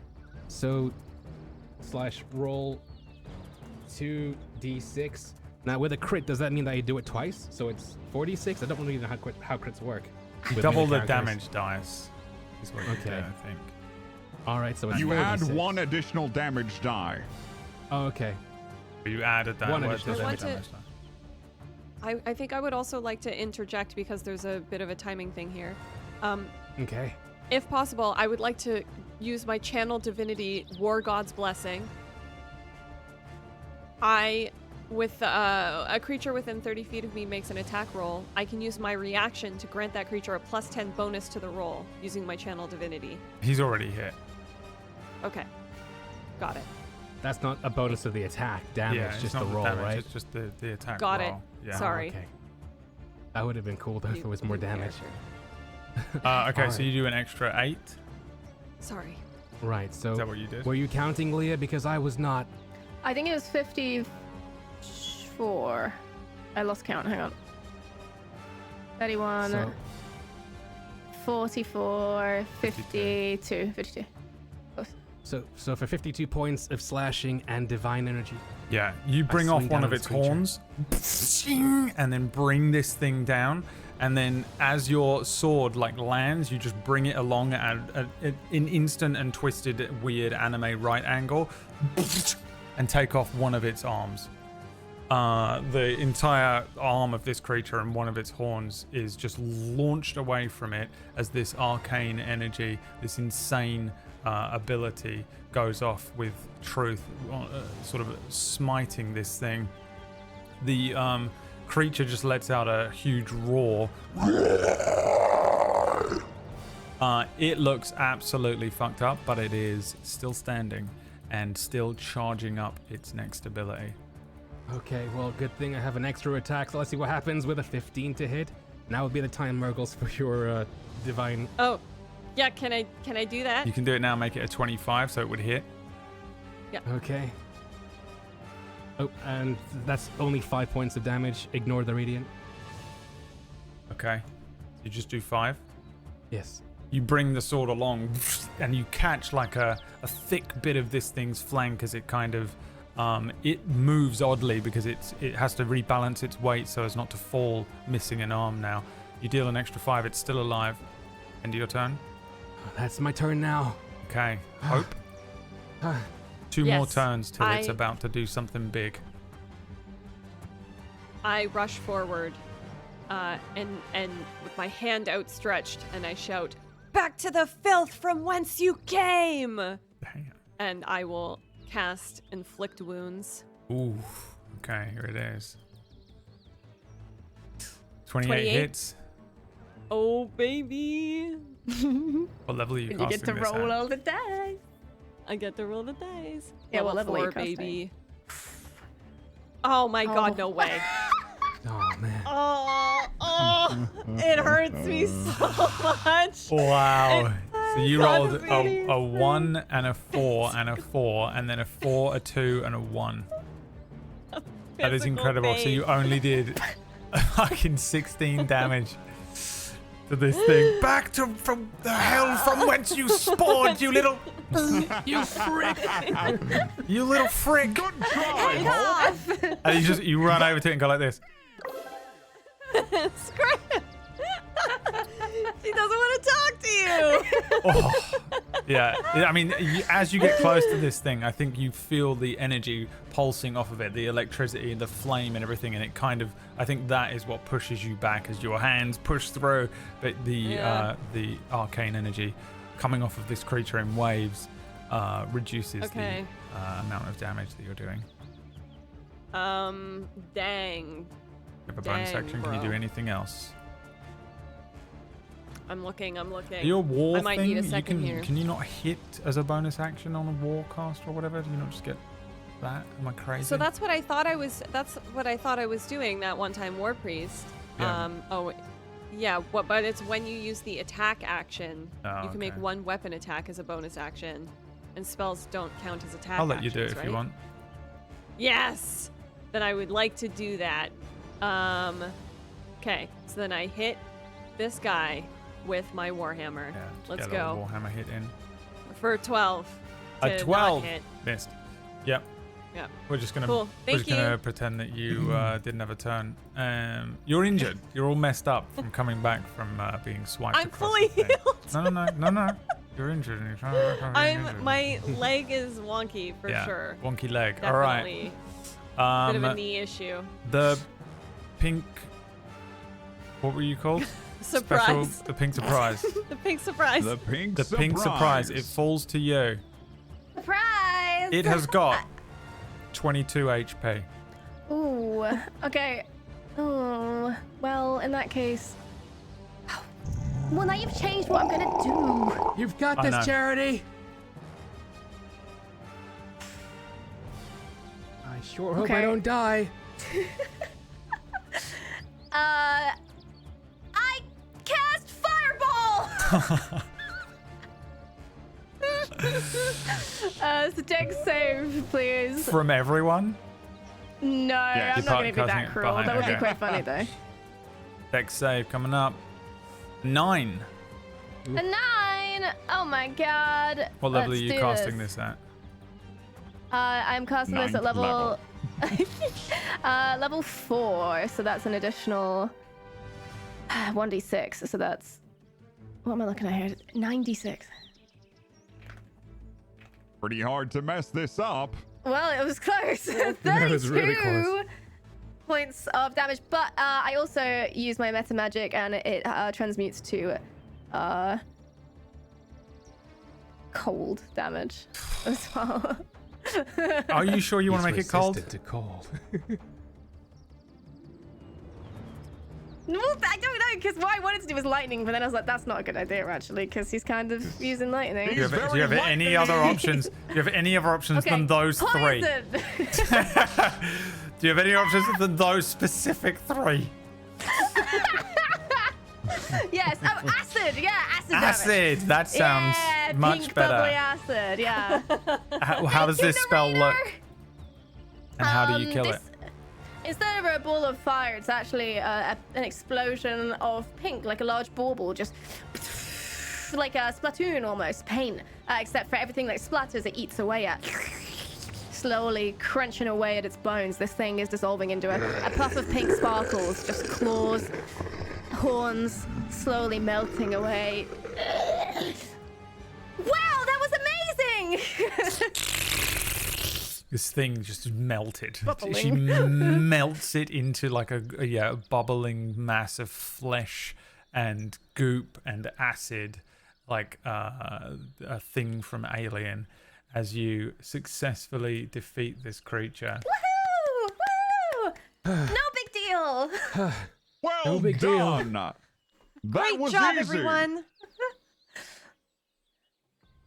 so roll 2d6. Now with a crit, does that mean that I do it twice? So it's 4d6? I don't really know how crits work. with Double many the characters. damage dice is what you do, Okay. I think. All right, so it's You add 4d6. 1 additional damage die. Oh, okay. You added that. One word additional to the damage. damage die. I think I would also like to interject because there's a bit of a timing thing here. Okay. If possible, I would like to use my channel divinity War God's Blessing. With a creature within 30 feet of me makes an attack roll, I can use my reaction to grant that creature a +10 bonus to the roll using my channel divinity. He's already hit. Okay. Got it. That's not a bonus to the attack damage, yeah, it's just not the roll, damage, right? It's just the attack Got it. roll. Yeah. Sorry. Okay. That would have been cool though if New- there was more new damage. character. Okay, so Alright. you do an extra 8. Sorry. Right, so Is that what you did? were you counting, Leah? Because I was not. I think it was 54. I lost count. Hang on. 31, So, 44, 52. 52. so for 52 points of slashing and divine energy. Yeah, you bring swing off one down of on its this creature. horns, and then bring this thing down. And then as your sword lands, you just bring it along at an instant and twisted, weird anime right angle, and take off one of its arms. The entire arm of this creature and one of its horns is just launched away from it as this arcane energy, this insane ability goes off with truth, sort of smiting this thing. The creature just lets out a huge roar. It looks absolutely fucked up, but it is still standing and still charging up its next ability. Okay, well, good thing I have an extra attack. So let's see what happens with a 15 to hit. Now would be the time, Mirggles, for your divine. Oh, yeah. Can I do that? You can do it now, make it a 25, so it would hit. Okay. Oh, and that's only 5 points of damage. Ignore the radiant. Okay. You just do 5. Yes. You bring the sword along, and you catch a thick bit of this thing's flank as it kind of it moves oddly because it has to rebalance its weight so as not to fall, missing an arm now. You deal an extra 5. It's still alive. End of your turn. That's my turn now. Okay. Hope. 2 more Yes, turns till it's I- about to do something big. I rush forward, and with my hand outstretched, and I shout, "Back to the filth from whence you came!" Damn. And I will cast Inflict Wounds. Ooh. Okay, here it is. 28 28. hits. Oh, baby! What level are you And you casting get to this roll at? all the dice. I get to roll the dice. Yeah, what level are you 4, casting? baby. Oh my god, no way. Oh, man. Oh, it hurts me so much. Wow. So you God, rolled it's really a 1 and a 4 and a 4 and then a 4, a 2 and a 1. That is Physical incredible. So pain. you only did fucking 16 damage to this thing. Back to from the hell from whence you spawned, you little You frick! you little frick. Good try, Hope. And you run over to it and go like this. Scram! She doesn't want to talk to you. Oh, yeah. I mean, as you get close to this thing, I think you feel the energy pulsing off of it, the electricity and the flame and everything, and it kind of, I think that is what pushes you back as your hands push through, but the arcane energy coming off of this creature in waves reduces the amount of damage that you're doing. Dang. You have a bonus action. Can you do anything else? I'm looking. Your war I might thing, need a second here. Can you not hit as a bonus action on a war cast or whatever? Do you not just get that? Am I crazy? So that's what I thought I was. That's what I thought I was doing that one time, War Priest. Yeah. But it's when you use the attack action. Oh, you can make okay. one weapon attack as a bonus action, and spells don't count as attack. I'll let you do it actions, if you right? want. Yes. Then I would like to do that. Okay. So then I hit this guy with my warhammer. Yeah, just Let's get a go little Warhammer hit in. for 12. A to 12 not hit. missed. Yep. Yep. We're just gonna Cool. Thank you. pretend that you didn't have a turn. You're injured. You're all messed up from coming back from being swiped. I'm across fully the thing. healed. No. You're injured and you're trying to work on being injured. My leg is wonky for Yeah, sure. wonky leg. Definitely. All right. Bit of a knee issue. The pink. What were you called? Surprise. The pink surprise. The pink surprise. The pink The pink surprise. It falls to you. Surprise! It has got 22 HP. Ooh. Okay. Oh. Well, in that case. Well, now you've changed what I'm gonna do. You've got I this, know. Charity. I sure hope I Okay. don't die. I cast Fireball! It's a dex save, please. From everyone. No, I'm you're not gonna be casting that it cruel. behind, That would okay. be quite funny, though. Dex save coming up. 9. A 9! Oh my god. What level Let's are you do casting this at? I'm casting this at Ninth level... level 4, so that's an additional 1d6, so that's... What am I looking at here? 9d6. Pretty hard to mess this up. Well, it was close. 32 That was really close. points of damage, but I also use my meta magic and it transmutes to cold damage as well. Are you sure you want to make it cold? To cold. Well, I don't know, because what I wanted to do was lightning, but then I was like, that's not a good idea, actually, because he's kind of using lightning. He's Do you have very any other lightning. options? Do you have any other options Okay, than those three? poison! Do you have any options than those specific 3? Yes, oh, acid! Yeah, acid damage. Acid. That sounds Yeah, much pink better. bubbly acid, yeah. How does this spell look? Generator. And how do you kill it? Instead of a ball of fire, it's actually an explosion of pink, like a large bauble, just like a Splatoon almost, paint. Except for everything that splatters, it eats away at. Slowly crunching away at its bones. This thing is dissolving into a puff of pink sparkles, just claws, horns, slowly melting away. Wow, that was amazing! This thing just melted. Bubbling. She melts it into like a bubbling mass of flesh and goop and acid, like a thing from Alien, as you successfully defeat this creature. Woohoo! Woo! No big deal! Well No big deal. done. That Great was job, easy. everyone.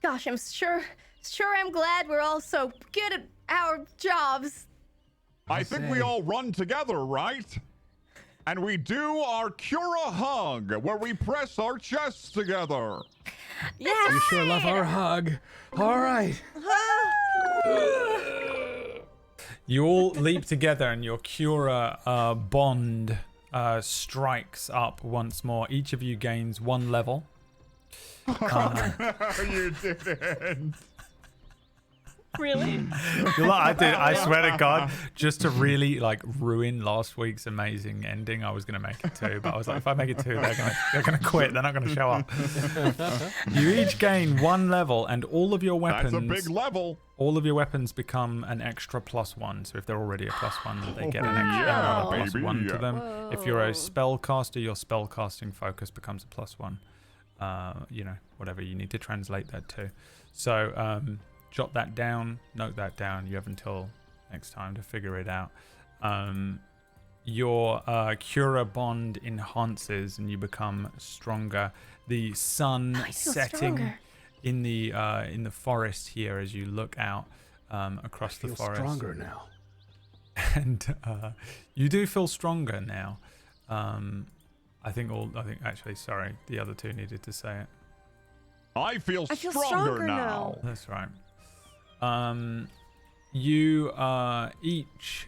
Gosh, I'm sure I'm glad we're all so good at our jobs. I think we all run together, right? And we do our Cura hug, where we press our chests together. Yes. We sure love our hug. All right. You all leap together and your Cura bond strikes up once more. Each of you gains 1 level. You didn't. Really? I swear to God, just to really like ruin last week's amazing ending, I was gonna make it 2, but I was like, if I make it 2, they're gonna quit. They're not gonna show up. You each gain 1 level, and all of your weapons. That's a big level. All of your weapons become an extra +1. So if they're already a +1, they get an extra yeah, another +1 to baby. them. If you're a spellcaster, your spellcasting focus becomes a +1. You know, whatever you need to translate that to. So jot that down, note that down. You have until next time to figure it out. Your Quura bond enhances and you become stronger. The sun I feel setting stronger. in the forest here as you look out across the Feel forest. stronger now. And you do feel stronger now. I think actually, sorry, the other 2 needed to say it. I feel stronger now. That's right. You each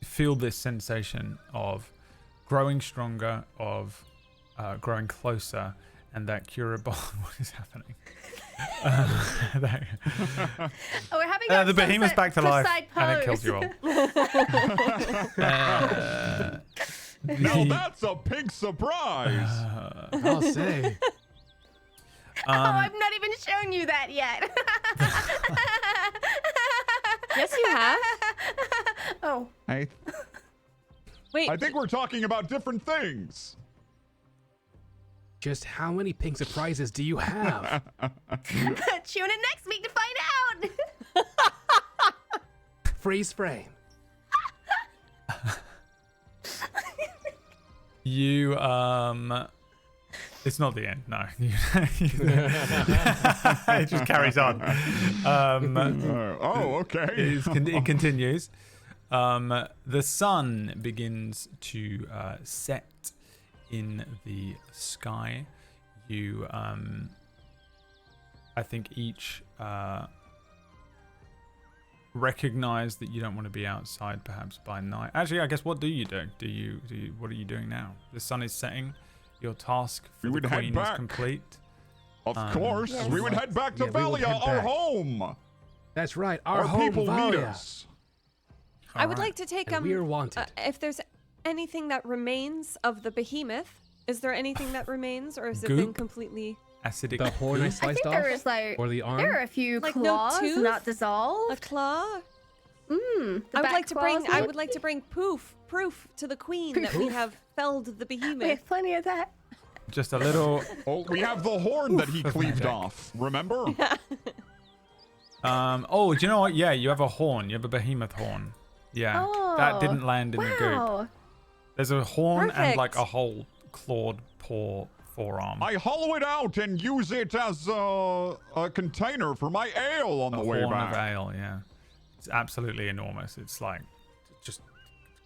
feel this sensation of growing stronger, of growing closer, and that Quura bond. What is happening? Oh, we're having our The behemoth's back to life, side and it pose. kills you all. Now that's a pink surprise. I'll say. Oh, I've not even shown you that yet. Yes, you have. Oh, Wait. I think we're talking about different things. Just how many pink surprises do you have? tune in next week to find out. Freeze frame. You it's not the end, no. It just carries on. Okay. It continues. The sun begins to set in the sky. You I think each recognize that you don't want to be outside perhaps by night. Actually, I guess what do you do? What are you doing now? The sun is setting. Your task for the queen is complete. Of course, Yes. we would head back to Yeah, we would Valia, head our back. home. That's right. Our Our home, people need Valia. us. I would like to take And we're wanted. if there's anything that remains of the behemoth. Is there anything that remains, or has it been Goop? completely Acidic. The horn I I sliced think off? there is like Or the arm? there are a few Like no claws tooth? not a dissolved. claw? The I would back like to bring. claws, I maybe? would like to bring proof to the queen that we have felled the We behemoth. have plenty of that. Just a little. Oh, we have the horn that he cleaved off. Remember? Oh, do you know what? Yeah, you have a horn. You have a behemoth horn. Yeah, that didn't land in the goop. Wow. There's a horn and like a Perfect. whole clawed forearm. I hollow it out and use it as a container for my ale on the way horn back. of ale, yeah. It's absolutely enormous. It's like just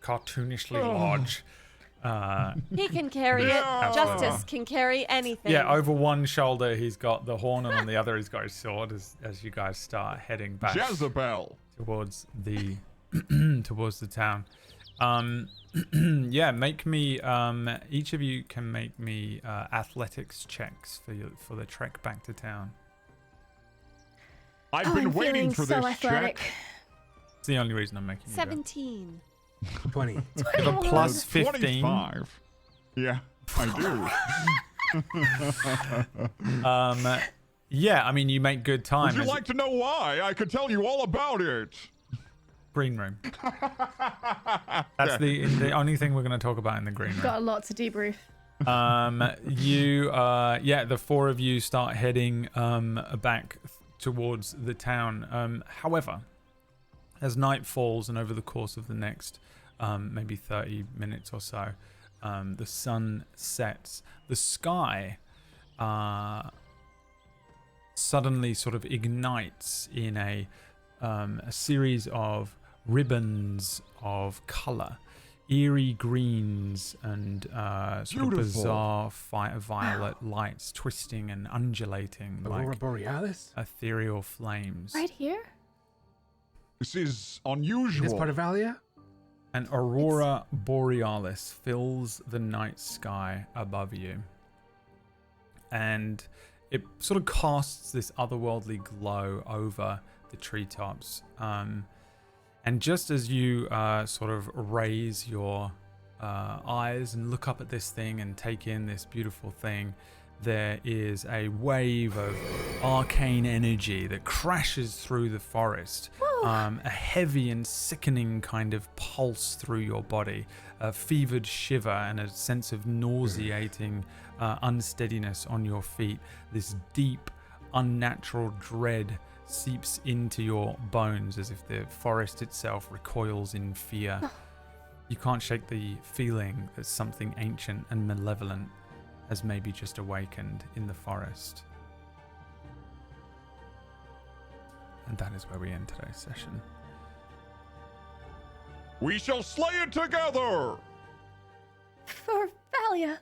cartoonishly large. He can carry Yeah. it. Justice can carry anything. Yeah, over one shoulder he's got the horn, and on the other he's got his sword. As you guys start heading back Jezebel. towards the towards the town. Yeah, make me. Each of you can make me athletics checks for the trek back to town. I've Oh, been I'm waiting feeling for so this athletic. check. It's the only reason I'm making you do it. 17. 20. You have a plus 15. 25. Yeah, I do. Yeah, I mean you make good time. Would you as- like to know why? I could tell you all about it. Green room. That's the only thing we're going to talk about in the green room. Got a lot to debrief. The four of you start heading back towards the town. However, as night falls and over the course of the next maybe 30 minutes or so, the sun sets. The sky suddenly sort of ignites in a series of ribbons of color, eerie greens and sort of Beautiful. bizarre violet lights twisting and undulating Aurora like Borealis? ethereal flames. Right here? This is In unusual. this part of Valia? An aurora borealis fills the night sky above you. And it sort of casts this otherworldly glow over the treetops. And just as you sort of raise your eyes and look up at this thing and take in this beautiful thing, there is a wave of arcane energy that crashes through the forest. A heavy and sickening kind of pulse through your body, a fevered shiver and a sense of nauseating unsteadiness on your feet. This deep, unnatural dread seeps into your bones as if the forest itself recoils in fear. You can't shake the feeling that something ancient and malevolent has maybe just awakened in the forest. And that is where we end today's session. We shall slay it together! For Valia.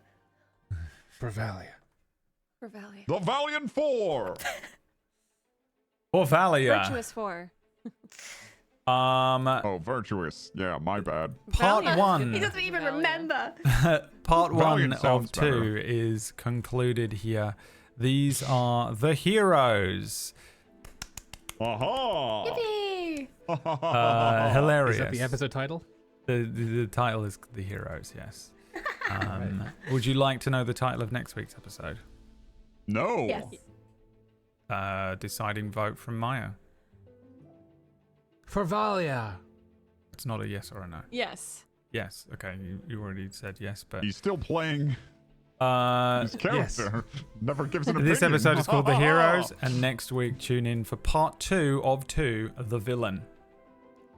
For Valia. For Valia. The Valiant Four! Or Valia. Virtuous 4. Oh, virtuous. Yeah, my bad. Part Valia. He 1. doesn't even remember. Part 1 Valiant of sounds 2 better. is concluded here. These are the heroes. Aha! Yippee! Hilarious. Is that the episode title? The title is The Heroes, yes. Would you like to know the title of next week's episode? No. Yes. Deciding vote from Myre. For Valia. It's not a yes or a no. Yes. Yes. Okay, you already said yes, but He's still playing his yes. character. Never gives an opinion. this episode is called The Heroes, and next week tune in for part 2 of 2, The Villain.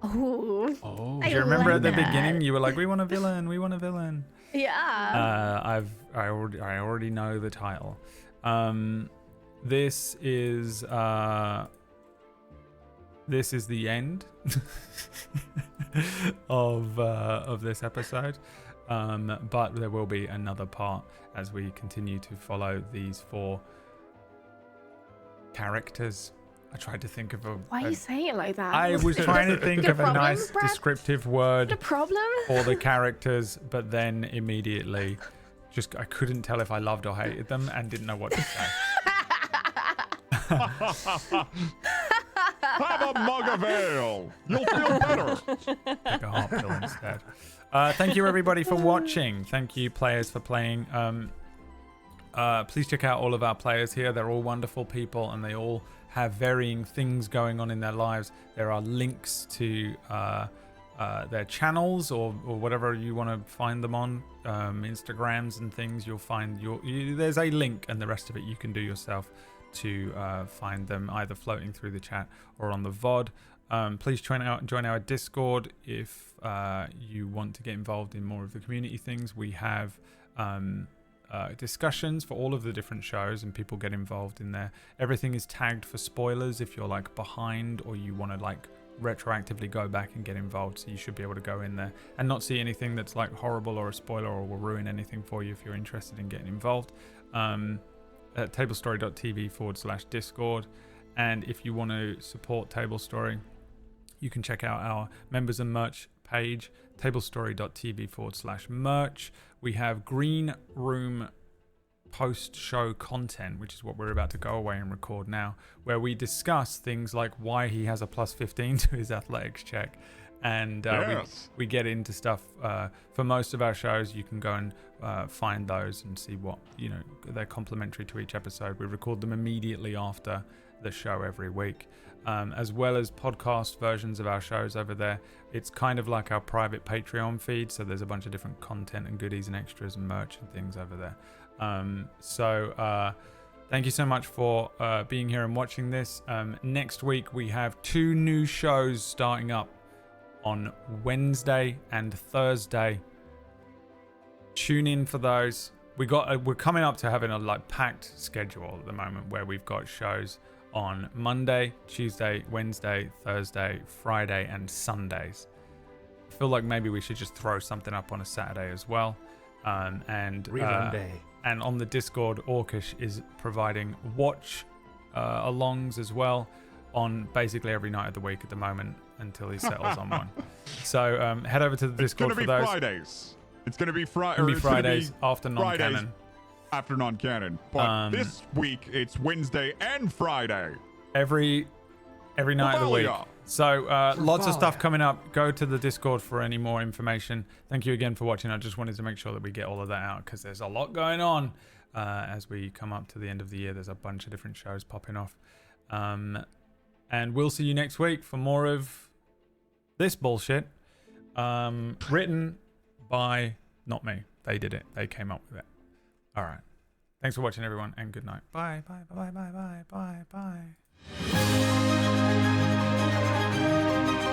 Oh. Oh. I Do you remember like at the that. beginning you were like, we want a villain, we want a villain. Yeah. I already know the title. This is the end of this episode, but there will be another part as we continue to follow these 4 characters. I tried to think of a. Why are you saying it like that? I was trying to think Got a of a problem, nice Brad? descriptive word The problem? for the characters, but then immediately I couldn't tell if I loved or hated them and didn't know what to say. Have a mug of ale. You'll feel better. Take a heart pill instead. Thank you everybody for watching. Thank you players for playing. Please check out all of our players here. They're all wonderful people and they all have varying things going on in their lives. There are links to their channels or whatever you want to find them on, Instagrams and things. You'll find there's a link and the rest of it you can do yourself to find them either floating through the chat or on the VOD. Please join our Discord if you want to get involved in more of the community things. We have discussions for all of the different shows and people get involved in there. Everything is tagged for spoilers if you're like behind or you want to like retroactively go back and get involved, so you should be able to go in there and not see anything that's like horrible or a spoiler or will ruin anything for you if you're interested in getting involved. At tablestory.tv/Discord, and if you want to support Tablestory, you can check out our members and merch page, tablestory.tv/merch. We have green room post-show content, which is what we're about to go away and record now, where we discuss things like why he has a +15 to his athletics check, and Yes. we get into stuff for most of our shows. You can go and find those and see what, they're complementary to each episode. We record them immediately after the show every week, as well as podcast versions of our shows over there. It's kind of like our private Patreon feed, so there's a bunch of different content and goodies and extras and merch and things over there. Thank you so much for being here and watching this. Next week we have 2 new shows starting up on Wednesday and Thursday. Tune in for those. We're coming up to having a packed schedule at the moment, where we've got shows on Monday, Tuesday, Wednesday, Thursday, Friday, and Sundays. I feel like maybe we should just throw something up on a Saturday as well. Rerun day. And on the Discord, Orcish is providing watch alongs as well on basically every night of the week at the moment until he settles on one. So head over to the It's going Discord to for be those. Fridays. It's going to be It'll be Fridays after non-canon. after non-canon. But this week, it's Wednesday and Friday. Every night of the week. Valia. So lots of stuff Valia. coming up. Go to the Discord for any more information. Thank you again for watching. I just wanted to make sure that we get all of that out because there's a lot going on as we come up to the end of the year. There's a bunch of different shows popping off. And we'll see you next week for more of this bullshit. Written by not me. They did it. They came up with it. All right. Thanks for watching, everyone, and good night. Bye, bye, bye, bye, bye, bye, bye, bye.